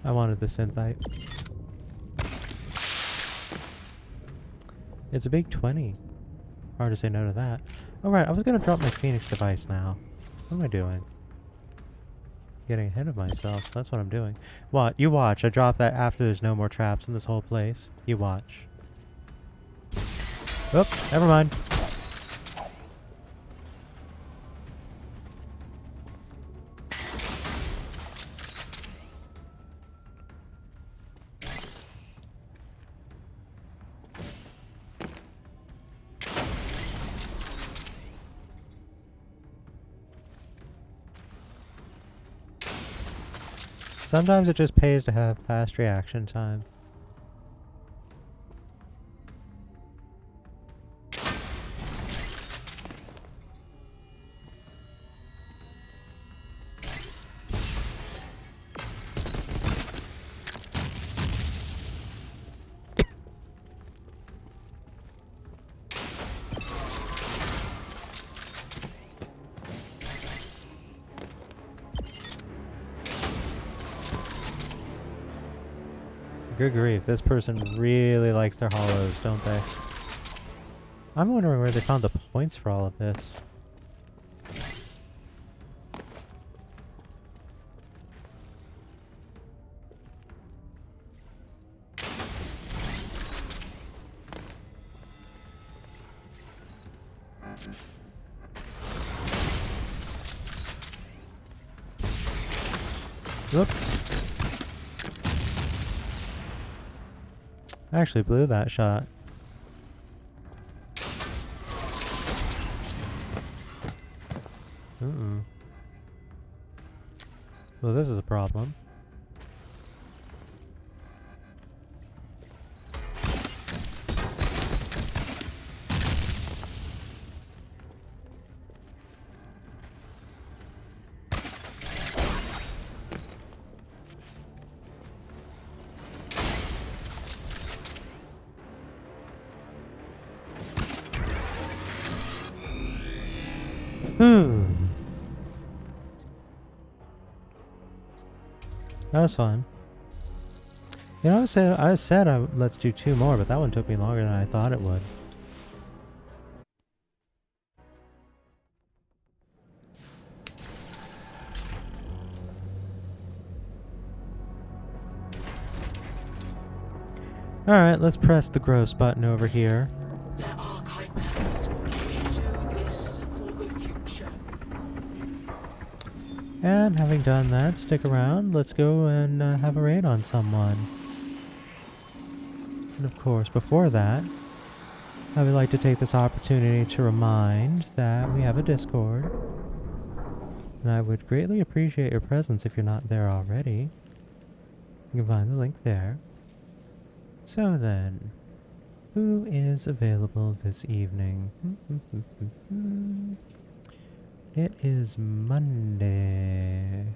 I wanted the synthite. It's a big 20. Hard to say no to that. Alright, I was gonna drop my Phoenix device now. What am I doing? Getting ahead of myself. That's what I'm doing. What? You watch. I drop that after there's no more traps in this whole place. You watch. Oh, never mind. Sometimes it just pays to have fast reaction time. Good grief, this person really likes their hollows, don't they? I'm wondering where they found the points for all of this. Whoops. I actually blew that shot. Well, this is a problem. That was fun. You know, I said let's do 2 more, but that one took me longer than I thought it would. Alright, let's press the gross button over here. There are chimeras. We do this for the future. And having done that, stick around. Let's go and have a raid on someone. And of course, before that, I would like to take this opportunity to remind that we have a Discord. And I would greatly appreciate your presence if you're not there already. You can find the link there. So then, who is available this evening? It is Monday.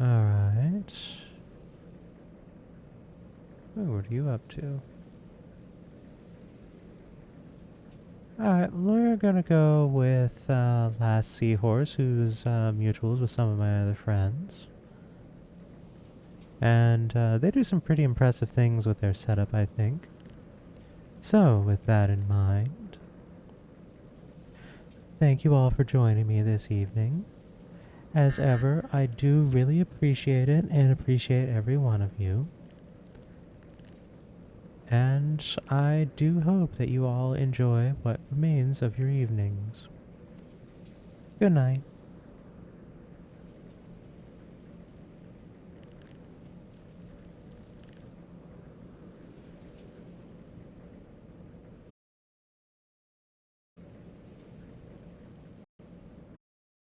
Alright. Oh, what are you up to? Alright, we're gonna go with Last Seahorse, who's mutuals with some of my other friends. And they do some pretty impressive things with their setup, I think. So, with that in mind, thank you all for joining me this evening. As ever, I do really appreciate it and appreciate every one of you. And I do hope that you all enjoy what remains of your evenings. Good night.